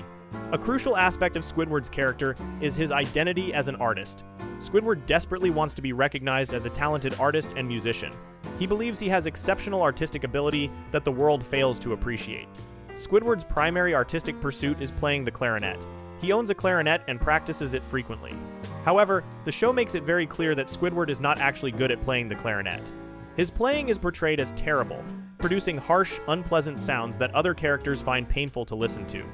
A crucial aspect of Squidward's character is his identity as an artist. Squidward desperately wants to be recognized as a talented artist and musician. He believes he has exceptional artistic ability that the world fails to appreciate. Squidward's primary artistic pursuit is playing the clarinet. He owns a clarinet and practices it frequently. However, the show makes it very clear that Squidward is not actually good at playing the clarinet. His playing is portrayed as terrible, producing harsh, unpleasant sounds that other characters find painful to listen to.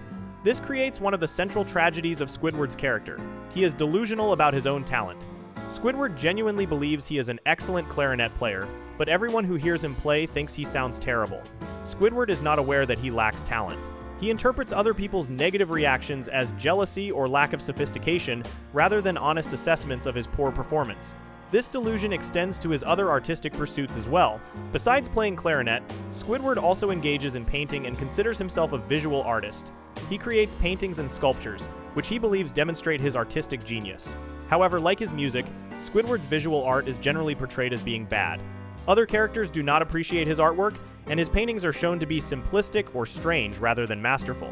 This creates one of the central tragedies of Squidward's character. He is delusional about his own talent. Squidward genuinely believes he is an excellent clarinet player, but everyone who hears him play thinks he sounds terrible. Squidward is not aware that he lacks talent. He interprets other people's negative reactions as jealousy or lack of sophistication rather than honest assessments of his poor performance. This delusion extends to his other artistic pursuits as well. Besides playing clarinet, Squidward also engages in painting and considers himself a visual artist. He creates paintings and sculptures, which he believes demonstrate his artistic genius. However, like his music, Squidward's visual art is generally portrayed as being bad. Other characters do not appreciate his artwork, and his paintings are shown to be simplistic or strange rather than masterful.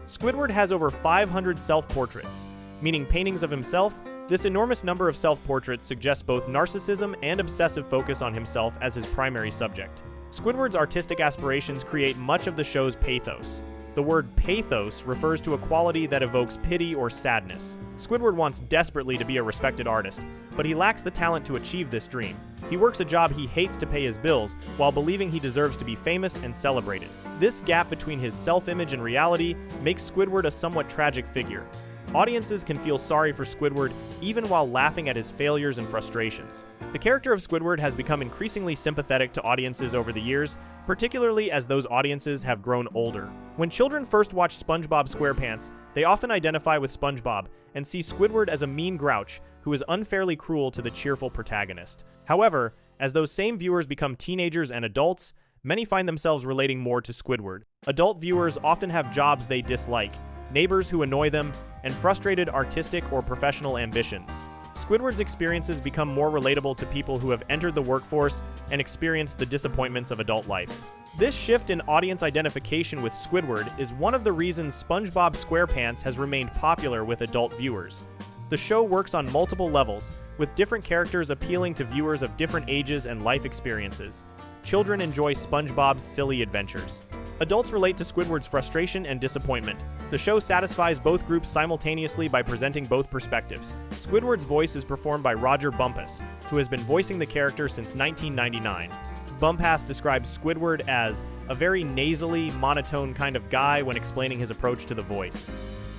Squidward has over 500 self-portraits, meaning paintings of himself. This enormous number of self-portraits suggests both narcissism and obsessive focus on himself as his primary subject. Squidward's artistic aspirations create much of the show's pathos. The word pathos refers to a quality that evokes pity or sadness. Squidward wants desperately to be a respected artist, but he lacks the talent to achieve this dream. He works a job he hates to pay his bills while believing he deserves to be famous and celebrated. This gap between his self-image and reality makes Squidward a somewhat tragic figure. Audiences can feel sorry for Squidward even while laughing at his failures and frustrations. The character of Squidward has become increasingly sympathetic to audiences over the years, particularly as those audiences have grown older. When children first watch SpongeBob SquarePants, they often identify with SpongeBob and see Squidward as a mean grouch who is unfairly cruel to the cheerful protagonist. However, as those same viewers become teenagers and adults, many find themselves relating more to Squidward. Adult viewers often have jobs they dislike, neighbors who annoy them, and frustrated artistic or professional ambitions. Squidward's experiences become more relatable to people who have entered the workforce and experienced the disappointments of adult life. This shift in audience identification with Squidward is one of the reasons SpongeBob SquarePants has remained popular with adult viewers. The show works on multiple levels, with different characters appealing to viewers of different ages and life experiences. Children enjoy SpongeBob's silly adventures. Adults relate to Squidward's frustration and disappointment. The show satisfies both groups simultaneously by presenting both perspectives. Squidward's voice is performed by Roger Bumpass, who has been voicing the character since 1999. Bumpass describes Squidward as a very nasally, monotone kind of guy when explaining his approach to the voice.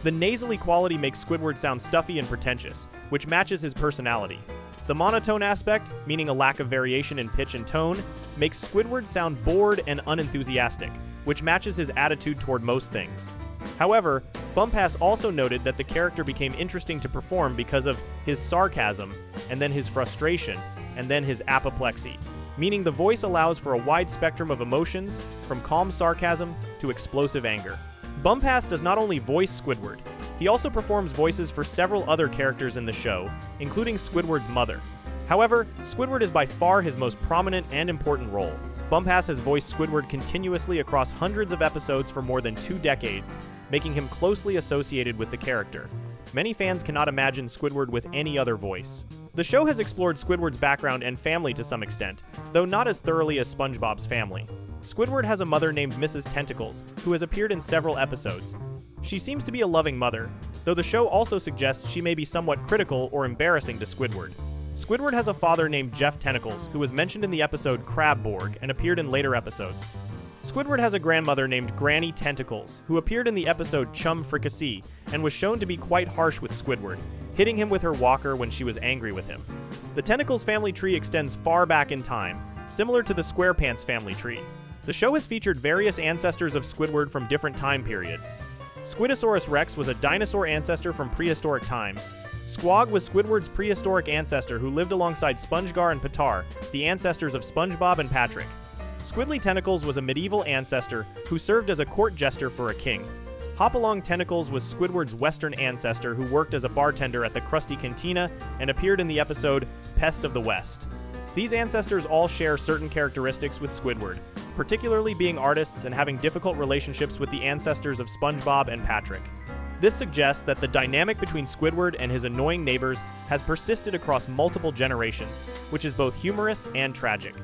The nasally quality makes Squidward sound stuffy and pretentious, which matches his personality. The monotone aspect, meaning a lack of variation in pitch and tone, makes Squidward sound bored and unenthusiastic, which matches his attitude toward most things. However, Bumpass also noted that the character became interesting to perform because of his sarcasm, and then his frustration, and then his apoplexy, meaning the voice allows for a wide spectrum of emotions, from calm sarcasm to explosive anger. Bumpass does not only voice Squidward, he also performs voices for several other characters in the show, including Squidward's mother. However, Squidward is by far his most prominent and important role. Bumpass has voiced Squidward continuously across hundreds of episodes for more than 2 decades, making him closely associated with the character. Many fans cannot imagine Squidward with any other voice. The show has explored Squidward's background and family to some extent, though not as thoroughly as SpongeBob's family. Squidward has a mother named Mrs. Tentacles, who has appeared in several episodes. She seems to be a loving mother, though the show also suggests she may be somewhat critical or embarrassing to Squidward. Squidward has a father named Jeff Tentacles, who was mentioned in the episode Krabs and appeared in later episodes. Squidward has a grandmother named Granny Tentacles, who appeared in the episode Chum Fricassee and was shown to be quite harsh with Squidward, hitting him with her walker when she was angry with him. The Tentacles family tree extends far back in time, similar to the SquarePants family tree. The show has featured various ancestors of Squidward from different time periods. Squidosaurus Rex was a dinosaur ancestor from prehistoric times. Squog was Squidward's prehistoric ancestor who lived alongside Spongegar and Patar, the ancestors of SpongeBob and Patrick. Squidly Tentacles was a medieval ancestor who served as a court jester for a king. Hopalong Tentacles was Squidward's western ancestor who worked as a bartender at the Krusty Cantina and appeared in the episode Pest of the West. These ancestors all share certain characteristics with Squidward, particularly being artists and having difficult relationships with the ancestors of SpongeBob and Patrick. This suggests that the dynamic between Squidward and his annoying neighbors has persisted across multiple generations, which is both humorous and tragic.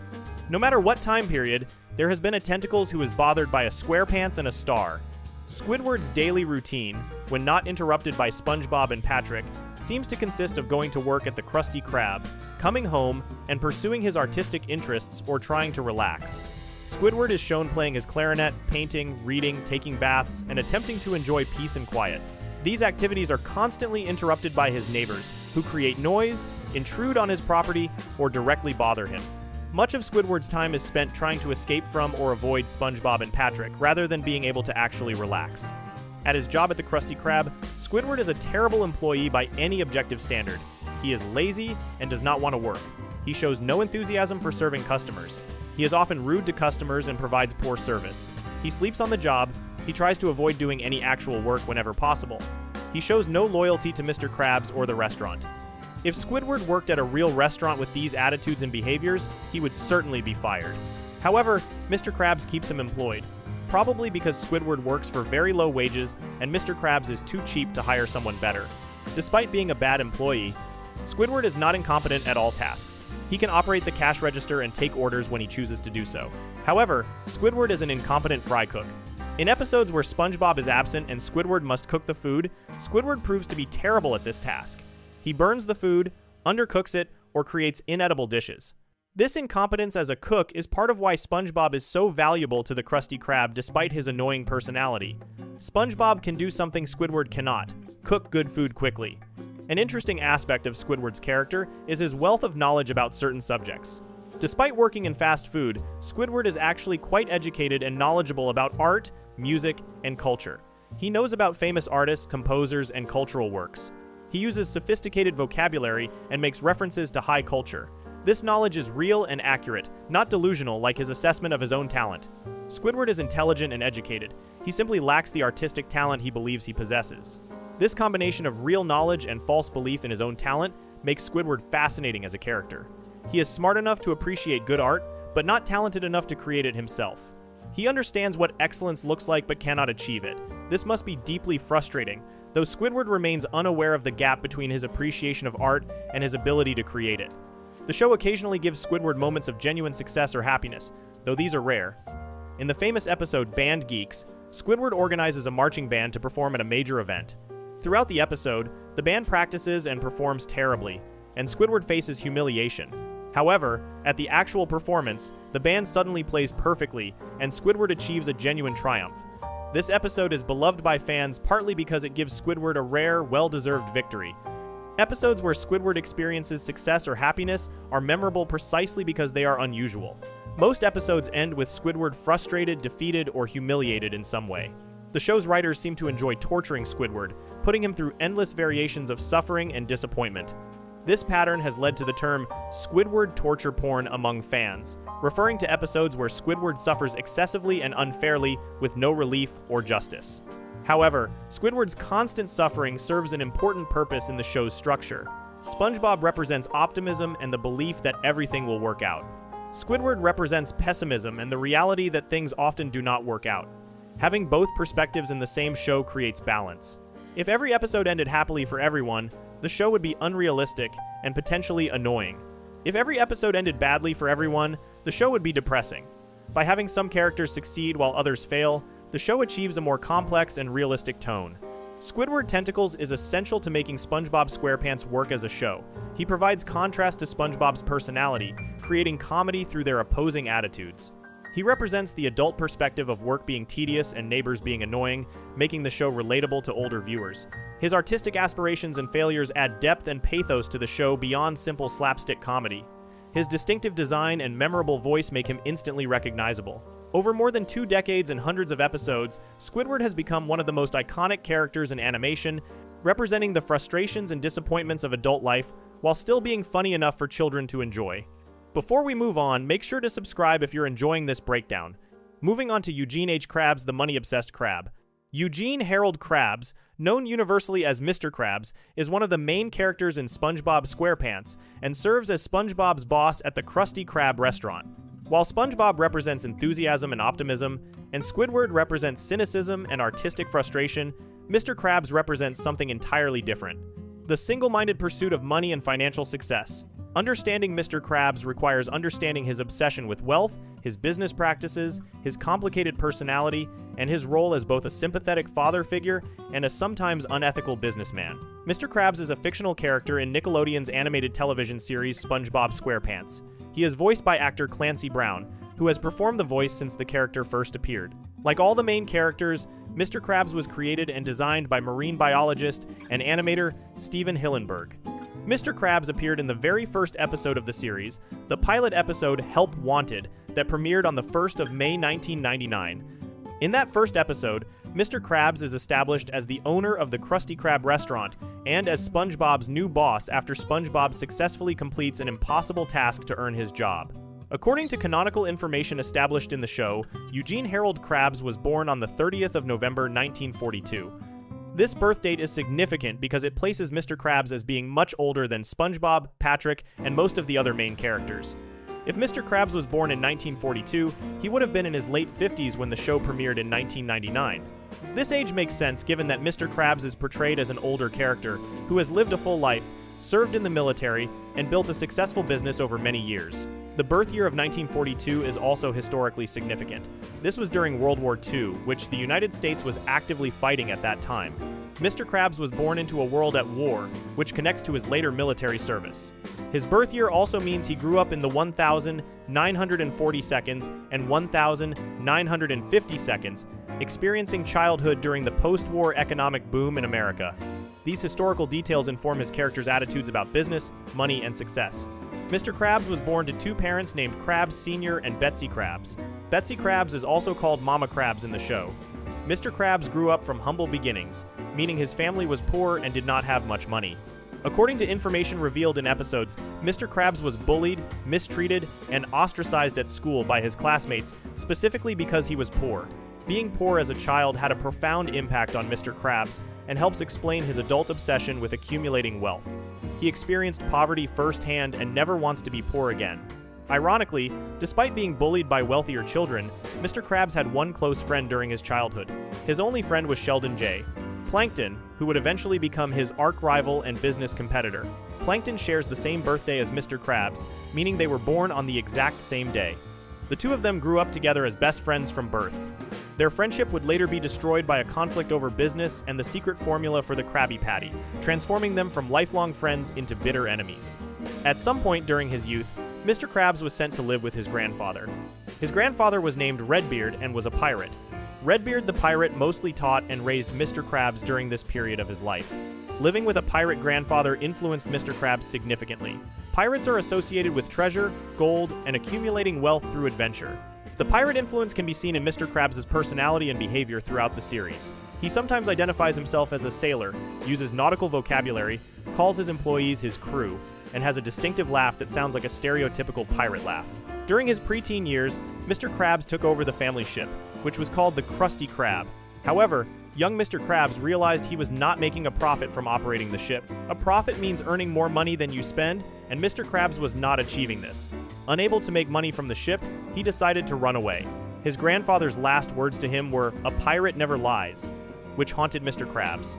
No matter what time period, there has been a Tentacles who is bothered by a SquarePants and a star. Squidward's daily routine, when not interrupted by SpongeBob and Patrick, seems to consist of going to work at the Krusty Krab, coming home, and pursuing his artistic interests or trying to relax. Squidward is shown playing his clarinet, painting, reading, taking baths, and attempting to enjoy peace and quiet. These activities are constantly interrupted by his neighbors, who create noise, intrude on his property, or directly bother him. Much of Squidward's time is spent trying to escape from or avoid SpongeBob and Patrick, rather than being able to actually relax. At his job at the Krusty Krab, Squidward is a terrible employee by any objective standard. He is lazy and does not want to work. He shows no enthusiasm for serving customers. He is often rude to customers and provides poor service. He sleeps on the job. He tries to avoid doing any actual work whenever possible. He shows no loyalty to Mr. Krabs or the restaurant. If Squidward worked at a real restaurant with these attitudes and behaviors, he would certainly be fired. However, Mr. Krabs keeps him employed, probably because Squidward works for very low wages and Mr. Krabs is too cheap to hire someone better. Despite being a bad employee, Squidward is not incompetent at all tasks. He can operate the cash register and take orders when he chooses to do so. However, Squidward is an incompetent fry cook. In episodes where SpongeBob is absent and Squidward must cook the food, Squidward proves to be terrible at this task. He burns the food, undercooks it, or creates inedible dishes. This incompetence as a cook is part of why SpongeBob is so valuable to the Krusty Krab despite his annoying personality. SpongeBob can do something Squidward cannot: cook good food quickly. An interesting aspect of Squidward's character is his wealth of knowledge about certain subjects. Despite working in fast food, Squidward is actually quite educated and knowledgeable about art, music, and culture. He knows about famous artists, composers, and cultural works. He uses sophisticated vocabulary and makes references to high culture. This knowledge is real and accurate, not delusional like his assessment of his own talent. Squidward is intelligent and educated. He simply lacks the artistic talent he believes he possesses. This combination of real knowledge and false belief in his own talent makes Squidward fascinating as a character. He is smart enough to appreciate good art, but not talented enough to create it himself. He understands what excellence looks like but cannot achieve it. This must be deeply frustrating, though Squidward remains unaware of the gap between his appreciation of art and his ability to create it. The show occasionally gives Squidward moments of genuine success or happiness, though these are rare. In the famous episode Band Geeks, Squidward organizes a marching band to perform at a major event. Throughout the episode, the band practices and performs terribly, and Squidward faces humiliation. However, at the actual performance, the band suddenly plays perfectly, and Squidward achieves a genuine triumph. This episode is beloved by fans partly because it gives Squidward a rare, well-deserved victory. Episodes where Squidward experiences success or happiness are memorable precisely because they are unusual. Most episodes end with Squidward frustrated, defeated, or humiliated in some way. The show's writers seem to enjoy torturing Squidward, putting him through endless variations of suffering and disappointment. This pattern has led to the term Squidward torture porn among fans, referring to episodes where Squidward suffers excessively and unfairly with no relief or justice. However, Squidward's constant suffering serves an important purpose in the show's structure. SpongeBob represents optimism and the belief that everything will work out. Squidward represents pessimism and the reality that things often do not work out. Having both perspectives in the same show creates balance. If every episode ended happily for everyone, the show would be unrealistic and potentially annoying. If every episode ended badly for everyone, the show would be depressing. By having some characters succeed while others fail, the show achieves a more complex and realistic tone. Squidward Tentacles is essential to making SpongeBob SquarePants work as a show. He provides contrast to SpongeBob's personality, creating comedy through their opposing attitudes. He represents the adult perspective of work being tedious and neighbors being annoying, making the show relatable to older viewers. His artistic aspirations and failures add depth and pathos to the show beyond simple slapstick comedy. His distinctive design and memorable voice make him instantly recognizable. Over more than 2 decades and hundreds of episodes, Squidward has become one of the most iconic characters in animation, representing the frustrations and disappointments of adult life while still being funny enough for children to enjoy. Before we move on, make sure to subscribe if you're enjoying this breakdown. Moving on to Eugene H. Krabs, the money-obsessed crab. Eugene Harold Krabs, known universally as Mr. Krabs, is one of the main characters in SpongeBob SquarePants and serves as SpongeBob's boss at the Krusty Krab restaurant. While SpongeBob represents enthusiasm and optimism, and Squidward represents cynicism and artistic frustration, Mr. Krabs represents something entirely different: the single-minded pursuit of money and financial success. Understanding Mr. Krabs requires understanding his obsession with wealth, his business practices, his complicated personality, and his role as both a sympathetic father figure and a sometimes unethical businessman. Mr. Krabs is a fictional character in Nickelodeon's animated television series SpongeBob SquarePants. He is voiced by actor Clancy Brown, who has performed the voice since the character first appeared. Like all the main characters, Mr. Krabs was created and designed by marine biologist and animator Stephen Hillenburg. Mr. Krabs appeared in the very first episode of the series, the pilot episode Help Wanted, that premiered on the 1st of May 1999. In that first episode, Mr. Krabs is established as the owner of the Krusty Krab restaurant and as SpongeBob's new boss after SpongeBob successfully completes an impossible task to earn his job. According to canonical information established in the show, Eugene Harold Krabs was born on the 30th of November 1942. This birth date is significant because it places Mr. Krabs as being much older than SpongeBob, Patrick, and most of the other main characters. If Mr. Krabs was born in 1942, he would have been in his late 50s when the show premiered in 1999. This age makes sense given that Mr. Krabs is portrayed as an older character who has lived a full life, served in the military, and built a successful business over many years. The birth year of 1942 is also historically significant. This was during World War II, which the United States was actively fighting at that time. Mr. Krabs was born into a world at war, which connects to his later military service. His birth year also means he grew up in the 1,940 seconds and 1,950 seconds, experiencing childhood during the post-war economic boom in America. These historical details inform his character's attitudes about business, money, and success. Mr. Krabs was born to 2 parents named Krabs Sr. and Betsy Krabs. Betsy Krabs is also called Mama Krabs in the show. Mr. Krabs grew up from humble beginnings, meaning his family was poor and did not have much money. According to information revealed in episodes, Mr. Krabs was bullied, mistreated, and ostracized at school by his classmates, specifically because he was poor. Being poor as a child had a profound impact on Mr. Krabs and helps explain his adult obsession with accumulating wealth. He experienced poverty firsthand and never wants to be poor again. Ironically, despite being bullied by wealthier children, Mr. Krabs had one close friend during his childhood. His only friend was Sheldon J. Plankton, who would eventually become his arch-rival and business competitor. Plankton shares the same birthday as Mr. Krabs, meaning they were born on the exact same day. The two of them grew up together as best friends from birth. Their friendship would later be destroyed by a conflict over business and the secret formula for the Krabby Patty, transforming them from lifelong friends into bitter enemies. At some point during his youth, Mr. Krabs was sent to live with his grandfather. His grandfather was named Redbeard and was a pirate. Redbeard the pirate mostly taught and raised Mr. Krabs during this period of his life. Living with a pirate grandfather influenced Mr. Krabs significantly. Pirates are associated with treasure, gold, and accumulating wealth through adventure. The pirate influence can be seen in Mr. Krabs' personality and behavior throughout the series. He sometimes identifies himself as a sailor, uses nautical vocabulary, calls his employees his crew, and has a distinctive laugh that sounds like a stereotypical pirate laugh. During his preteen years, Mr. Krabs took over the family ship, which was called the Krusty Krab. However, young Mr. Krabs realized he was not making a profit from operating the ship. A profit means earning more money than you spend, and Mr. Krabs was not achieving this. Unable to make money from the ship, he decided to run away. His grandfather's last words to him were, "A pirate never lies," which haunted Mr. Krabs.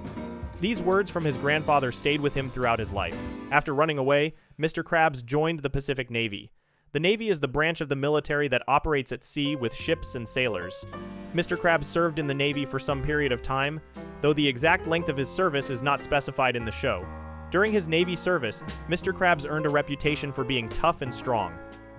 These words from his grandfather stayed with him throughout his life. After running away, Mr. Krabs joined the Pacific Navy. The Navy is the branch of the military that operates at sea with ships and sailors. Mr. Krabs served in the Navy for some period of time, though the exact length of his service is not specified in the show. During his Navy service, Mr. Krabs earned a reputation for being tough and strong.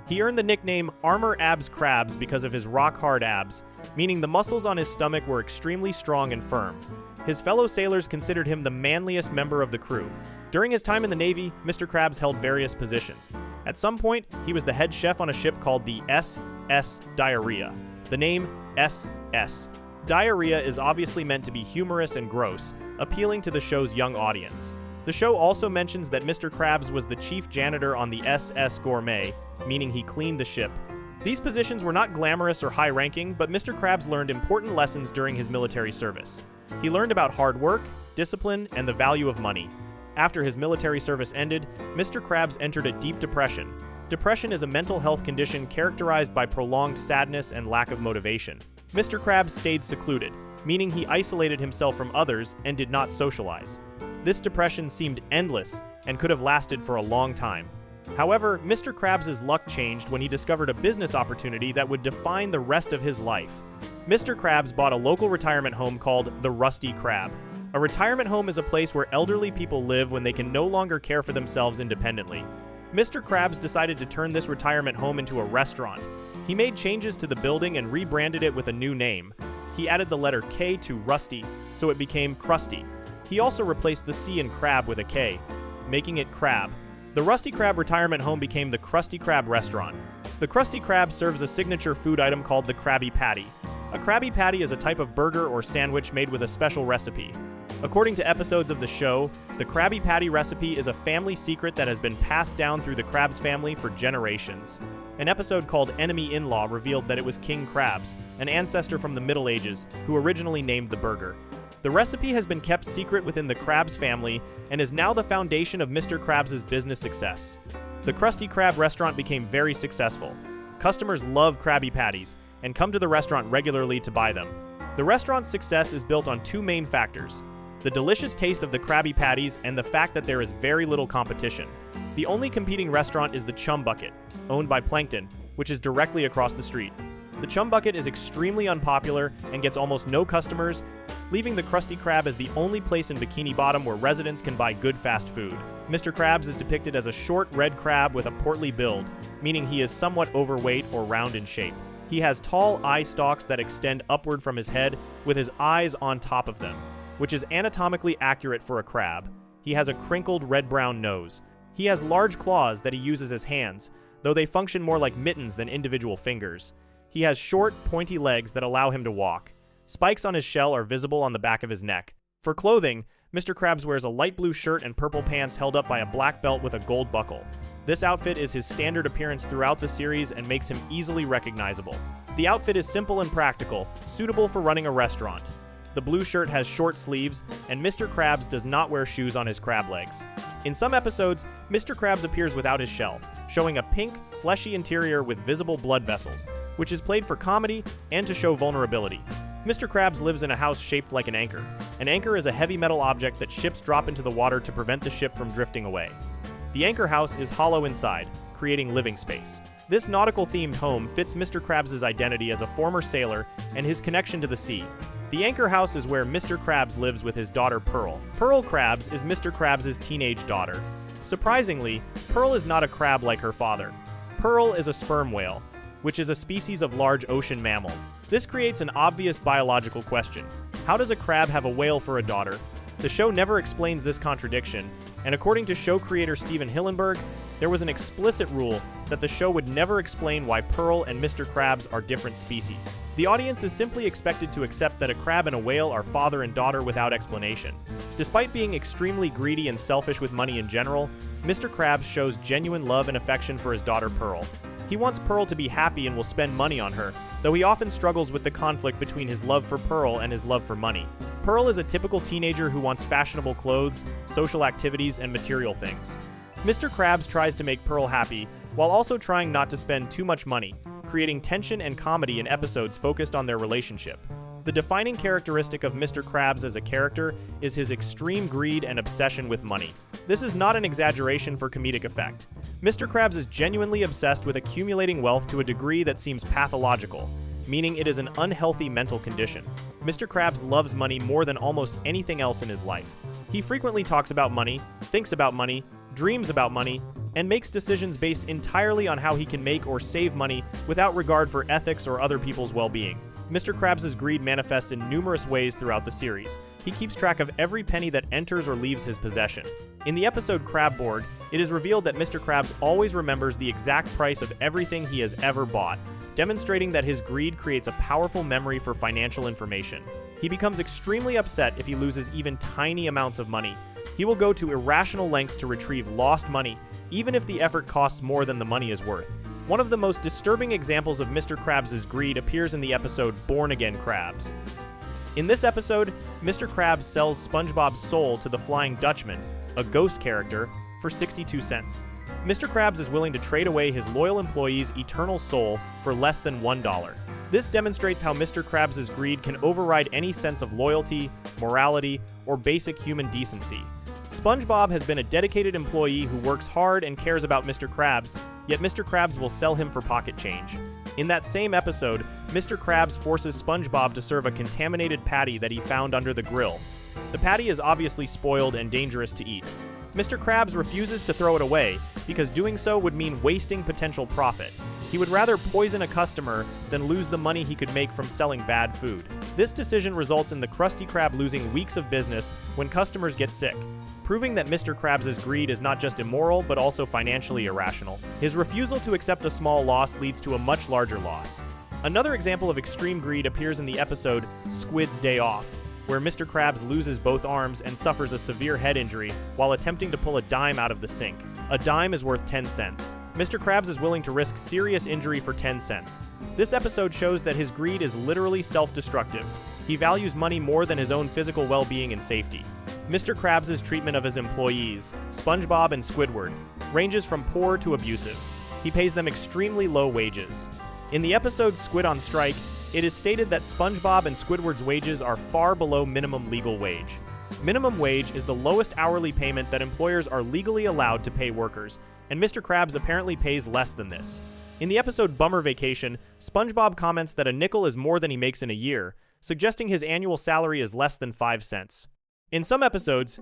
He earned the nickname Armor Abs Krabs because of his rock-hard abs, meaning the muscles on his stomach were extremely strong and firm. His fellow sailors considered him the manliest member of the crew. During his time in the Navy, Mr. Krabs held various positions. At some point, he was the head chef on a ship called the SS Diarrhea. The name SS. Diarrhea is obviously meant to be humorous and gross, appealing to the show's young audience. The show also mentions that Mr. Krabs was the chief janitor on the SS Gourmet, meaning he cleaned the ship. These positions were not glamorous or high-ranking, but Mr. Krabs learned important lessons during his military service. He learned about hard work, discipline, and the value of money. After his military service ended, Mr. Krabs entered a deep depression. Depression is a mental health condition characterized by prolonged sadness and lack of motivation. Mr. Krabs stayed secluded, meaning he isolated himself from others and did not socialize. This depression seemed endless and could have lasted for a long time. However, Mr. Krabs' luck changed when he discovered a business opportunity that would define the rest of his life. Mr. Krabs bought a local retirement home called the Rusty Krab. A retirement home is a place where elderly people live when they can no longer care for themselves independently. Mr. Krabs decided to turn this retirement home into a restaurant. He made changes to the building and rebranded it with a new name. He added the letter K to Rusty, so it became Krusty. He also replaced the C in crab with a K, making it Krab. The Rusty Krab retirement home became the Krusty Krab restaurant. The Krusty Krab serves a signature food item called the Krabby Patty. A Krabby Patty is a type of burger or sandwich made with a special recipe. According to episodes of the show, the Krabby Patty recipe is a family secret that has been passed down through the Krabs family for generations. An episode called Enemy In-Law revealed that it was King Krabs, an ancestor from the Middle Ages, who originally named the burger. The recipe has been kept secret within the Krabs family and is now the foundation of Mr. Krabs' business success. The Krusty Krab restaurant became very successful. Customers love Krabby Patties and come to the restaurant regularly to buy them. The restaurant's success is built on two main factors: the delicious taste of the Krabby Patties and the fact that there is very little competition. The only competing restaurant is the Chum Bucket, owned by Plankton, which is directly across the street. The Chum Bucket is extremely unpopular and gets almost no customers, leaving the Krusty Krab as the only place in Bikini Bottom where residents can buy good fast food. Mr. Krabs is depicted as a short red crab with a portly build, meaning he is somewhat overweight or round in shape. He has tall eye stalks that extend upward from his head, with his eyes on top of them, which is anatomically accurate for a crab. He has a crinkled red-brown nose. He has large claws that he uses as hands, though they function more like mittens than individual fingers. He has short, pointy legs that allow him to walk. Spikes on his shell are visible on the back of his neck. For clothing, Mr. Krabs wears a light blue shirt and purple pants held up by a black belt with a gold buckle. This outfit is his standard appearance throughout the series and makes him easily recognizable. The outfit is simple and practical, suitable for running a restaurant. The blue shirt has short sleeves, and Mr. Krabs does not wear shoes on his crab legs. In some episodes, Mr. Krabs appears without his shell, showing a pink, fleshy interior with visible blood vessels, which is played for comedy and to show vulnerability. Mr. Krabs lives in a house shaped like an anchor. An anchor is a heavy metal object that ships drop into the water to prevent the ship from drifting away. The anchor house is hollow inside, creating living space. This nautical-themed home fits Mr. Krabs' identity as a former sailor and his connection to the sea. The anchor house is where Mr. Krabs lives with his daughter Pearl. Pearl Krabs is Mr. Krabs' teenage daughter. Surprisingly, Pearl is not a crab like her father. Pearl is a sperm whale, which is a species of large ocean mammal. This creates an obvious biological question. How does a crab have a whale for a daughter? The show never explains this contradiction, and according to show creator Stephen Hillenburg, there was an explicit rule that the show would never explain why Pearl and Mr. Krabs are different species. The audience is simply expected to accept that a crab and a whale are father and daughter without explanation. Despite being extremely greedy and selfish with money in general, Mr. Krabs shows genuine love and affection for his daughter Pearl. He wants Pearl to be happy and will spend money on her, though he often struggles with the conflict between his love for Pearl and his love for money. Pearl is a typical teenager who wants fashionable clothes, social activities, and material things. Mr. Krabs tries to make Pearl happy, while also trying not to spend too much money, creating tension and comedy in episodes focused on their relationship. The defining characteristic of Mr. Krabs as a character is his extreme greed and obsession with money. This is not an exaggeration for comedic effect. Mr. Krabs is genuinely obsessed with accumulating wealth to a degree that seems pathological, meaning it is an unhealthy mental condition. Mr. Krabs loves money more than almost anything else in his life. He frequently talks about money, thinks about money, dreams about money, and makes decisions based entirely on how he can make or save money without regard for ethics or other people's well-being. Mr. Krabs' greed manifests in numerous ways throughout the series. He keeps track of every penny that enters or leaves his possession. In the episode Crabborg, it is revealed that Mr. Krabs always remembers the exact price of everything he has ever bought, demonstrating that his greed creates a powerful memory for financial information. He becomes extremely upset if he loses even tiny amounts of money. He will go to irrational lengths to retrieve lost money, even if the effort costs more than the money is worth. One of the most disturbing examples of Mr. Krabs' greed appears in the episode Born Again Krabs. In this episode, Mr. Krabs sells SpongeBob's soul to the Flying Dutchman, a ghost character, for 62 cents. Mr. Krabs is willing to trade away his loyal employee's eternal soul for less than $1. This demonstrates how Mr. Krabs' greed can override any sense of loyalty, morality, or basic human decency. SpongeBob has been a dedicated employee who works hard and cares about Mr. Krabs, yet Mr. Krabs will sell him for pocket change. In that same episode, Mr. Krabs forces SpongeBob to serve a contaminated patty that he found under the grill. The patty is obviously spoiled and dangerous to eat. Mr. Krabs refuses to throw it away, because doing so would mean wasting potential profit. He would rather poison a customer than lose the money he could make from selling bad food. This decision results in the Krusty Krab losing weeks of business when customers get sick, proving that Mr. Krabs' greed is not just immoral, but also financially irrational. His refusal to accept a small loss leads to a much larger loss. Another example of extreme greed appears in the episode Squid's Day Off, where Mr. Krabs loses both arms and suffers a severe head injury while attempting to pull a dime out of the sink. A dime is worth 10 cents. Mr. Krabs is willing to risk serious injury for 10 cents. This episode shows that his greed is literally self-destructive. He values money more than his own physical well-being and safety. Mr. Krabs' treatment of his employees, SpongeBob and Squidward, ranges from poor to abusive. He pays them extremely low wages. In the episode Squid on Strike, it is stated that SpongeBob and Squidward's wages are far below minimum legal wage. Minimum wage is the lowest hourly payment that employers are legally allowed to pay workers, and Mr. Krabs apparently pays less than this. In the episode Bummer Vacation, SpongeBob comments that a nickel is more than he makes in a year, suggesting his annual salary is less than 5 cents. In some episodes,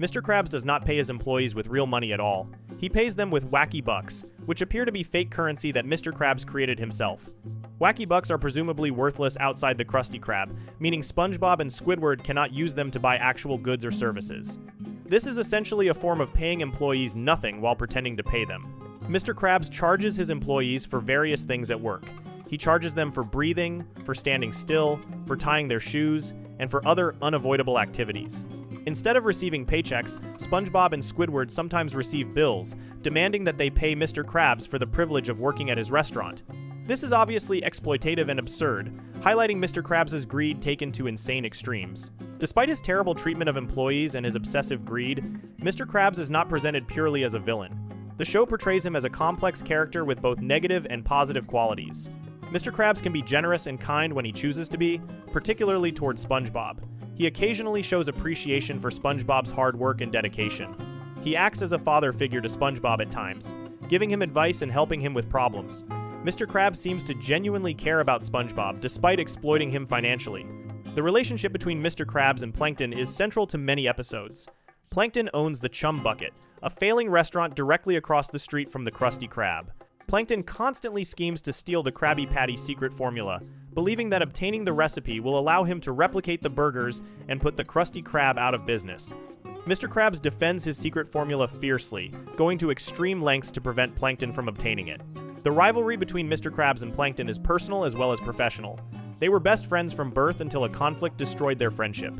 Mr. Krabs does not pay his employees with real money at all. He pays them with wacky bucks, which appear to be fake currency that Mr. Krabs created himself. Wacky bucks are presumably worthless outside the Krusty Krab, meaning SpongeBob and Squidward cannot use them to buy actual goods or services. This is essentially a form of paying employees nothing while pretending to pay them. Mr. Krabs charges his employees for various things at work. He charges them for breathing, for standing still, for tying their shoes, and for other unavoidable activities. Instead of receiving paychecks, SpongeBob and Squidward sometimes receive bills, demanding that they pay Mr. Krabs for the privilege of working at his restaurant. This is obviously exploitative and absurd, highlighting Mr. Krabs' greed taken to insane extremes. Despite his terrible treatment of employees and his obsessive greed, Mr. Krabs is not presented purely as a villain. The show portrays him as a complex character with both negative and positive qualities. Mr. Krabs can be generous and kind when he chooses to be, particularly towards SpongeBob. He occasionally shows appreciation for SpongeBob's hard work and dedication. He acts as a father figure to SpongeBob at times, giving him advice and helping him with problems. Mr. Krabs seems to genuinely care about SpongeBob despite exploiting him financially. The relationship between Mr. Krabs and Plankton is central to many episodes. Plankton owns the Chum Bucket, a failing restaurant directly across the street from the Krusty Krab. Plankton constantly schemes to steal the Krabby Patty secret formula, believing that obtaining the recipe will allow him to replicate the burgers and put the Krusty Krab out of business. Mr. Krabs defends his secret formula fiercely, going to extreme lengths to prevent Plankton from obtaining it. The rivalry between Mr. Krabs and Plankton is personal as well as professional. They were best friends from birth until a conflict destroyed their friendship.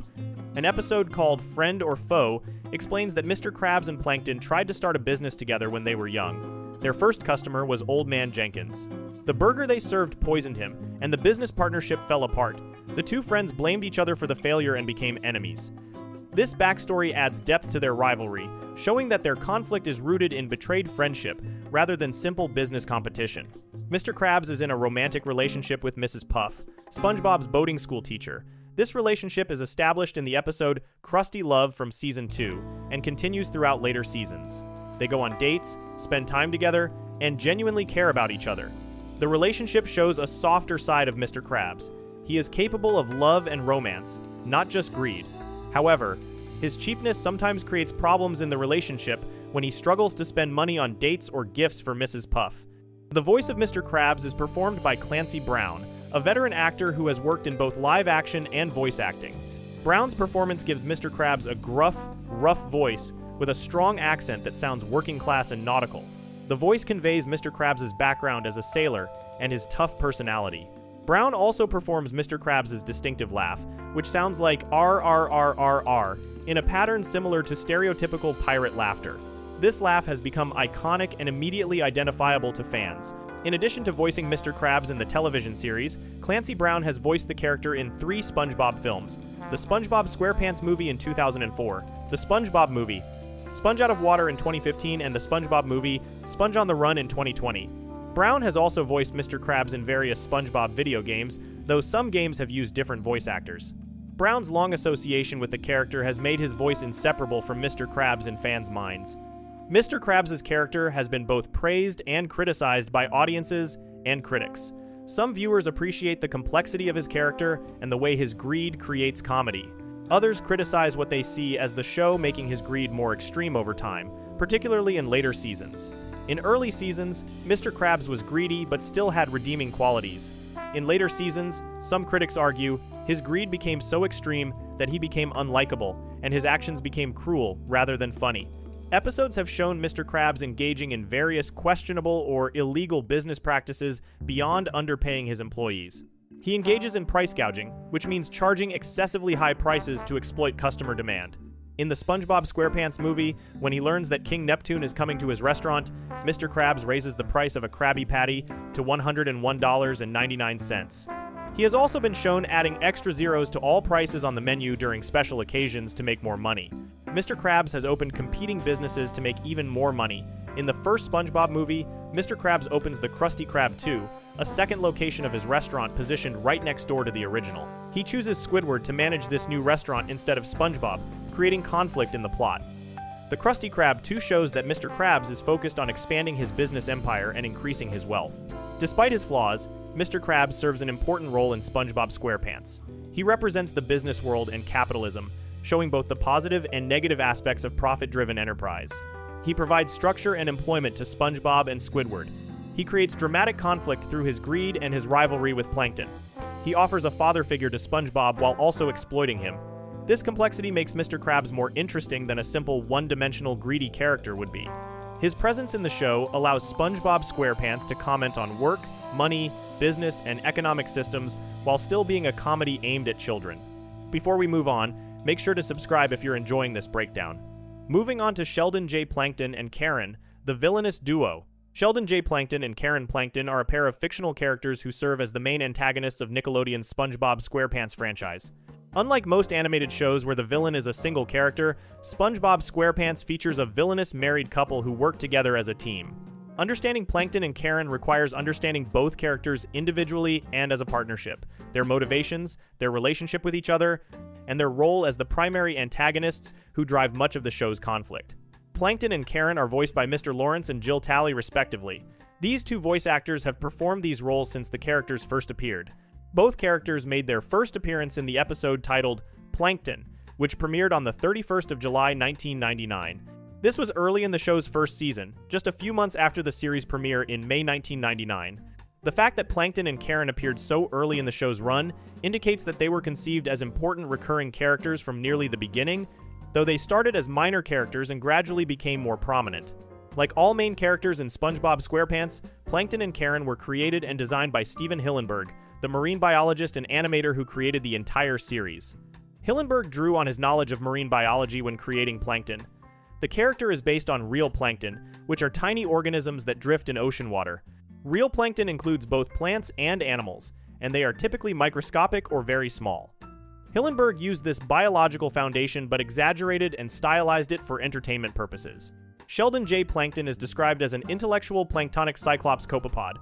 An episode called Friend or Foe explains that Mr. Krabs and Plankton tried to start a business together when they were young. Their first customer was Old Man Jenkins. The burger they served poisoned him, and the business partnership fell apart. The two friends blamed each other for the failure and became enemies. This backstory adds depth to their rivalry, showing that their conflict is rooted in betrayed friendship rather than simple business competition. Mr. Krabs is in a romantic relationship with Mrs. Puff, SpongeBob's boating school teacher. This relationship is established in the episode Krusty Love from Season 2 and continues throughout later seasons. They go on dates, spend time together, and genuinely care about each other. The relationship shows a softer side of Mr. Krabs. He is capable of love and romance, not just greed. However, his cheapness sometimes creates problems in the relationship when he struggles to spend money on dates or gifts for Mrs. Puff. The voice of Mr. Krabs is performed by Clancy Brown, a veteran actor who has worked in both live action and voice acting. Brown's performance gives Mr. Krabs a gruff, rough voice with a strong accent that sounds working class and nautical. The voice conveys Mr. Krabs' background as a sailor and his tough personality. Brown also performs Mr. Krabs' distinctive laugh, which sounds like R in a pattern similar to stereotypical pirate laughter. This laugh has become iconic and immediately identifiable to fans. In addition to voicing Mr. Krabs in the television series, Clancy Brown has voiced the character in 3 SpongeBob films: the SpongeBob SquarePants movie in 2004, the SpongeBob movie, Sponge Out of Water in 2015, and the SpongeBob movie, Sponge on the Run in 2020. Brown has also voiced Mr. Krabs in various SpongeBob video games, though some games have used different voice actors. Brown's long association with the character has made his voice inseparable from Mr. Krabs in fans' minds. Mr. Krabs' character has been both praised and criticized by audiences and critics. Some viewers appreciate the complexity of his character and the way his greed creates comedy. Others criticize what they see as the show making his greed more extreme over time, particularly in later seasons. In early seasons, Mr. Krabs was greedy but still had redeeming qualities. In later seasons, some critics argue, his greed became so extreme that he became unlikable, and his actions became cruel rather than funny. Episodes have shown Mr. Krabs engaging in various questionable or illegal business practices beyond underpaying his employees. He engages in price gouging, which means charging excessively high prices to exploit customer demand. In the SpongeBob SquarePants movie, when he learns that King Neptune is coming to his restaurant, Mr. Krabs raises the price of a Krabby Patty to $101.99. He has also been shown adding extra zeros to all prices on the menu during special occasions to make more money. Mr. Krabs has opened competing businesses to make even more money. In the first SpongeBob movie, Mr. Krabs opens the Krusty Krab 2, a second location of his restaurant positioned right next door to the original. He chooses Squidward to manage this new restaurant instead of SpongeBob, creating conflict in the plot. The Krusty Krab 2 shows that Mr. Krabs is focused on expanding his business empire and increasing his wealth. Despite his flaws, Mr. Krabs serves an important role in SpongeBob SquarePants. He represents the business world and capitalism, showing both the positive and negative aspects of profit-driven enterprise. He provides structure and employment to SpongeBob and Squidward. He creates dramatic conflict through his greed and his rivalry with Plankton. He offers a father figure to SpongeBob while also exploiting him. This complexity makes Mr. Krabs more interesting than a simple one-dimensional greedy character would be. His presence in the show allows SpongeBob SquarePants to comment on work, money, business, and economic systems while still being a comedy aimed at children. Before we move on, make sure to subscribe if you're enjoying this breakdown. Moving on to Sheldon J. Plankton and Karen, the villainous duo. Sheldon J. Plankton and Karen Plankton are a pair of fictional characters who serve as the main antagonists of Nickelodeon's SpongeBob SquarePants franchise. Unlike most animated shows where the villain is a single character, SpongeBob SquarePants features a villainous married couple who work together as a team. Understanding Plankton and Karen requires understanding both characters individually and as a partnership, their motivations, their relationship with each other, and their role as the primary antagonists who drive much of the show's conflict. Plankton and Karen are voiced by Mr. Lawrence and Jill Talley, respectively. These two voice actors have performed these roles since the characters first appeared. Both characters made their first appearance in the episode titled Plankton, which premiered on the 31st of July, 1999. This was early in the show's first season, just a few months after the series premiere in May 1999. The fact that Plankton and Karen appeared so early in the show's run indicates that they were conceived as important recurring characters from nearly the beginning, though they started as minor characters and gradually became more prominent. Like all main characters in SpongeBob SquarePants, Plankton and Karen were created and designed by Stephen Hillenburg, the marine biologist and animator who created the entire series. Hillenburg drew on his knowledge of marine biology when creating Plankton. The character is based on real plankton, which are tiny organisms that drift in ocean water. Real plankton includes both plants and animals, and they are typically microscopic or very small. Hillenburg used this biological foundation but exaggerated and stylized it for entertainment purposes. Sheldon J. Plankton is described as an intellectual planktonic cyclops copepod.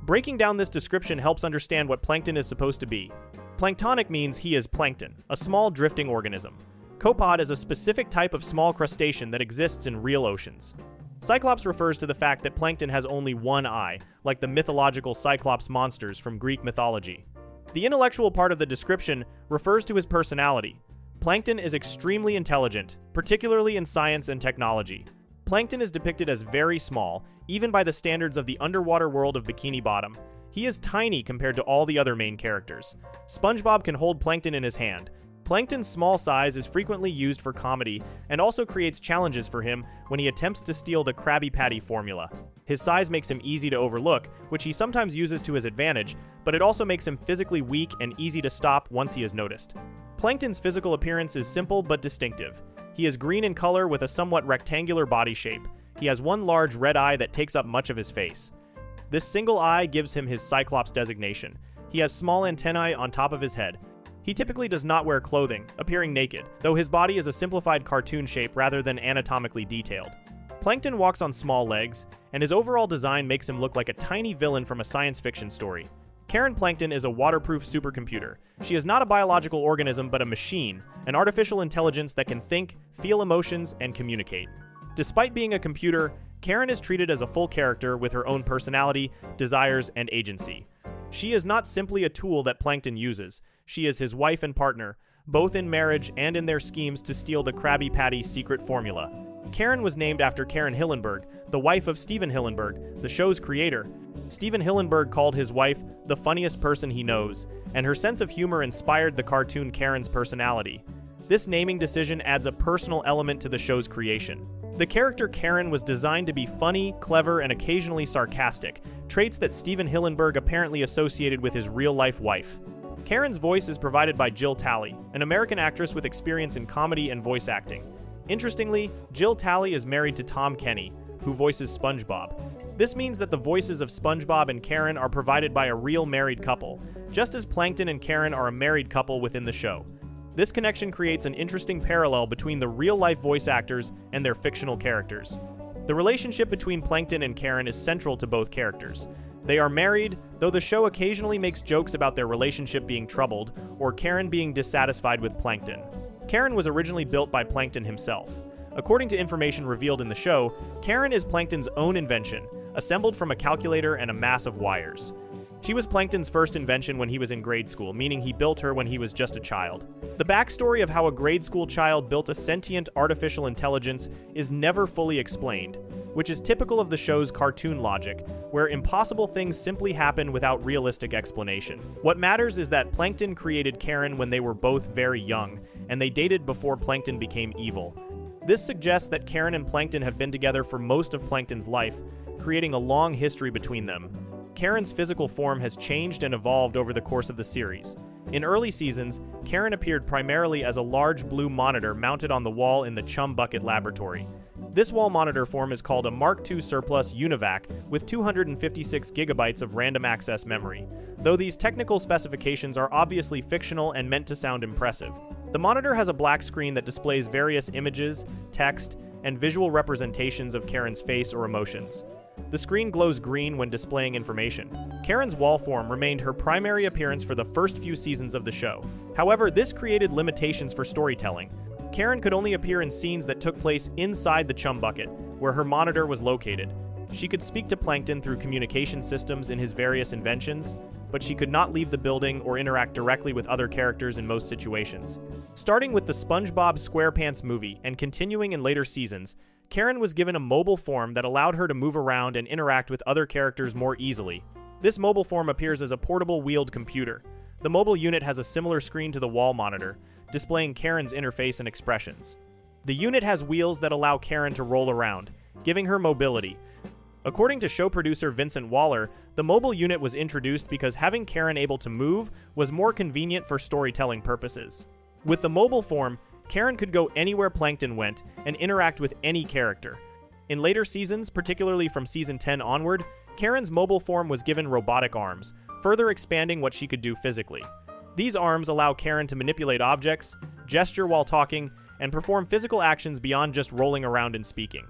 Breaking down this description helps understand what plankton is supposed to be. Planktonic means he is plankton, a small drifting organism. Copod is a specific type of small crustacean that exists in real oceans. Cyclops refers to the fact that plankton has only one eye, like the mythological Cyclops monsters from Greek mythology. The intellectual part of the description refers to his personality. Plankton is extremely intelligent, particularly in science and technology. Plankton is depicted as very small, even by the standards of the underwater world of Bikini Bottom. He is tiny compared to all the other main characters. SpongeBob can hold Plankton in his hand. Plankton's small size is frequently used for comedy and also creates challenges for him when he attempts to steal the Krabby Patty formula. His size makes him easy to overlook, which he sometimes uses to his advantage, but it also makes him physically weak and easy to stop once he is noticed. Plankton's physical appearance is simple but distinctive. He is green in color with a somewhat rectangular body shape. He has one large red eye that takes up much of his face. This single eye gives him his Cyclops designation. He has small antennae on top of his head. He typically does not wear clothing, appearing naked, though his body is a simplified cartoon shape rather than anatomically detailed. Plankton walks on small legs, and his overall design makes him look like a tiny villain from a science fiction story. Karen Plankton is a waterproof supercomputer. She is not a biological organism but a machine, an artificial intelligence that can think, feel emotions, and communicate. Despite being a computer, Karen is treated as a full character with her own personality, desires, and agency. She is not simply a tool that Plankton uses. She is his wife and partner, both in marriage and in their schemes to steal the Krabby Patty secret formula. Karen was named after Karen Hillenburg, the wife of Stephen Hillenburg, the show's creator. Stephen Hillenburg called his wife the funniest person he knows, and her sense of humor inspired the cartoon Karen's personality. This naming decision adds a personal element to the show's creation. The character Karen was designed to be funny, clever, and occasionally sarcastic, traits that Stephen Hillenburg apparently associated with his real-life wife. Karen's voice is provided by Jill Talley, an American actress with experience in comedy and voice acting. Interestingly, Jill Talley is married to Tom Kenny, who voices SpongeBob. This means that the voices of SpongeBob and Karen are provided by a real married couple, just as Plankton and Karen are a married couple within the show. This connection creates an interesting parallel between the real-life voice actors and their fictional characters. The relationship between Plankton and Karen is central to both characters. They are married, though the show occasionally makes jokes about their relationship being troubled or Karen being dissatisfied with Plankton. Karen was originally built by Plankton himself. According to information revealed in the show, Karen is Plankton's own invention, assembled from a calculator and a mass of wires. She was Plankton's first invention when he was in grade school, meaning he built her when he was just a child. The backstory of how a grade school child built a sentient artificial intelligence is never fully explained, which is typical of the show's cartoon logic, where impossible things simply happen without realistic explanation. What matters is that Plankton created Karen when they were both very young, and they dated before Plankton became evil. This suggests that Karen and Plankton have been together for most of Plankton's life, creating a long history between them. Karen's physical form has changed and evolved over the course of the series. In early seasons, Karen appeared primarily as a large blue monitor mounted on the wall in the Chum Bucket laboratory. This wall monitor form is called a Mark II Surplus Univac with 256 gigabytes of random access memory, though these technical specifications are obviously fictional and meant to sound impressive. The monitor has a black screen that displays various images, text, and visual representations of Karen's face or emotions. The screen glows green when displaying information. Karen's wall form remained her primary appearance for the first few seasons of the show. However, this created limitations for storytelling. Karen could only appear in scenes that took place inside the Chum Bucket, where her monitor was located. She could speak to Plankton through communication systems in his various inventions, but she could not leave the building or interact directly with other characters in most situations. Starting with the SpongeBob's SquarePants movie and continuing in later seasons, Karen was given a mobile form that allowed her to move around and interact with other characters more easily. This mobile form appears as a portable wheeled computer. The mobile unit has a similar screen to the wall monitor, displaying Karen's interface and expressions. The unit has wheels that allow Karen to roll around, giving her mobility. According to show producer Vincent Waller, the mobile unit was introduced because having Karen able to move was more convenient for storytelling purposes. With the mobile form, Karen could go anywhere Plankton went and interact with any character. In later seasons, particularly from season 10 onward, Karen's mobile form was given robotic arms, further expanding what she could do physically. These arms allow Karen to manipulate objects, gesture while talking, and perform physical actions beyond just rolling around and speaking.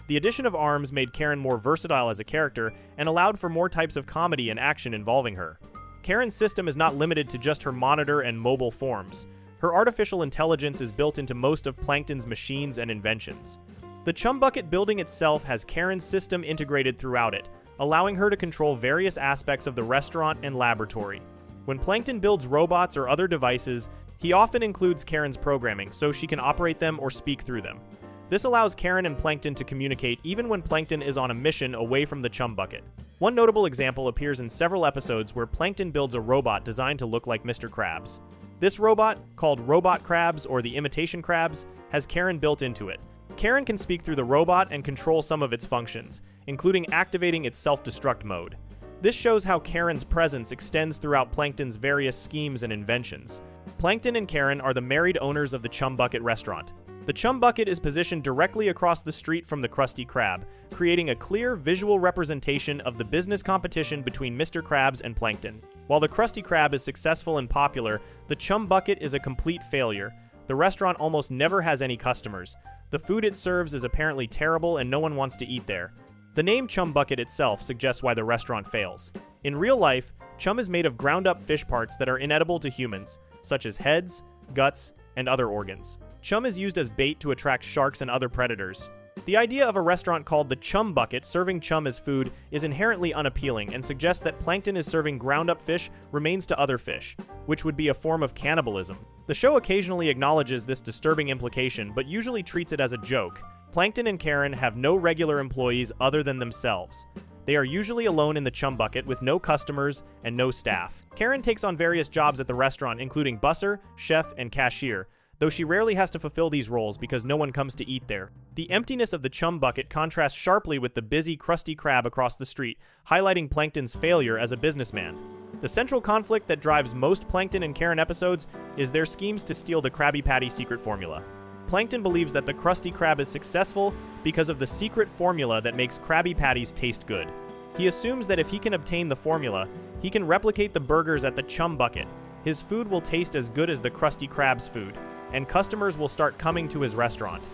The addition of arms made Karen more versatile as a character and allowed for more types of comedy and action involving her. Karen's system is not limited to just her monitor and mobile forms. Her artificial intelligence is built into most of Plankton's machines and inventions. The Chum Bucket building itself has Karen's system integrated throughout it, allowing her to control various aspects of the restaurant and laboratory. When Plankton builds robots or other devices, he often includes Karen's programming so she can operate them or speak through them. This allows Karen and Plankton to communicate even when Plankton is on a mission away from the Chum Bucket. One notable example appears in several episodes where Plankton builds a robot designed to look like Mr. Krabs. This robot, called Robot Krabs or the Imitation Krabs, has Karen built into it. Karen can speak through the robot and control some of its functions, including activating its self-destruct mode. This shows how Karen's presence extends throughout Plankton's various schemes and inventions. Plankton and Karen are the married owners of the Chum Bucket restaurant. The Chum Bucket is positioned directly across the street from the Krusty Krab, creating a clear visual representation of the business competition between Mr. Krabs and Plankton. While the Krusty Krab is successful and popular, the Chum Bucket is a complete failure. The restaurant almost never has any customers. The food it serves is apparently terrible and no one wants to eat there. The name Chum Bucket itself suggests why the restaurant fails. In real life, chum is made of ground-up fish parts that are inedible to humans, such as heads, guts, and other organs. Chum is used as bait to attract sharks and other predators. The idea of a restaurant called the Chum Bucket serving chum as food is inherently unappealing and suggests that Plankton is serving ground-up fish remains to other fish, which would be a form of cannibalism. The show occasionally acknowledges this disturbing implication, but usually treats it as a joke. Plankton and Karen have no regular employees other than themselves. They are usually alone in the Chum Bucket with no customers and no staff. Karen takes on various jobs at the restaurant, including busser, chef, and cashier, though she rarely has to fulfill these roles because no one comes to eat there. The emptiness of the Chum Bucket contrasts sharply with the busy Krusty Krab across the street, highlighting Plankton's failure as a businessman. The central conflict that drives most Plankton and Karen episodes is their schemes to steal the Krabby Patty secret formula. Plankton believes that the Krusty Krab is successful because of the secret formula that makes Krabby Patties taste good. He assumes that if he can obtain the formula, he can replicate the burgers at the Chum Bucket. His food will taste as good as the Krusty Krab's food, and customers will start coming to his restaurant.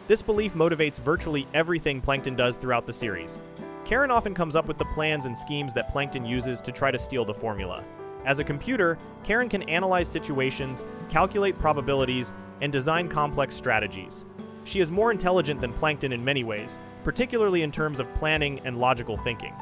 This belief motivates virtually everything Plankton does throughout the series. Karen often comes up with the plans and schemes that Plankton uses to try to steal the formula. As a computer, Karen can analyze situations, calculate probabilities, and design complex strategies. She is more intelligent than Plankton in many ways, particularly in terms of planning and logical thinking.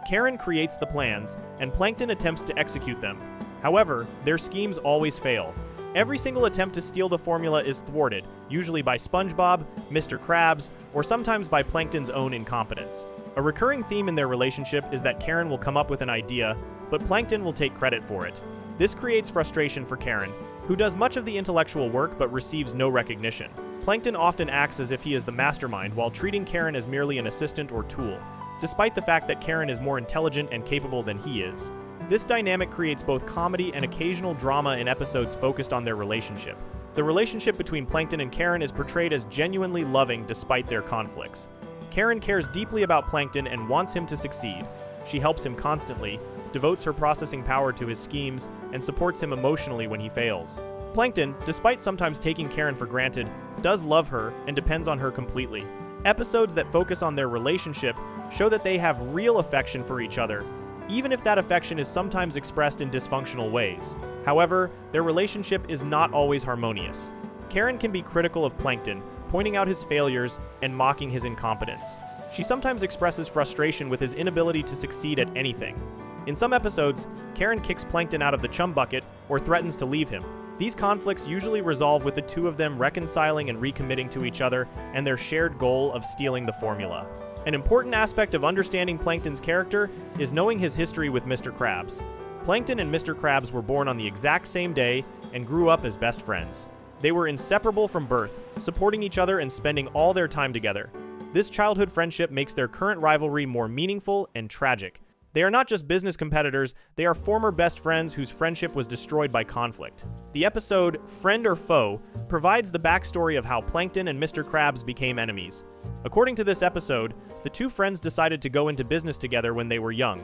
Karen creates the plans, and Plankton attempts to execute them. However, their schemes always fail. Every single attempt to steal the formula is thwarted, usually by SpongeBob, Mr. Krabs, or sometimes by Plankton's own incompetence. A recurring theme in their relationship is that Karen will come up with an idea, but Plankton will take credit for it. This creates frustration for Karen, who does much of the intellectual work but receives no recognition. Plankton often acts as if he is the mastermind while treating Karen as merely an assistant or tool, despite the fact that Karen is more intelligent and capable than he is. This dynamic creates both comedy and occasional drama in episodes focused on their relationship. The relationship between Plankton and Karen is portrayed as genuinely loving despite their conflicts. Karen cares deeply about Plankton and wants him to succeed. She helps him constantly, devotes her processing power to his schemes, and supports him emotionally when he fails. Plankton, despite sometimes taking Karen for granted, does love her and depends on her completely. Episodes that focus on their relationship show that they have real affection for each other, even if that affection is sometimes expressed in dysfunctional ways. However, their relationship is not always harmonious. Karen can be critical of Plankton, pointing out his failures and mocking his incompetence. She sometimes expresses frustration with his inability to succeed at anything. In some episodes, Karen kicks Plankton out of the Chum Bucket or threatens to leave him. These conflicts usually resolve with the two of them reconciling and recommitting to each other and their shared goal of stealing the formula. An important aspect of understanding Plankton's character is knowing his history with Mr. Krabs. Plankton and Mr. Krabs were born on the exact same day and grew up as best friends. They were inseparable from birth, supporting each other and spending all their time together. This childhood friendship makes their current rivalry more meaningful and tragic. They are not just business competitors, they are former best friends whose friendship was destroyed by conflict. The episode, Friend or Foe, provides the backstory of how Plankton and Mr. Krabs became enemies. According to this episode, the two friends decided to go into business together when they were young.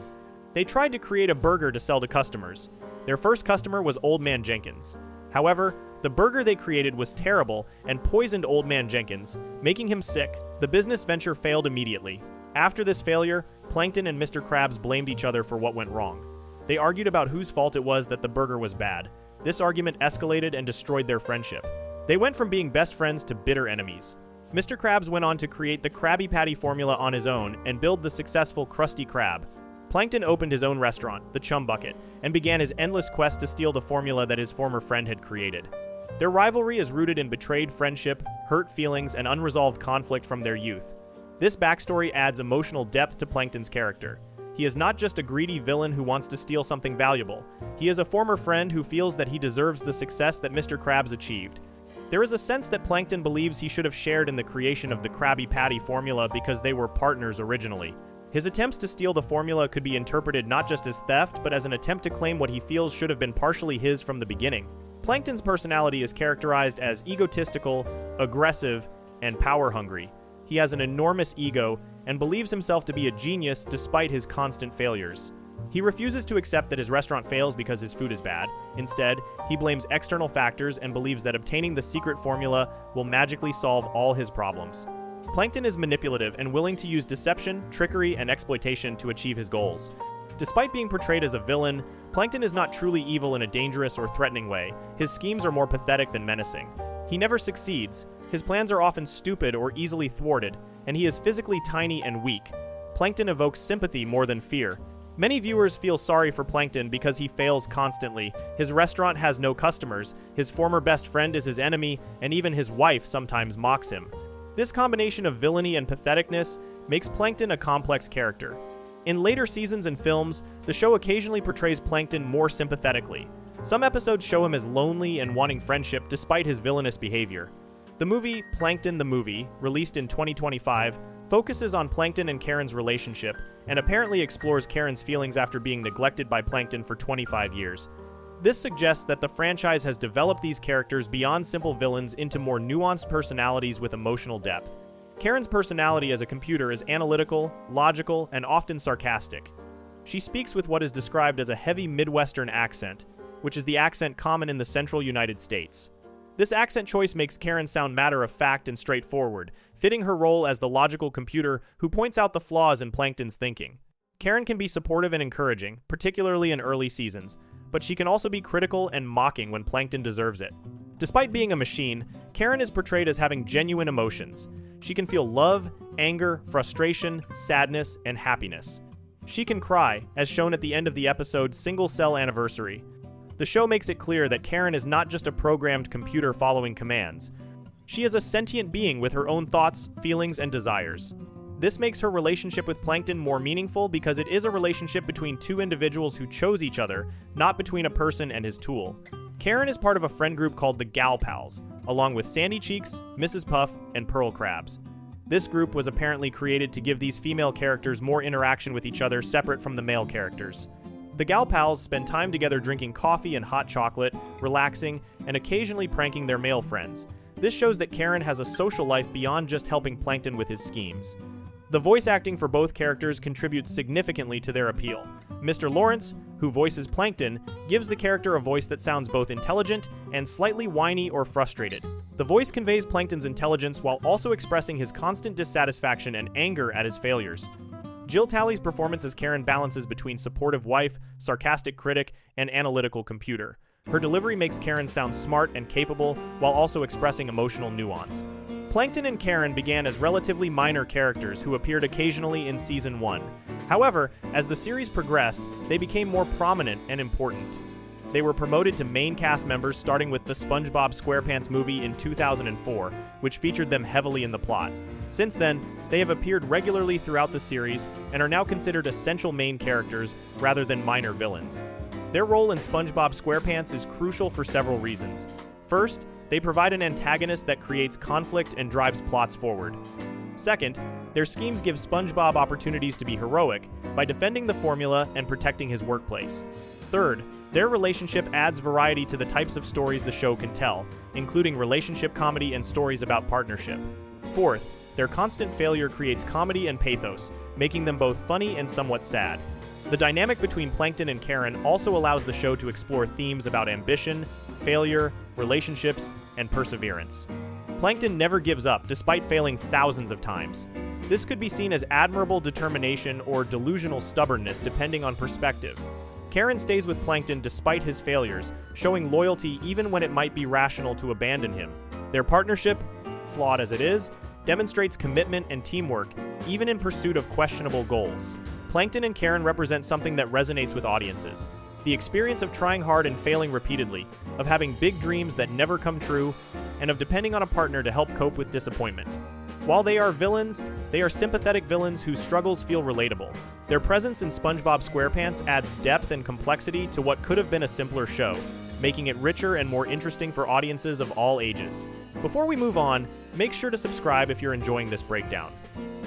They tried to create a burger to sell to customers. Their first customer was Old Man Jenkins. However, the burger they created was terrible and poisoned Old Man Jenkins, making him sick. The business venture failed immediately. After this failure, Plankton and Mr. Krabs blamed each other for what went wrong. They argued about whose fault it was that the burger was bad. This argument escalated and destroyed their friendship. They went from being best friends to bitter enemies. Mr. Krabs went on to create the Krabby Patty formula on his own and build the successful Krusty Krab. Plankton opened his own restaurant, the Chum Bucket, and began his endless quest to steal the formula that his former friend had created. Their rivalry is rooted in betrayed friendship, hurt feelings, and unresolved conflict from their youth. This backstory adds emotional depth to Plankton's character. He is not just a greedy villain who wants to steal something valuable. He is a former friend who feels that he deserves the success that Mr. Krabs achieved. There is a sense that Plankton believes he should have shared in the creation of the Krabby Patty formula because they were partners originally. His attempts to steal the formula could be interpreted not just as theft, but as an attempt to claim what he feels should have been partially his from the beginning. Plankton's personality is characterized as egotistical, aggressive, and power-hungry. He has an enormous ego and believes himself to be a genius despite his constant failures. He refuses to accept that his restaurant fails because his food is bad. Instead, he blames external factors and believes that obtaining the secret formula will magically solve all his problems. Plankton is manipulative and willing to use deception, trickery, and exploitation to achieve his goals. Despite being portrayed as a villain, Plankton is not truly evil in a dangerous or threatening way. His schemes are more pathetic than menacing. He never succeeds. His plans are often stupid or easily thwarted, and he is physically tiny and weak. Plankton evokes sympathy more than fear. Many viewers feel sorry for Plankton because he fails constantly. His restaurant has no customers, his former best friend is his enemy, and even his wife sometimes mocks him. This combination of villainy and patheticness makes Plankton a complex character. In later seasons and films, the show occasionally portrays Plankton more sympathetically. Some episodes show him as lonely and wanting friendship despite his villainous behavior. The movie Plankton the Movie, released in 2025, focuses on Plankton and Karen's relationship, and apparently explores Karen's feelings after being neglected by Plankton for 25 years. This suggests that the franchise has developed these characters beyond simple villains into more nuanced personalities with emotional depth. Karen's personality as a computer is analytical, logical, and often sarcastic. She speaks with what is described as a heavy Midwestern accent, which is the accent common in the central United States. This accent choice makes Karen sound matter-of-fact and straightforward, fitting her role as the logical computer who points out the flaws in Plankton's thinking. Karen can be supportive and encouraging, particularly in early seasons, but she can also be critical and mocking when Plankton deserves it. Despite being a machine, Karen is portrayed as having genuine emotions. She can feel love, anger, frustration, sadness, and happiness. She can cry, as shown at the end of the episode Single Cell Anniversary. The show makes it clear that Karen is not just a programmed computer following commands. She is a sentient being with her own thoughts, feelings, and desires. This makes her relationship with Plankton more meaningful because it is a relationship between two individuals who chose each other, not between a person and his tool. Karen is part of a friend group called the Gal Pals, along with Sandy Cheeks, Mrs. Puff, and Pearl Krabs. This group was apparently created to give these female characters more interaction with each other separate from the male characters. The Gal Pals spend time together drinking coffee and hot chocolate, relaxing, and occasionally pranking their male friends. This shows that Karen has a social life beyond just helping Plankton with his schemes. The voice acting for both characters contributes significantly to their appeal. Mr. Lawrence, who voices Plankton, gives the character a voice that sounds both intelligent and slightly whiny or frustrated. The voice conveys Plankton's intelligence while also expressing his constant dissatisfaction and anger at his failures. Jill Talley's performance as Karen balances between supportive wife, sarcastic critic, and analytical computer. Her delivery makes Karen sound smart and capable while also expressing emotional nuance. Plankton and Karen began as relatively minor characters who appeared occasionally in Season 1. However, as the series progressed, they became more prominent and important. They were promoted to main cast members starting with the SpongeBob SquarePants movie in 2004, which featured them heavily in the plot. Since then, they have appeared regularly throughout the series and are now considered essential main characters rather than minor villains. Their role in SpongeBob SquarePants is crucial for several reasons. First, they provide an antagonist that creates conflict and drives plots forward. Second, Their schemes give SpongeBob opportunities to be heroic by defending the formula and protecting his workplace. Third, their relationship adds variety to the types of stories the show can tell, including relationship comedy and stories about partnership. Fourth, their constant failure creates comedy and pathos, making them both funny and somewhat sad. The dynamic between Plankton and Karen also allows the show to explore themes about ambition, failure, relationships, and perseverance. Plankton never gives up despite failing thousands of times. This could be seen as admirable determination or delusional stubbornness depending on perspective. Karen stays with Plankton despite his failures, showing loyalty even when it might be rational to abandon him. Their partnership, flawed as it is, demonstrates commitment and teamwork, even in pursuit of questionable goals. Plankton and Karen represent something that resonates with audiences. The experience of trying hard and failing repeatedly, of having big dreams that never come true, and of depending on a partner to help cope with disappointment. While they are villains, they are sympathetic villains whose struggles feel relatable. Their presence in SpongeBob SquarePants adds depth and complexity to what could have been a simpler show, making it richer and more interesting for audiences of all ages. Before we move on, make sure to subscribe if you're enjoying this breakdown.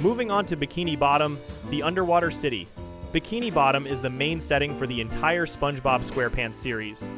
Moving on to Bikini Bottom, the underwater city. Bikini Bottom is the main setting for the entire SpongeBob SquarePants series.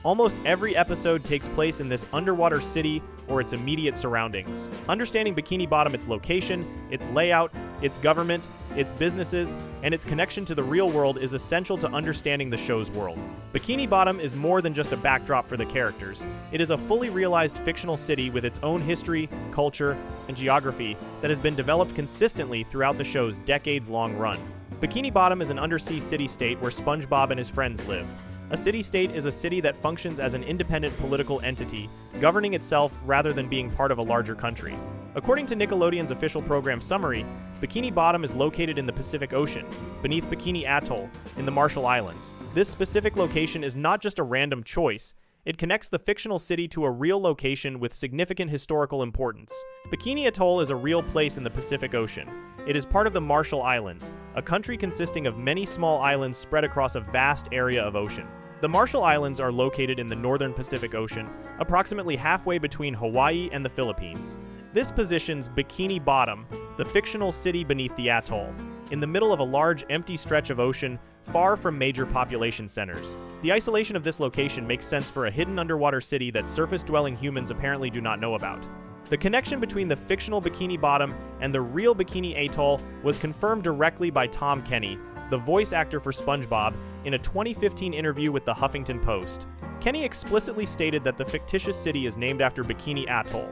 Almost every episode takes place in this underwater city or its immediate surroundings. Understanding Bikini Bottom, its location, its layout, its government, its businesses, and its connection to the real world is essential to understanding the show's world. Bikini Bottom is more than just a backdrop for the characters. It is a fully realized fictional city with its own history, culture, and geography that has been developed consistently throughout the show's decades-long run. Bikini Bottom is an undersea city-state where SpongeBob and his friends live. A city-state is a city that functions as an independent political entity, governing itself rather than being part of a larger country. According to Nickelodeon's official program summary, Bikini Bottom is located in the Pacific Ocean, beneath Bikini Atoll, in the Marshall Islands. This specific location is not just a random choice. It connects the fictional city to a real location with significant historical importance. Bikini Atoll is a real place in the Pacific Ocean. It is part of the Marshall Islands, a country consisting of many small islands spread across a vast area of ocean. The Marshall Islands are located in the northern Pacific Ocean, approximately halfway between Hawaii and the Philippines. This positions Bikini Bottom, the fictional city beneath the atoll, in the middle of a large empty stretch of ocean far from major population centers. The isolation of this location makes sense for a hidden underwater city that surface-dwelling humans apparently do not know about. The connection between the fictional Bikini Bottom and the real Bikini Atoll was confirmed directly by Tom Kenny, the voice actor for SpongeBob, in a 2015 interview with the Huffington Post. Kenny explicitly stated that the fictitious city is named after Bikini Atoll.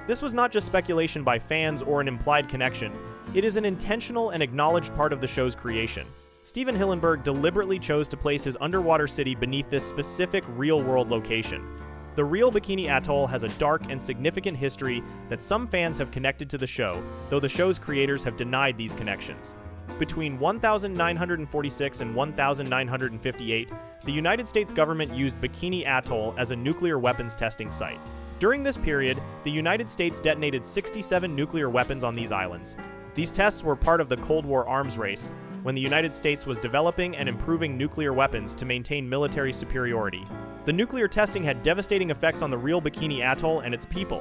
This was not just speculation by fans or an implied connection. It is an intentional and acknowledged part of the show's creation. Steven Hillenburg deliberately chose to place his underwater city beneath this specific real-world location. The real Bikini Atoll has a dark and significant history that some fans have connected to the show, though the show's creators have denied these connections. Between 1946 and 1958, the United States government used Bikini Atoll as a nuclear weapons testing site. During this period, the United States detonated 67 nuclear weapons on these islands. These tests were part of the Cold War arms race, when the United States was developing and improving nuclear weapons to maintain military superiority. The nuclear testing had devastating effects on the real Bikini Atoll and its people.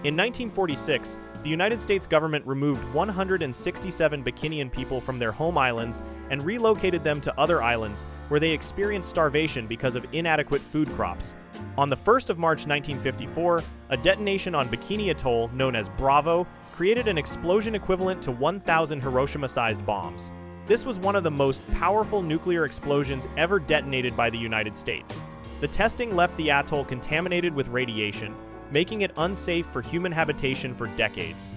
In 1946, the United States government removed 167 Bikinian people from their home islands and relocated them to other islands where they experienced starvation because of inadequate food crops. On the 1st of March 1954, a detonation on Bikini Atoll, known as Bravo, created an explosion equivalent to 1,000 Hiroshima-sized bombs. This was one of the most powerful nuclear explosions ever detonated by the United States. The testing left the atoll contaminated with radiation, making it unsafe for human habitation for decades.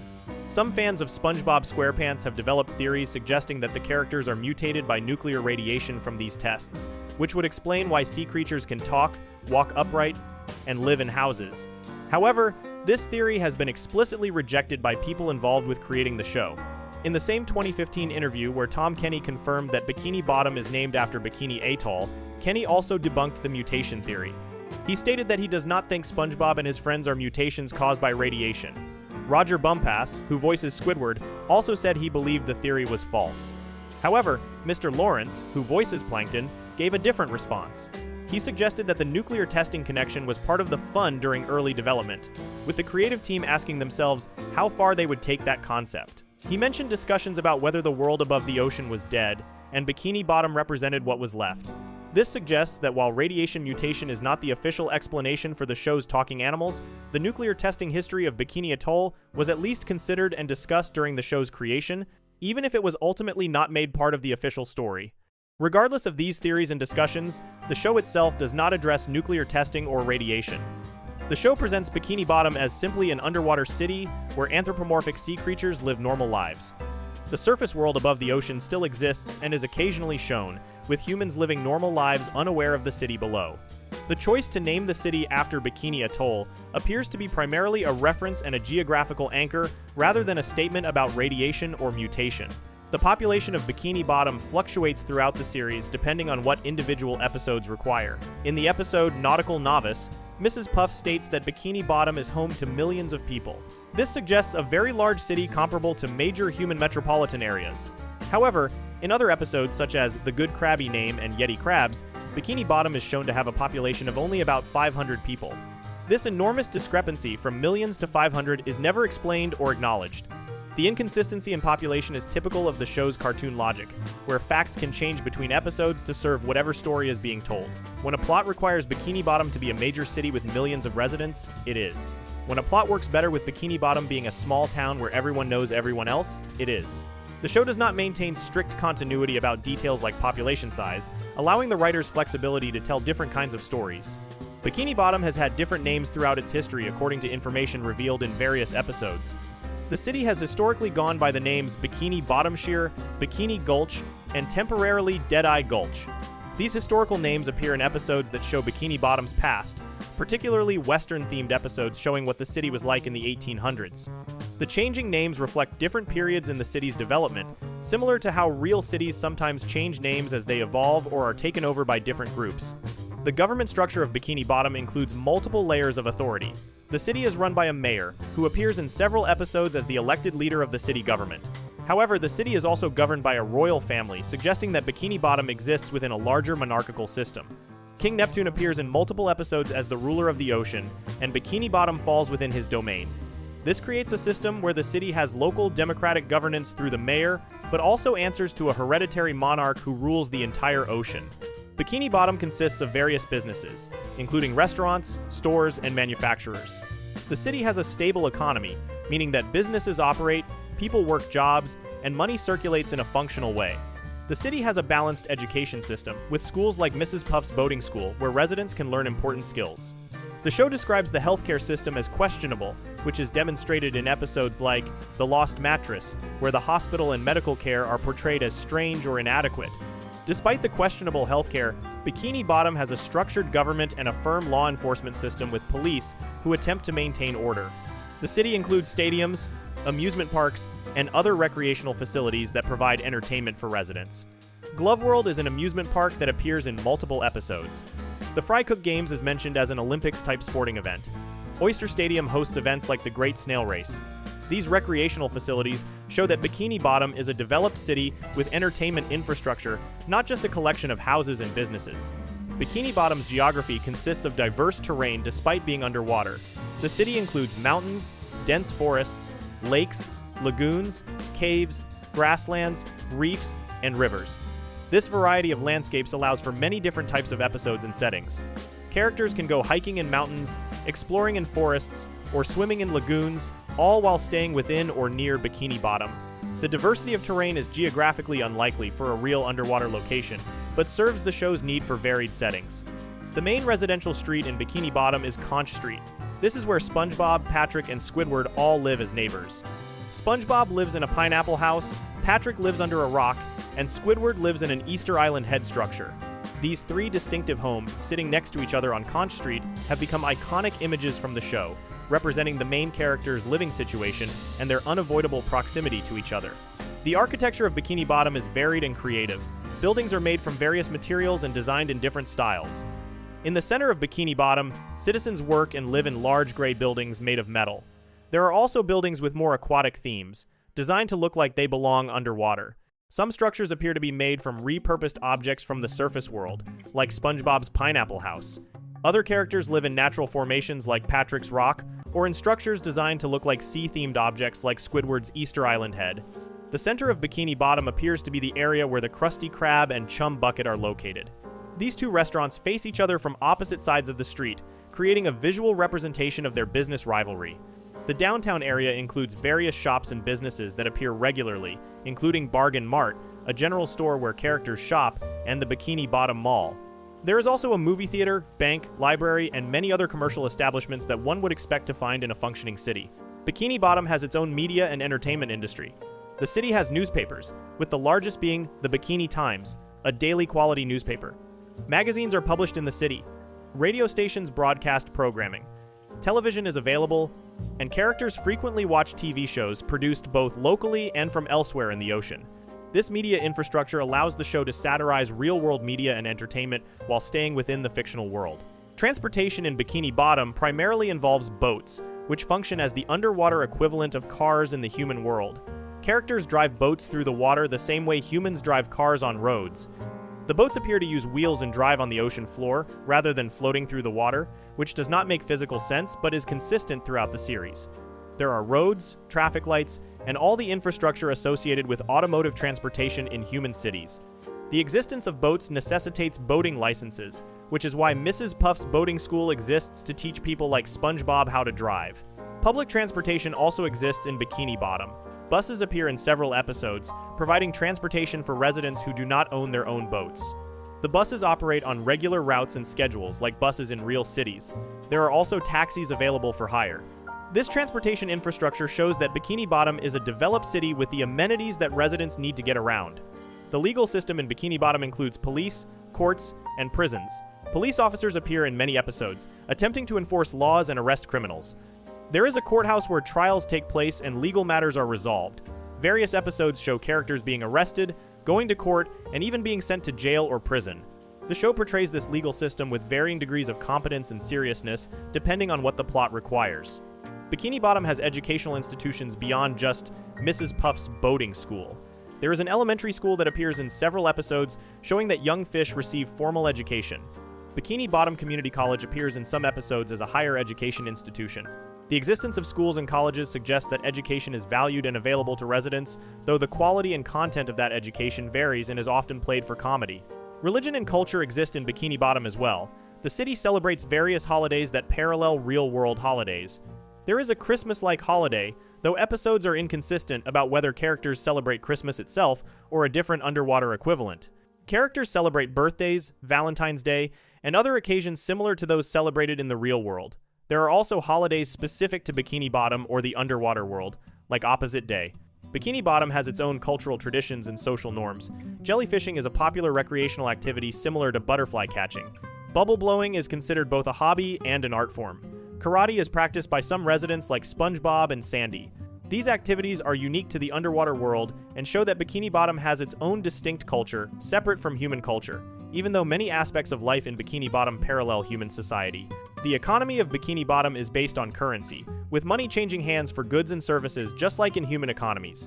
Some fans of SpongeBob SquarePants have developed theories suggesting that the characters are mutated by nuclear radiation from these tests, which would explain why sea creatures can talk, walk upright, and live in houses. However, this theory has been explicitly rejected by people involved with creating the show. In the same 2015 interview where Tom Kenny confirmed that Bikini Bottom is named after Bikini Atoll, Kenny also debunked the mutation theory. He stated that he does not think SpongeBob and his friends are mutations caused by radiation. Roger Bumpass, who voices Squidward, also said he believed the theory was false. However, Mr. Lawrence, who voices Plankton, gave a different response. He suggested that the nuclear testing connection was part of the fun during early development, with the creative team asking themselves how far they would take that concept. He mentioned discussions about whether the world above the ocean was dead, and Bikini Bottom represented what was left. This suggests that while radiation mutation is not the official explanation for the show's talking animals, the nuclear testing history of Bikini Atoll was at least considered and discussed during the show's creation, even if it was ultimately not made part of the official story. Regardless of these theories and discussions, the show itself does not address nuclear testing or radiation. The show presents Bikini Bottom as simply an underwater city where anthropomorphic sea creatures live normal lives. The surface world above the ocean still exists and is occasionally shown, with humans living normal lives unaware of the city below. The choice to name the city after Bikini Atoll appears to be primarily a reference and a geographical anchor rather than a statement about radiation or mutation. The population of Bikini Bottom fluctuates throughout the series depending on what individual episodes require. In the episode Nautical Novice, Mrs. Puff states that Bikini Bottom is home to millions of people. This suggests a very large city comparable to major human metropolitan areas. However, in other episodes such as The Good Krabby Name and Yeti Krabs, Bikini Bottom is shown to have a population of only about 500 people. This enormous discrepancy from millions to 500 is never explained or acknowledged. The inconsistency in population is typical of the show's cartoon logic, where facts can change between episodes to serve whatever story is being told. When a plot requires Bikini Bottom to be a major city with millions of residents, it is. When a plot works better with Bikini Bottom being a small town where everyone knows everyone else, it is. The show does not maintain strict continuity about details like population size, allowing the writers flexibility to tell different kinds of stories. Bikini Bottom has had different names throughout its history according to information revealed in various episodes. The city has historically gone by the names Bikini Bottomshire, Bikini Gulch, and temporarily Deadeye Gulch. These historical names appear in episodes that show Bikini Bottom's past, particularly Western-themed episodes showing what the city was like in the 1800s. The changing names reflect different periods in the city's development, similar to how real cities sometimes change names as they evolve or are taken over by different groups. The government structure of Bikini Bottom includes multiple layers of authority. The city is run by a mayor, who appears in several episodes as the elected leader of the city government. However, the city is also governed by a royal family, suggesting that Bikini Bottom exists within a larger monarchical system. King Neptune appears in multiple episodes as the ruler of the ocean, and Bikini Bottom falls within his domain. This creates a system where the city has local democratic governance through the mayor, but also answers to a hereditary monarch who rules the entire ocean. Bikini Bottom consists of various businesses, including restaurants, stores, and manufacturers. The city has a stable economy, meaning that businesses operate, people work jobs, and money circulates in a functional way. The city has a balanced education system, with schools like Mrs. Puff's boating school, where residents can learn important skills. The show describes the healthcare system as questionable, which is demonstrated in episodes like The Lost Mattress, where the hospital and medical care are portrayed as strange or inadequate. Despite the questionable healthcare, Bikini Bottom has a structured government and a firm law enforcement system with police who attempt to maintain order. The city includes stadiums, amusement parks, and other recreational facilities that provide entertainment for residents. Glove World is an amusement park that appears in multiple episodes. The Fry Cook Games is mentioned as an Olympics-type sporting event. Oyster Stadium hosts events like the Great Snail Race. These recreational facilities show that Bikini Bottom is a developed city with entertainment infrastructure, not just a collection of houses and businesses. Bikini Bottom's geography consists of diverse terrain despite being underwater. The city includes mountains, dense forests, lakes, lagoons, caves, grasslands, reefs, and rivers. This variety of landscapes allows for many different types of episodes and settings. Characters can go hiking in mountains, exploring in forests, or swimming in lagoons, all while staying within or near Bikini Bottom. The diversity of terrain is geographically unlikely for a real underwater location, but serves the show's need for varied settings. The main residential street in Bikini Bottom is Conch Street. This is where SpongeBob, Patrick, and Squidward all live as neighbors. SpongeBob lives in a pineapple house, Patrick lives under a rock, and Squidward lives in an Easter Island head structure. These three distinctive homes, sitting next to each other on Conch Street, have become iconic images from the show, representing the main character's living situation and their unavoidable proximity to each other. The architecture of Bikini Bottom is varied and creative. Buildings are made from various materials and designed in different styles. In the center of Bikini Bottom, citizens work and live in large gray buildings made of metal. There are also buildings with more aquatic themes, designed to look like they belong underwater. Some structures appear to be made from repurposed objects from the surface world, like SpongeBob's pineapple house. Other characters live in natural formations like Patrick's Rock, or in structures designed to look like sea-themed objects like Squidward's Easter Island head. The center of Bikini Bottom appears to be the area where the Krusty Krab and Chum Bucket are located. These two restaurants face each other from opposite sides of the street, creating a visual representation of their business rivalry. The downtown area includes various shops and businesses that appear regularly, including Bargain Mart, a general store where characters shop, and the Bikini Bottom Mall. There is also a movie theater, bank, library, and many other commercial establishments that one would expect to find in a functioning city. Bikini Bottom has its own media and entertainment industry. The city has newspapers, with the largest being the Bikini Times, a daily quality newspaper. Magazines are published in the city. Radio stations broadcast programming. Television is available, and characters frequently watch TV shows produced both locally and from elsewhere in the ocean. This media infrastructure allows the show to satirize real-world media and entertainment while staying within the fictional world. Transportation in Bikini Bottom primarily involves boats, which function as the underwater equivalent of cars in the human world. Characters drive boats through the water the same way humans drive cars on roads. The boats appear to use wheels and drive on the ocean floor, rather than floating through the water, which does not make physical sense but is consistent throughout the series. There are roads, traffic lights, and all the infrastructure associated with automotive transportation in human cities. The existence of boats necessitates boating licenses, which is why Mrs. Puff's boating school exists to teach people like SpongeBob how to drive. Public transportation also exists in Bikini Bottom. Buses appear in several episodes, providing transportation for residents who do not own their own boats. The buses operate on regular routes and schedules like buses in real cities. There are also taxis available for hire. This transportation infrastructure shows that Bikini Bottom is a developed city with the amenities that residents need to get around. The legal system in Bikini Bottom includes police, courts, and prisons. Police officers appear in many episodes, attempting to enforce laws and arrest criminals. There is a courthouse where trials take place and legal matters are resolved. Various episodes show characters being arrested, going to court, and even being sent to jail or prison. The show portrays this legal system with varying degrees of competence and seriousness, depending on what the plot requires. Bikini Bottom has educational institutions beyond just Mrs. Puff's boating school. There is an elementary school that appears in several episodes, showing that young fish receive formal education. Bikini Bottom Community College appears in some episodes as a higher education institution. The existence of schools and colleges suggests that education is valued and available to residents, though the quality and content of that education varies and is often played for comedy. Religion and culture exist in Bikini Bottom as well. The city celebrates various holidays that parallel real-world holidays. There is a Christmas-like holiday, though episodes are inconsistent about whether characters celebrate Christmas itself or a different underwater equivalent. Characters celebrate birthdays, Valentine's Day, and other occasions similar to those celebrated in the real world. There are also holidays specific to Bikini Bottom or the underwater world, like Opposite Day. Bikini Bottom has its own cultural traditions and social norms. Jellyfishing is a popular recreational activity similar to butterfly catching. Bubble blowing is considered both a hobby and an art form. Karate is practiced by some residents like SpongeBob and Sandy. These activities are unique to the underwater world and show that Bikini Bottom has its own distinct culture, separate from human culture, even though many aspects of life in Bikini Bottom parallel human society. The economy of Bikini Bottom is based on currency, with money changing hands for goods and services just like in human economies.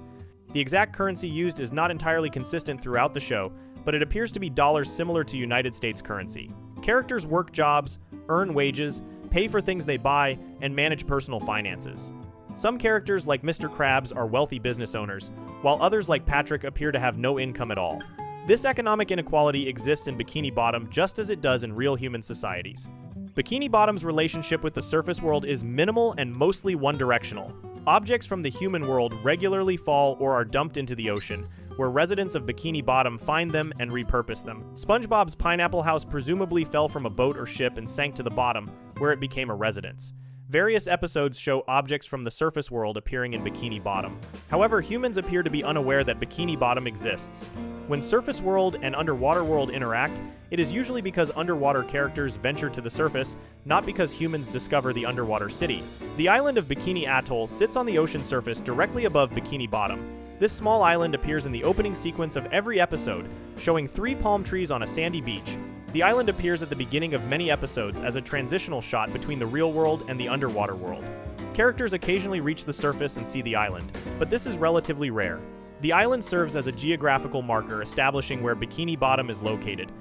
The exact currency used is not entirely consistent throughout the show, but it appears to be dollars similar to United States currency. Characters work jobs, earn wages, pay for things they buy, and manage personal finances. Some characters, like Mr. Krabs, are wealthy business owners, while others, like Patrick, appear to have no income at all. This economic inequality exists in Bikini Bottom just as it does in real human societies. Bikini Bottom's relationship with the surface world is minimal and mostly one-directional. Objects from the human world regularly fall or are dumped into the ocean, where residents of Bikini Bottom find them and repurpose them. SpongeBob's pineapple house presumably fell from a boat or ship and sank to the bottom, where it became a residence. Various episodes show objects from the surface world appearing in Bikini Bottom. However, humans appear to be unaware that Bikini Bottom exists. When surface world and underwater world interact, it is usually because underwater characters venture to the surface, not because humans discover the underwater city. The island of Bikini Atoll sits on the ocean surface directly above Bikini Bottom. This small island appears in the opening sequence of every episode, showing 3 palm trees on a sandy beach. The island appears at the beginning of many episodes as a transitional shot between the real world and the underwater world. Characters occasionally reach the surface and see the island, but this is relatively rare. The island serves as a geographical marker establishing where Bikini Bottom is located.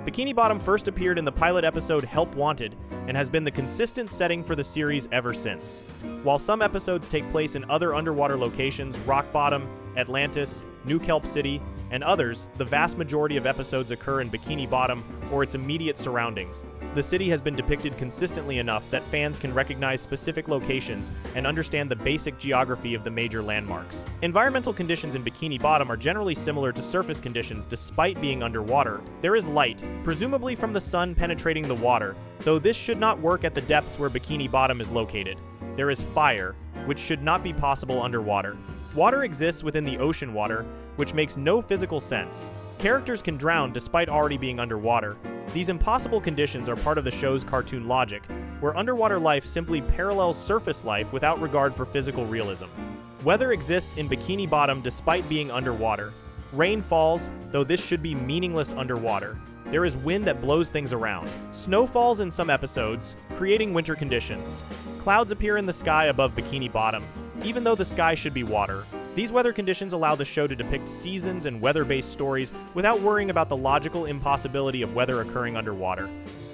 Bikini Bottom first appeared in the pilot episode Help Wanted and has been the consistent setting for the series ever since. While some episodes take place in other underwater locations, Rock Bottom, Atlantis, New Kelp City, and others, the vast majority of episodes occur in Bikini Bottom or its immediate surroundings. The city has been depicted consistently enough that fans can recognize specific locations and understand the basic geography of the major landmarks. Environmental conditions in Bikini Bottom are generally similar to surface conditions despite being underwater. There is light, presumably from the sun penetrating the water, though this should not work at the depths where Bikini Bottom is located. There is fire, which should not be possible underwater. Water exists within the ocean water, which makes no physical sense. Characters can drown despite already being underwater. These impossible conditions are part of the show's cartoon logic, where underwater life simply parallels surface life without regard for physical realism. Weather exists in Bikini Bottom despite being underwater. Rain falls, though this should be meaningless underwater. There is wind that blows things around. Snow falls in some episodes, creating winter conditions. Clouds appear in the sky above Bikini Bottom, even though the sky should be water. These weather conditions allow the show to depict seasons and weather-based stories without worrying about the logical impossibility of weather occurring underwater.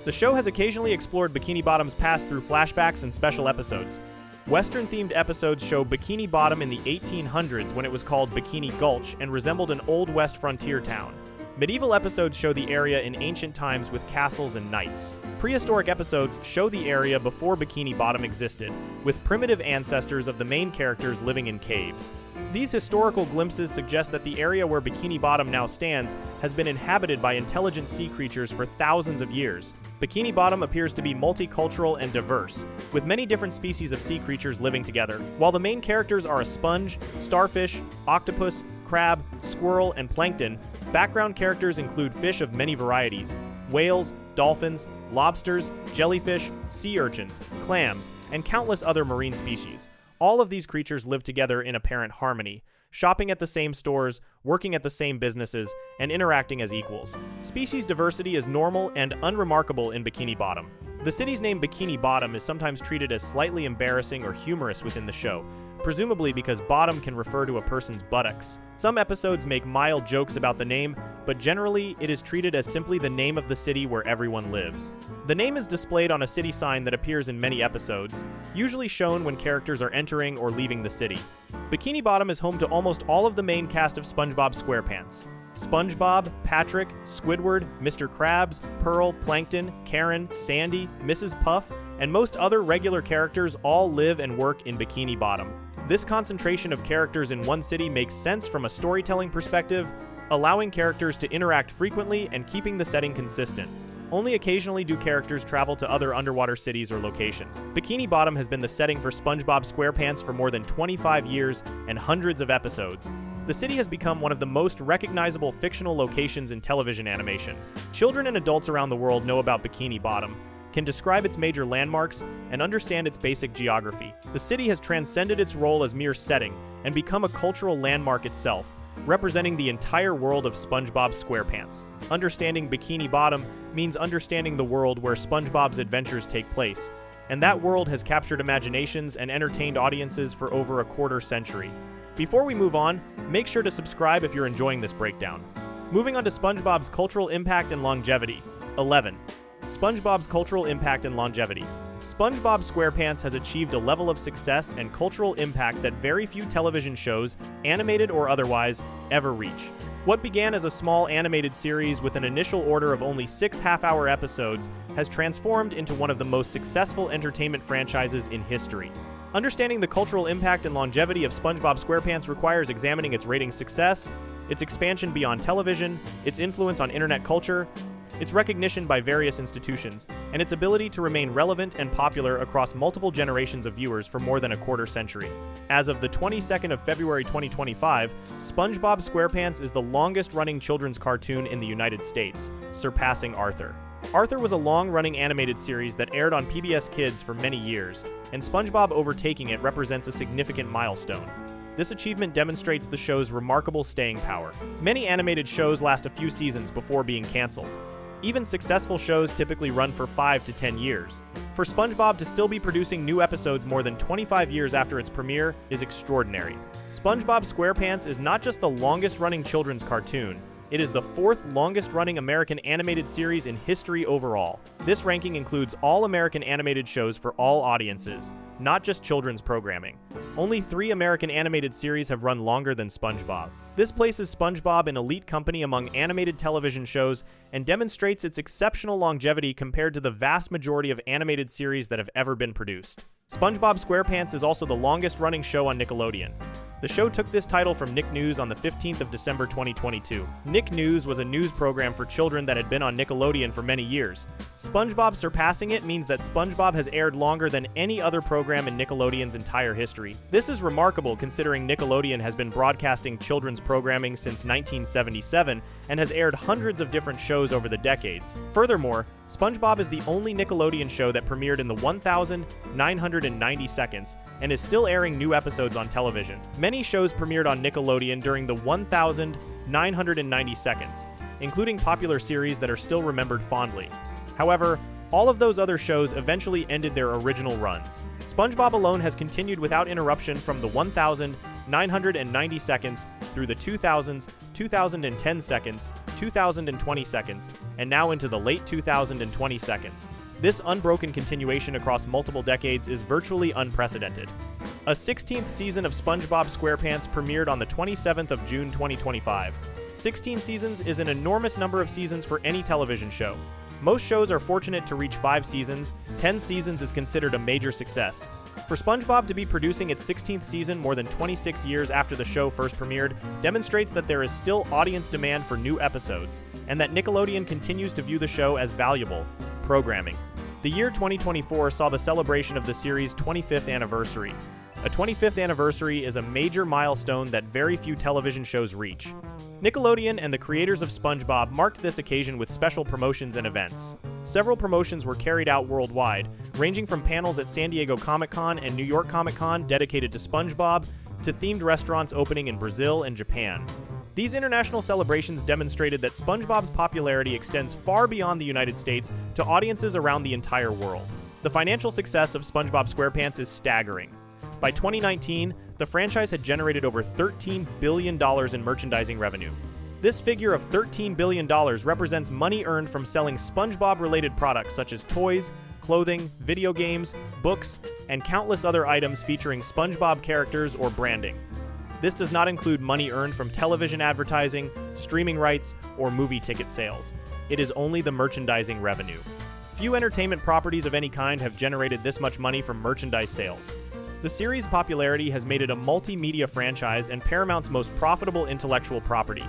The show has occasionally explored Bikini Bottom's past through flashbacks and special episodes. Western-themed episodes show Bikini Bottom in the 1800s when it was called Bikini Gulch and resembled an Old West frontier town. Medieval episodes show the area in ancient times with castles and knights. Prehistoric episodes show the area before Bikini Bottom existed, with primitive ancestors of the main characters living in caves. These historical glimpses suggest that the area where Bikini Bottom now stands has been inhabited by intelligent sea creatures for thousands of years. Bikini Bottom appears to be multicultural and diverse, with many different species of sea creatures living together. While the main characters are a sponge, starfish, octopus, crab, squirrel, and plankton, background characters include fish of many varieties: whales, dolphins, lobsters, jellyfish, sea urchins, clams, and countless other marine species. All of these creatures live together in apparent harmony, shopping at the same stores, working at the same businesses, and interacting as equals. Species diversity is normal and unremarkable in Bikini Bottom. The city's name Bikini Bottom is sometimes treated as slightly embarrassing or humorous within the show, presumably because bottom can refer to a person's buttocks. Some episodes make mild jokes about the name, but generally it is treated as simply the name of the city where everyone lives. The name is displayed on a city sign that appears in many episodes, usually shown when characters are entering or leaving the city. Bikini Bottom is home to almost all of the main cast of SpongeBob SquarePants. SpongeBob, Patrick, Squidward, Mr. Krabs, Pearl, Plankton, Karen, Sandy, Mrs. Puff, and most other regular characters all live and work in Bikini Bottom. This concentration of characters in one city makes sense from a storytelling perspective, allowing characters to interact frequently and keeping the setting consistent. Only occasionally do characters travel to other underwater cities or locations. Bikini Bottom has been the setting for SpongeBob SquarePants for more than 25 years and hundreds of episodes. The city has become one of the most recognizable fictional locations in television animation. Children and adults around the world know about Bikini Bottom, can describe its major landmarks, and understand its basic geography. The city has transcended its role as mere setting and become a cultural landmark itself, representing the entire world of SpongeBob SquarePants. Understanding Bikini Bottom means understanding the world where SpongeBob's adventures take place, and that world has captured imaginations and entertained audiences for over a quarter century. Before we move on, make sure to subscribe if you're enjoying this breakdown. Moving on to SpongeBob's cultural impact and longevity. 11. SpongeBob's cultural impact and longevity. SpongeBob SquarePants has achieved a level of success and cultural impact that very few television shows, animated or otherwise, ever reach. What began as a small animated series with an initial order of only 6 half-hour episodes has transformed into one of the most successful entertainment franchises in history. Understanding the cultural impact and longevity of SpongeBob SquarePants requires examining its ratings success, its expansion beyond television, its influence on internet culture, its recognition by various institutions, and its ability to remain relevant and popular across multiple generations of viewers for more than a quarter century. As of the 22nd of February 2025, SpongeBob SquarePants is the longest-running children's cartoon in the United States, surpassing Arthur. Arthur was a long-running animated series that aired on PBS Kids for many years, and SpongeBob overtaking it represents a significant milestone. This achievement demonstrates the show's remarkable staying power. Many animated shows last a few seasons before being canceled. Even successful shows typically run for 5 to 10 years. For SpongeBob to still be producing new episodes more than 25 years after its premiere is extraordinary. SpongeBob SquarePants is not just the longest-running children's cartoon, It is the fourth longest-running American animated series in history overall. This ranking includes all American animated shows for all audiences, not just children's programming. Only 3 American animated series have run longer than SpongeBob. This places SpongeBob an elite company among animated television shows and demonstrates its exceptional longevity compared to the vast majority of animated series that have ever been produced. SpongeBob SquarePants is also the longest-running show on Nickelodeon. The show took this title from Nick News on the 15th of December 2022. Nick News was a news program for children that had been on Nickelodeon for many years. SpongeBob surpassing it means that SpongeBob has aired longer than any other program in Nickelodeon's entire history. This is remarkable considering Nickelodeon has been broadcasting children's programming since 1977 and has aired hundreds of different shows over the decades. Furthermore, SpongeBob is the only Nickelodeon show that premiered in the 1,990 seconds and is still airing new episodes on television. Many shows premiered on Nickelodeon during the 1,990 seconds, including popular series that are still remembered fondly. However, all of those other shows eventually ended their original runs. SpongeBob alone has continued without interruption from the 1,990 seconds through the 2000s, 2010 seconds, 2020 seconds, and now into the late 2020 seconds. This unbroken continuation across multiple decades is virtually unprecedented. A 16th season of SpongeBob SquarePants premiered on the 27th of June 2025. 16 seasons is an enormous number of seasons for any television show. Most shows are fortunate to reach 5 seasons. 10 seasons is considered a major success. For SpongeBob to be producing its 16th season more than 26 years after the show first premiered demonstrates that there is still audience demand for new episodes, and that Nickelodeon continues to view the show as valuable programming. The year 2024 saw the celebration of the series' 25th anniversary. A 25th anniversary is a major milestone that very few television shows reach. Nickelodeon and the creators of SpongeBob marked this occasion with special promotions and events. Several promotions were carried out worldwide, ranging from panels at San Diego Comic-Con and New York Comic-Con dedicated to SpongeBob, to themed restaurants opening in Brazil and Japan. These international celebrations demonstrated that SpongeBob's popularity extends far beyond the United States to audiences around the entire world. The financial success of SpongeBob SquarePants is staggering. By 2019, the franchise had generated over $13 billion in merchandising revenue. This figure of $13 billion represents money earned from selling SpongeBob-related products such as toys, clothing, video games, books, and countless other items featuring SpongeBob characters or branding. This does not include money earned from television advertising, streaming rights, or movie ticket sales. It is only the merchandising revenue. Few entertainment properties of any kind have generated this much money from merchandise sales. The series' popularity has made it a multimedia franchise and Paramount's most profitable intellectual property.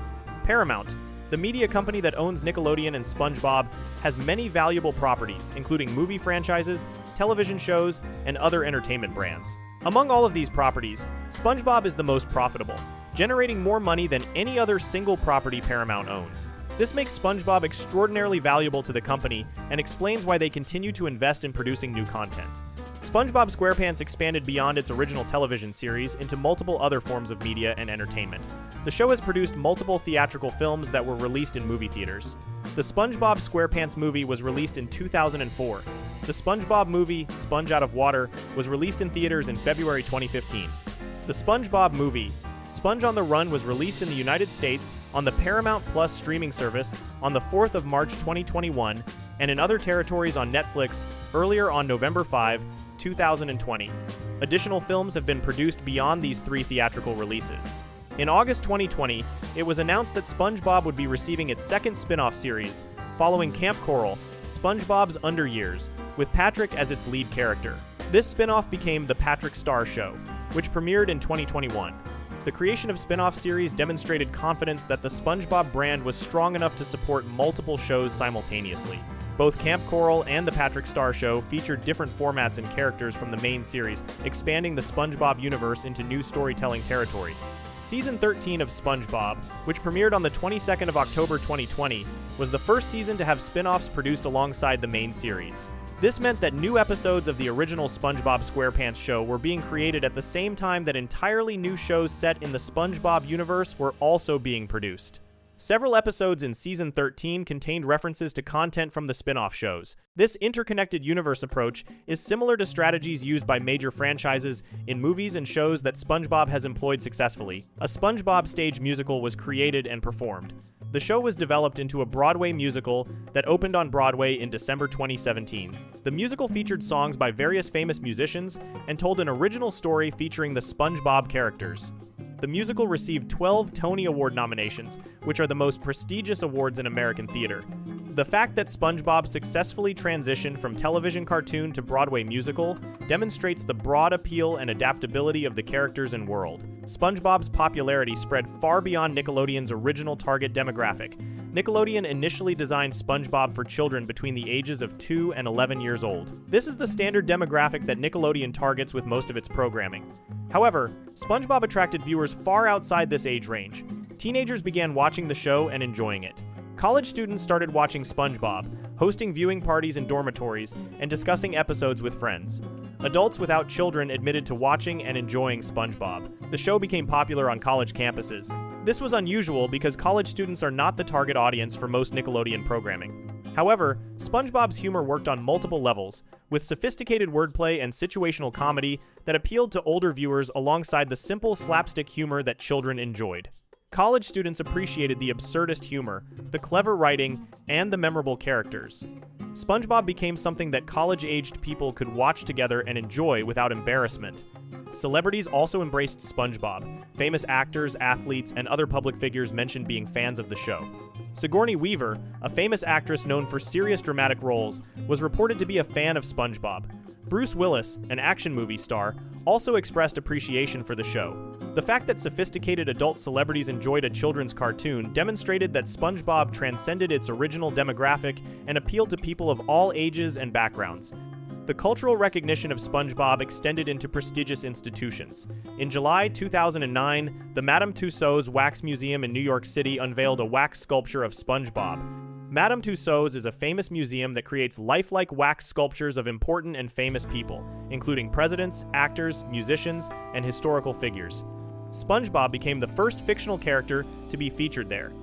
Paramount, the media company that owns Nickelodeon and SpongeBob, has many valuable properties, including movie franchises, television shows, and other entertainment brands. Among all of these properties, SpongeBob is the most profitable, generating more money than any other single property Paramount owns. This makes SpongeBob extraordinarily valuable to the company and explains why they continue to invest in producing new content. SpongeBob SquarePants expanded beyond its original television series into multiple other forms of media and entertainment. The show has produced multiple theatrical films that were released in movie theaters. The SpongeBob SquarePants movie was released in 2004. The SpongeBob movie, Sponge Out of Water, was released in theaters in February 2015. The SpongeBob movie, Sponge on the Run, was released in the United States on the Paramount Plus streaming service on the 4th of March 2021 and in other territories on Netflix earlier on November 5, 2020. Additional films have been produced beyond these 3 theatrical releases. In August 2020, it was announced that SpongeBob would be receiving its second spin-off series, following Camp Coral, SpongeBob's Under Years, with Patrick as its lead character. This spin-off became The Patrick Star Show, which premiered in 2021. The creation of spin-off series demonstrated confidence that the SpongeBob brand was strong enough to support multiple shows simultaneously. Both Camp Coral and The Patrick Star Show featured different formats and characters from the main series, expanding the SpongeBob universe into new storytelling territory. Season 13 of SpongeBob, which premiered on the 22nd of October 2020, was the first season to have spin-offs produced alongside the main series. This meant that new episodes of the original SpongeBob SquarePants show were being created at the same time that entirely new shows set in the SpongeBob universe were also being produced. Several episodes in Season 13 contained references to content from the spin-off shows. This interconnected universe approach is similar to strategies used by major franchises in movies and shows that SpongeBob has employed successfully. A SpongeBob stage musical was created and performed. The show was developed into a Broadway musical that opened on Broadway in December 2017. The musical featured songs by various famous musicians and told an original story featuring the SpongeBob characters. The musical received 12 Tony Award nominations, which are the most prestigious awards in American theater. The fact that SpongeBob successfully transitioned from television cartoon to Broadway musical demonstrates the broad appeal and adaptability of the characters and world. SpongeBob's popularity spread far beyond Nickelodeon's original target demographic. Nickelodeon initially designed SpongeBob for children between the ages of 2 and 11 years old. This is the standard demographic that Nickelodeon targets with most of its programming. However, SpongeBob attracted viewers far outside this age range. Teenagers began watching the show and enjoying it. College students started watching SpongeBob, hosting viewing parties in dormitories, and discussing episodes with friends. Adults without children admitted to watching and enjoying SpongeBob. The show became popular on college campuses. This was unusual because college students are not the target audience for most Nickelodeon programming. However, SpongeBob's humor worked on multiple levels, with sophisticated wordplay and situational comedy that appealed to older viewers alongside the simple slapstick humor that children enjoyed. College students appreciated the absurdist humor, the clever writing, and the memorable characters. SpongeBob became something that college-aged people could watch together and enjoy without embarrassment. Celebrities also embraced SpongeBob. Famous actors, athletes, and other public figures mentioned being fans of the show. Sigourney Weaver, a famous actress known for serious dramatic roles, was reported to be a fan of SpongeBob. Bruce Willis, an action movie star, also expressed appreciation for the show. The fact that sophisticated adult celebrities enjoyed a children's cartoon demonstrated that SpongeBob transcended its original demographic and appealed to people of all ages and backgrounds. The cultural recognition of SpongeBob extended into prestigious institutions. In July 2009, the Madame Tussauds Wax Museum in New York City unveiled a wax sculpture of SpongeBob. Madame Tussauds is a famous museum that creates lifelike wax sculptures of important and famous people, including presidents, actors, musicians, and historical figures. SpongeBob became the first fictional character to be featured there.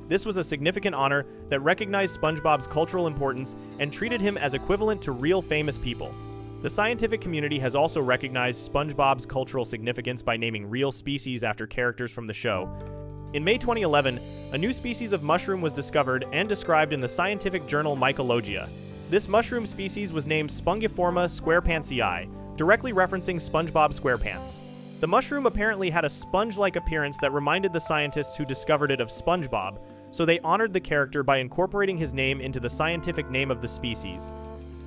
This was a significant honor that recognized SpongeBob's cultural importance and treated him as equivalent to real famous people. The scientific community has also recognized SpongeBob's cultural significance by naming real species after characters from the show. In May 2011, a new species of mushroom was discovered and described in the scientific journal Mycologia. This mushroom species was named Spongiforma squarepantsii, directly referencing SpongeBob SquarePants. The mushroom apparently had a sponge-like appearance that reminded the scientists who discovered it of SpongeBob, so they honored the character by incorporating his name into the scientific name of the species.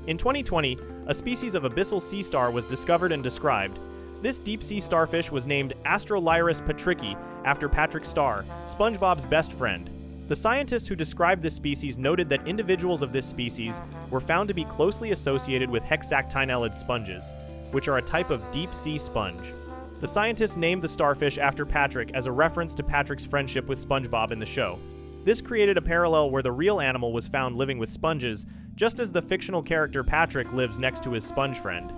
In 2020, a species of abyssal sea star was discovered and described. This deep-sea starfish was named Astrolyrus patricki after Patrick Star, SpongeBob's best friend. The scientists who described this species noted that individuals of this species were found to be closely associated with hexactinellid sponges, which are a type of deep-sea sponge. The scientists named the starfish after Patrick as a reference to Patrick's friendship with SpongeBob in the show. This created a parallel where the real animal was found living with sponges, just as the fictional character Patrick lives next to his sponge friend.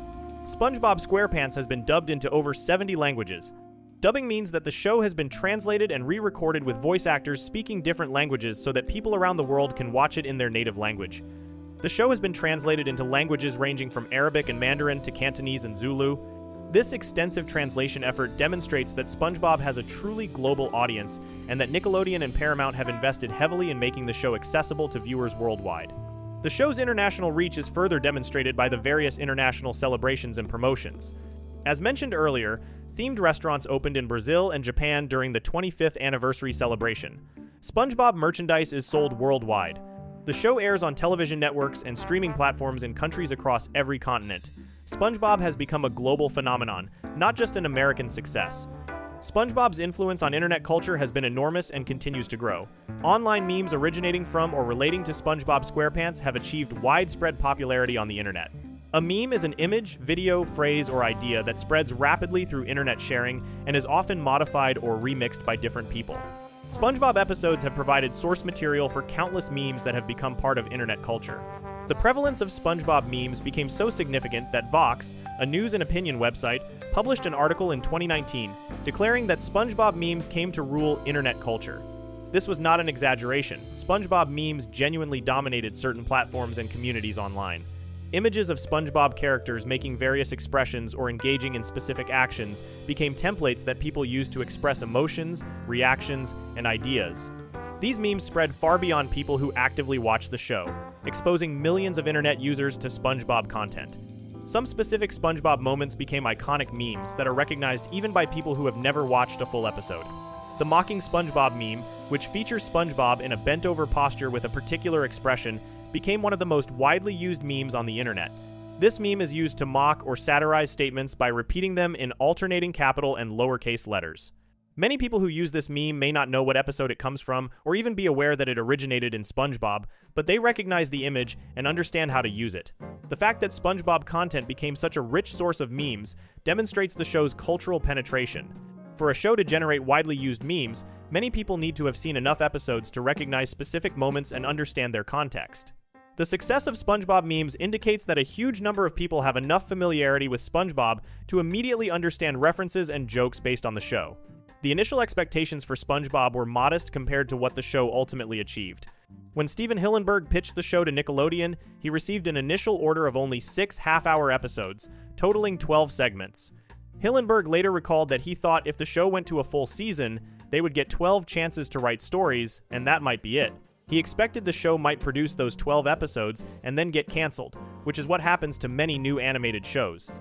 SpongeBob SquarePants has been dubbed into over 70 languages. Dubbing means that the show has been translated and re-recorded with voice actors speaking different languages so that people around the world can watch it in their native language. The show has been translated into languages ranging from Arabic and Mandarin to Cantonese and Zulu. This extensive translation effort demonstrates that SpongeBob has a truly global audience and that Nickelodeon and Paramount have invested heavily in making the show accessible to viewers worldwide. The show's international reach is further demonstrated by the various international celebrations and promotions. As mentioned earlier, themed restaurants opened in Brazil and Japan during the 25th anniversary celebration. SpongeBob merchandise is sold worldwide. The show airs on television networks and streaming platforms in countries across every continent. SpongeBob has become a global phenomenon, not just an American success. SpongeBob's influence on internet culture has been enormous and continues to grow. Online memes originating from or relating to SpongeBob SquarePants have achieved widespread popularity on the internet. A meme is an image, video, phrase, or idea that spreads rapidly through internet sharing and is often modified or remixed by different people. SpongeBob episodes have provided source material for countless memes that have become part of internet culture. The prevalence of SpongeBob memes became so significant that Vox, a news and opinion website, published an article in 2019 declaring that SpongeBob memes came to rule internet culture. This was not an exaggeration. SpongeBob memes genuinely dominated certain platforms and communities online. Images of SpongeBob characters making various expressions or engaging in specific actions became templates that people used to express emotions, reactions, and ideas. These memes spread far beyond people who actively watch the show, exposing millions of internet users to SpongeBob content. Some specific SpongeBob moments became iconic memes that are recognized even by people who have never watched a full episode. The mocking SpongeBob meme, which features SpongeBob in a bent-over posture with a particular expression, became one of the most widely used memes on the internet. This meme is used to mock or satirize statements by repeating them in alternating capital and lowercase letters. Many people who use this meme may not know what episode it comes from or even be aware that it originated in SpongeBob, but they recognize the image and understand how to use it. The fact that SpongeBob content became such a rich source of memes demonstrates the show's cultural penetration. For a show to generate widely used memes, many people need to have seen enough episodes to recognize specific moments and understand their context. The success of SpongeBob memes indicates that a huge number of people have enough familiarity with SpongeBob to immediately understand references and jokes based on the show. The initial expectations for SpongeBob were modest compared to what the show ultimately achieved. When Steven Hillenburg pitched the show to Nickelodeon, he received an initial order of only 6 half-hour episodes, totaling 12 segments. Hillenburg later recalled that he thought if the show went to a full season, they would get 12 chances to write stories, and that might be it. He expected the show might produce those 12 episodes and then get canceled, which is what happens to many new animated shows.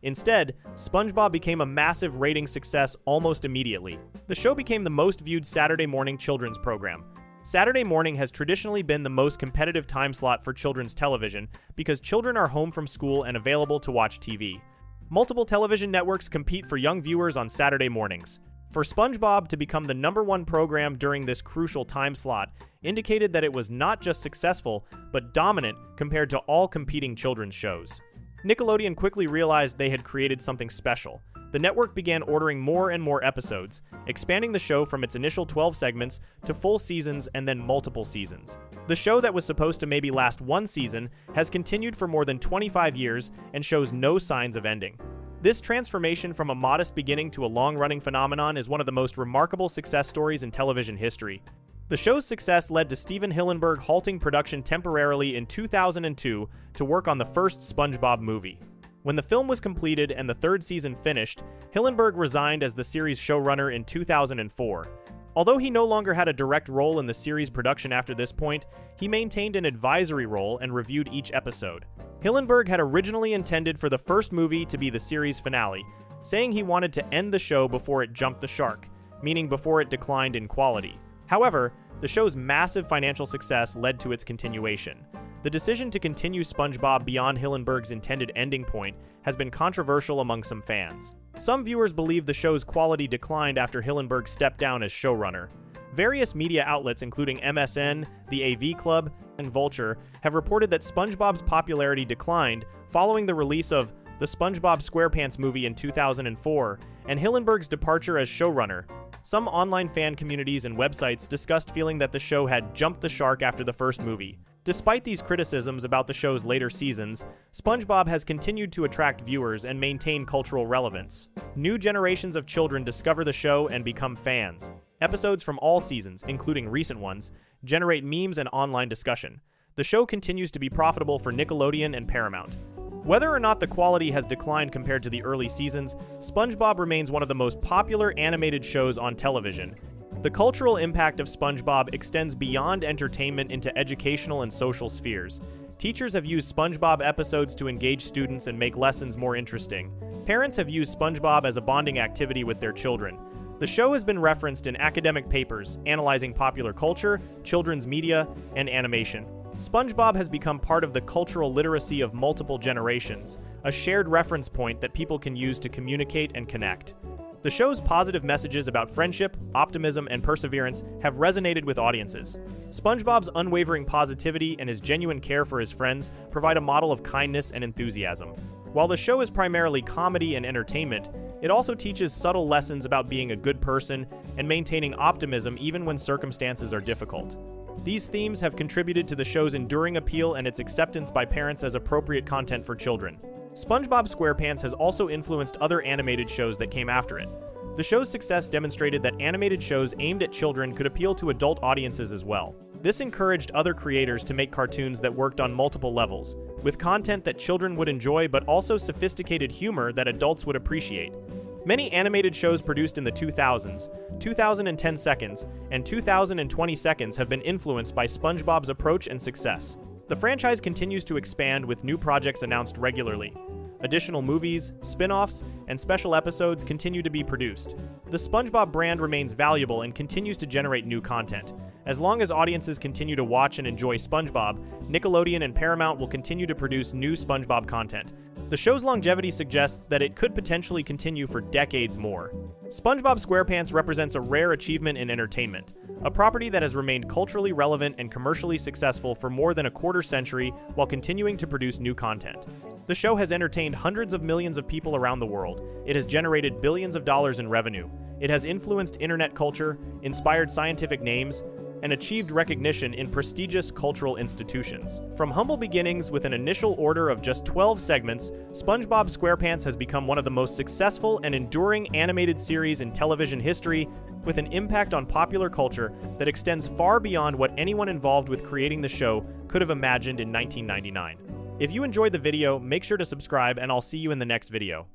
Instead, SpongeBob became a massive rating success almost immediately. The show became the most viewed Saturday morning children's program. Saturday morning has traditionally been the most competitive time slot for children's television because children are home from school and available to watch TV. Multiple television networks compete for young viewers on Saturday mornings. For SpongeBob to become the #1 program during this crucial time slot indicated that it was not just successful, but dominant compared to all competing children's shows. Nickelodeon quickly realized they had created something special. The network began ordering more and more episodes, expanding the show from its initial 12 segments to full seasons and then multiple seasons. The show that was supposed to maybe last 1 season has continued for more than 25 years and shows no signs of ending. This transformation from a modest beginning to a long-running phenomenon is one of the most remarkable success stories in television history. The show's success led to Steven Hillenburg halting production temporarily in 2002 to work on the first SpongeBob movie. When the film was completed and the 3rd season finished, Hillenburg resigned as the series showrunner in 2004. Although he no longer had a direct role in the series' production after this point, he maintained an advisory role and reviewed each episode. Hillenburg had originally intended for the first movie to be the series finale, saying he wanted to end the show before it jumped the shark, meaning before it declined in quality. However, the show's massive financial success led to its continuation. The decision to continue SpongeBob beyond Hillenburg's intended ending point has been controversial among some fans. Some viewers believe the show's quality declined after Hillenburg stepped down as showrunner. Various media outlets including MSN, the AV Club, and Vulture have reported that SpongeBob's popularity declined following the release of the SpongeBob SquarePants movie in 2004 and Hillenburg's departure as showrunner. Some online fan communities and websites discussed feeling that the show had jumped the shark after the first movie. Despite these criticisms about the show's later seasons, SpongeBob has continued to attract viewers and maintain cultural relevance. New generations of children discover the show and become fans. Episodes from all seasons, including recent ones, generate memes and online discussion. The show continues to be profitable for Nickelodeon and Paramount. Whether or not the quality has declined compared to the early seasons, SpongeBob remains one of the most popular animated shows on television. The cultural impact of SpongeBob extends beyond entertainment into educational and social spheres. Teachers have used SpongeBob episodes to engage students and make lessons more interesting. Parents have used SpongeBob as a bonding activity with their children. The show has been referenced in academic papers analyzing popular culture, children's media, and animation. SpongeBob has become part of the cultural literacy of multiple generations, a shared reference point that people can use to communicate and connect. The show's positive messages about friendship, optimism, and perseverance have resonated with audiences. SpongeBob's unwavering positivity and his genuine care for his friends provide a model of kindness and enthusiasm. While the show is primarily comedy and entertainment, it also teaches subtle lessons about being a good person and maintaining optimism even when circumstances are difficult. These themes have contributed to the show's enduring appeal and its acceptance by parents as appropriate content for children. SpongeBob SquarePants has also influenced other animated shows that came after it. The show's success demonstrated that animated shows aimed at children could appeal to adult audiences as well. This encouraged other creators to make cartoons that worked on multiple levels, with content that children would enjoy but also sophisticated humor that adults would appreciate. Many animated shows produced in the 2000s, 2010 seconds, and 2020 seconds have been influenced by SpongeBob's approach and success. The franchise continues to expand with new projects announced regularly. Additional movies, spin-offs, and special episodes continue to be produced. The SpongeBob brand remains valuable and continues to generate new content. As long as audiences continue to watch and enjoy SpongeBob, Nickelodeon and Paramount will continue to produce new SpongeBob content. The show's longevity suggests that it could potentially continue for decades more. SpongeBob SquarePants represents a rare achievement in entertainment, a property that has remained culturally relevant and commercially successful for more than a quarter century while continuing to produce new content. The show has entertained hundreds of millions of people around the world. It has generated billions of dollars in revenue. It has influenced internet culture, inspired scientific names, and achieved recognition in prestigious cultural institutions. From humble beginnings with an initial order of just 12 segments, SpongeBob SquarePants has become one of the most successful and enduring animated series in television history, with an impact on popular culture that extends far beyond what anyone involved with creating the show could have imagined in 1999. If you enjoyed the video, make sure to subscribe, and I'll see you in the next video.